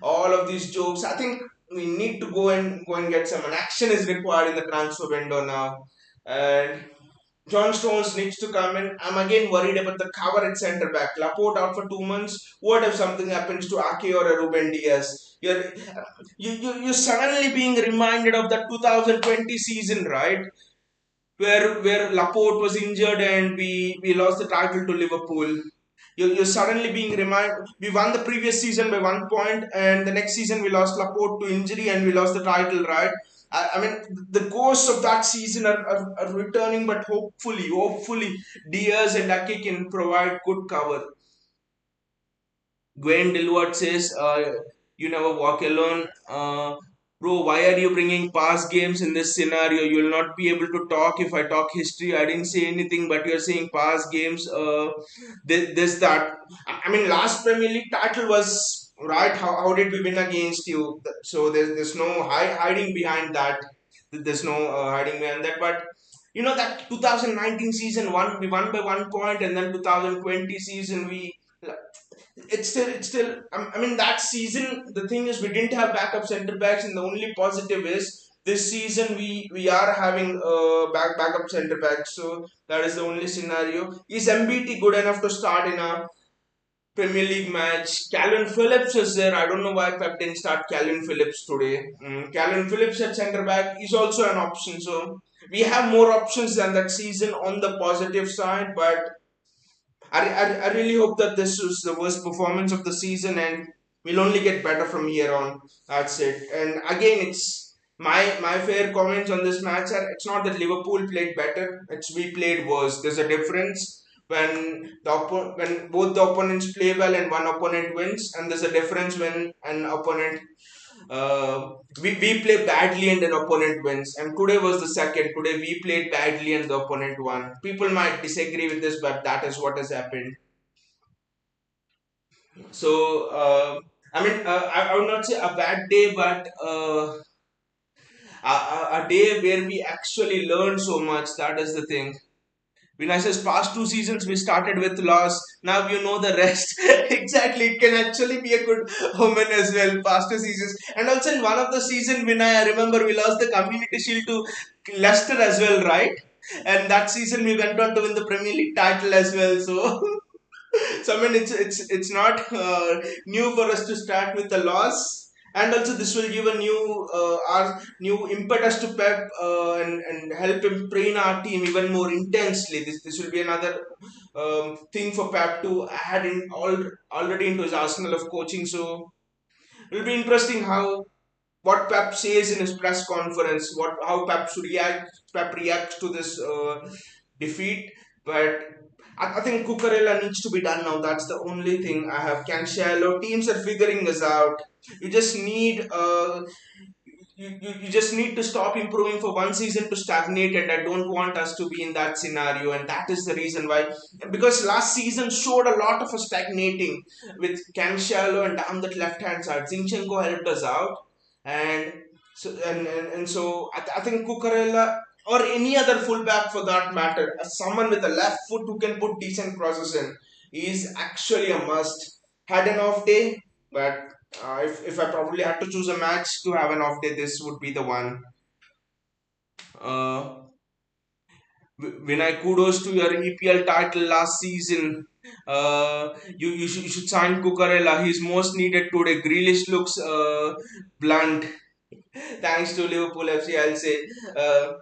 [SPEAKER 1] all of these jokes, I think we need to go and get some. And action is required in the transfer window now. And John Stones needs to come in. I'm again worried about the cover at centre back. Laporte out for 2 months. What if something happens to Ake or a Ruben Diaz? You're suddenly being reminded of the 2020 season, right? Where Laporte was injured and we lost the title to Liverpool. You're suddenly being reminded. We won the previous season by 1 point, and the next season we lost Laporte to injury and we lost the title, right? I mean, the ghosts of that season are returning, but hopefully, Diaz and Ake can provide good cover. Gwen Dilwart says, "You never walk alone." Bro, why are you bringing past games in this scenario? You'll not be able to talk if I talk history. I didn't say anything, but you're saying past games. This that. I mean, last Premier League title was right. How did we win against you? So there's no hiding behind that. There's no hiding behind that. But you know that 2019 season one we won by 1 point, and then 2020 season we it's still I mean, that season, the thing is, we didn't have backup center backs, and the only positive is this season we are having backup center backs. So that is the only scenario. Is MBT good enough to start in a Premier League match? Calvin Phillips is there. I don't know why Pep didn't start Calvin Phillips today. Calvin Phillips at center back is also an option. So we have more options than that season on the positive side. But I really hope that this was the worst performance of the season, and we'll only get better from here on. That's it. And again, it's my fair comments on this match are, it's not that Liverpool played better, it's we played worse. There's a difference when when both the opponents play well and one opponent wins, and there's a difference when an opponent we play badly and an opponent wins. And today was the second. Today we played badly and the opponent won. People might disagree with this, but that is what has happened. So, I mean, I would not say a bad day, but a day where we actually learned so much. That is the thing. Vinay says, past 2 seasons we started with loss. Now you know the rest. Exactly. It can actually be a good omen as well. Past 2 seasons. And also in one of the season, Vinay, I remember we lost the Community Shield to Leicester as well, right? And that season we went on to win the Premier League title as well. So so I mean, it's not new for us to start with a loss, and also this will give a new impetus to Pep, and help him train our team even more intensely. This will be another thing for Pep to add in already into his arsenal of coaching. So it will be interesting how what Pep says in his press conference, what how Pep reacts to this defeat. But I think Cucurella needs to be done now. That's the only thing I have. Cancelo, teams are figuring this out. You just need you just need to stop improving for one season to stagnate, and I don't want us to be in that scenario. And that is the reason why, because last season showed a lot of us stagnating with Cancelo and down that left hand side. Zinchenko helped us out, and so I think Cucurella or any other fullback for that matter, as someone with a left foot who can put decent crosses in, is actually a must. Had an off day, but if I probably had to choose a match to have an off day, this would be the one. Uh, Vinay, kudos to your EPL title last season. You should sign Cucurella. He's most needed today. Grealish looks blunt. Thanks to Liverpool FC, I'll say. Uh,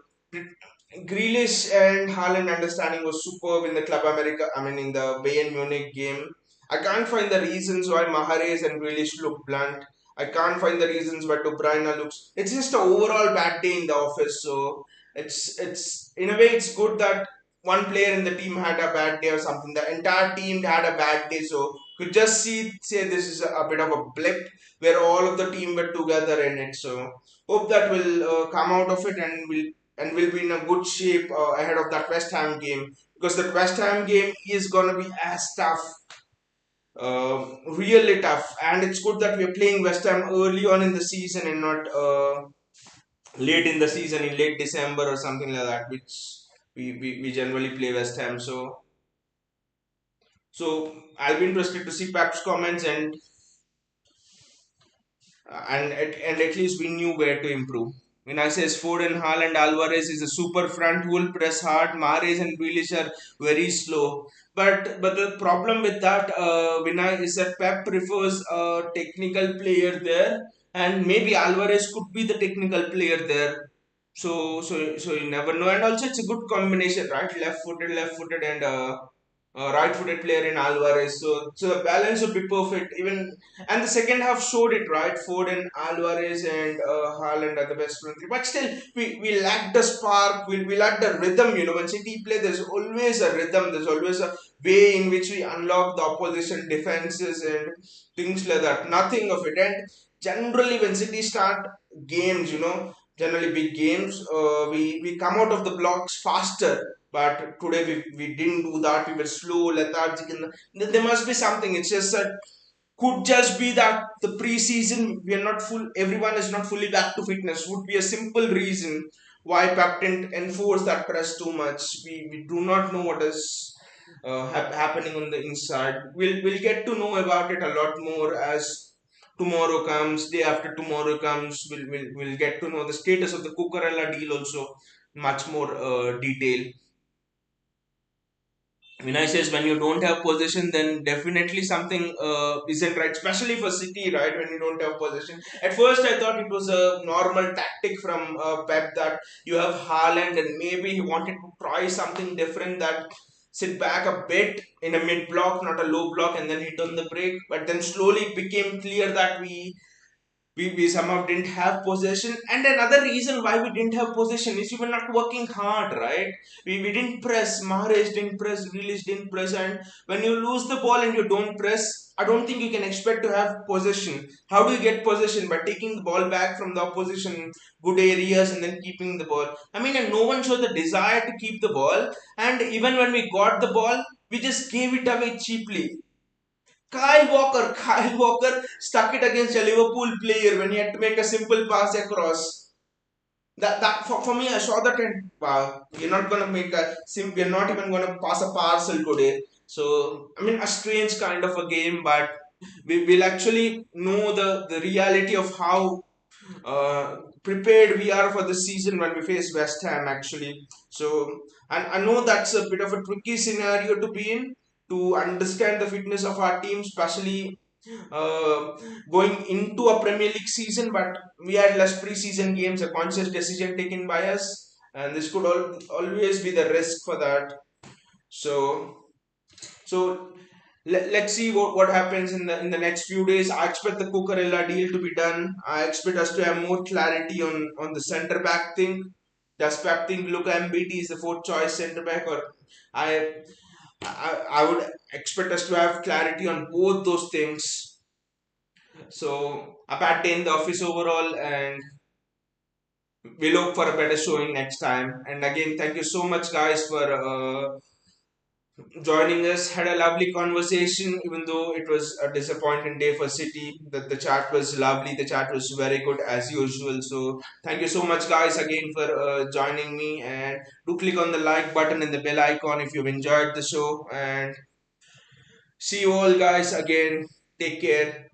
[SPEAKER 1] Grealish and Haaland understanding was superb in the Club America. I mean, in the Bayern Munich game. I can't find the reasons why Mahrez and Grealish look blunt. I can't find the reasons why De Bruyne looks. It's just an overall bad day in the office. So it's in a way it's good that one player in the team had a bad day or something. The entire team had a bad day. So could just say this is a bit of a blip where all of the team were together in it. So hope that will come out of it and will be in a good shape ahead of that West Ham game, because that West Ham game is gonna be as tough, really tough, and it's good that we're playing West Ham early on in the season and not late in the season in late December or something like that, which we generally play West Ham. So I'll be interested to see Pep's comments, and at least we knew where to improve. When I says Foden, Haaland, Alvarez is a super front who will press hard. Mahrez and Grealish are very slow. But the problem with that, Vinay, is that Pep prefers a technical player there, and maybe Alvarez could be the technical player there. So you never know. And also it's a good combination, right? Left-footed, and right-footed player in Alvarez. So the balance would be perfect. Even and the second half showed it, right? Foden, Alvarez, and Haaland are the best front three. But still, we lacked the spark. We lacked the rhythm. When City play, there's always a rhythm. There's always a way in which we unlock the opposition defenses and things like that. Nothing of it. And generally, when City start games, generally big games, we come out of the blocks faster. But today we didn't do that. We were slow, lethargic. There must be something. It's just that could just be that the preseason we are not full, everyone is not fully back to fitness, would be a simple reason why Pep didn't enforce that press too much. We do not know what is happening on the inside. We'll get to know about it a lot more as tomorrow comes, day after tomorrow comes. We'll get to know the status of the Cucurella deal also much more detail. Vinay says when you don't have possession, then definitely something isn't right, especially for City, right? When you don't have possession. At first, I thought it was a normal tactic from Pep that you have Haaland and maybe he wanted to try something different, that sit back a bit in a mid block, not a low block, and then hit on the break. But then slowly it became clear that we somehow didn't have possession, and another reason why we didn't have possession is we were not working hard, right? We didn't press. Mahrez didn't press, Grealish didn't press, and when you lose the ball and you don't press, I don't think you can expect to have possession. How do you get possession? By taking the ball back from the opposition good areas and then keeping the ball. I mean, and no one showed the desire to keep the ball, and even when we got the ball, we just gave it away cheaply. Kyle Walker stuck it against a Liverpool player when he had to make a simple pass across. That for me, I saw that, and wow, we're not gonna make we're not even gonna pass a parcel today. So I mean, a strange kind of a game, but we will actually know the reality of how prepared we are for the season when we face West Ham actually. So and I know that's a bit of a tricky scenario to be in, to understand the fitness of our team, especially uh, going into a Premier League season. But we had less preseason games, a conscious decision taken by us, and this could always be the risk for that. So so let's see what happens in the next few days. I expect the Cucurella deal to be done. I expect us to have more clarity on the centre back thing. Does Pep think Luka MBT is the fourth choice centre back, or I, I would expect us to have clarity on both those things. So a bad day in the office overall, and we look for a better showing next time. And again, thank you so much, guys, for joining us. Had a lovely conversation, even though it was a disappointing day for City. The chat was lovely. The chat was very good as usual. So thank you so much, guys, again for joining me. And do click on the like button and the bell icon if you've enjoyed the show. And see you all, guys. Again, take care.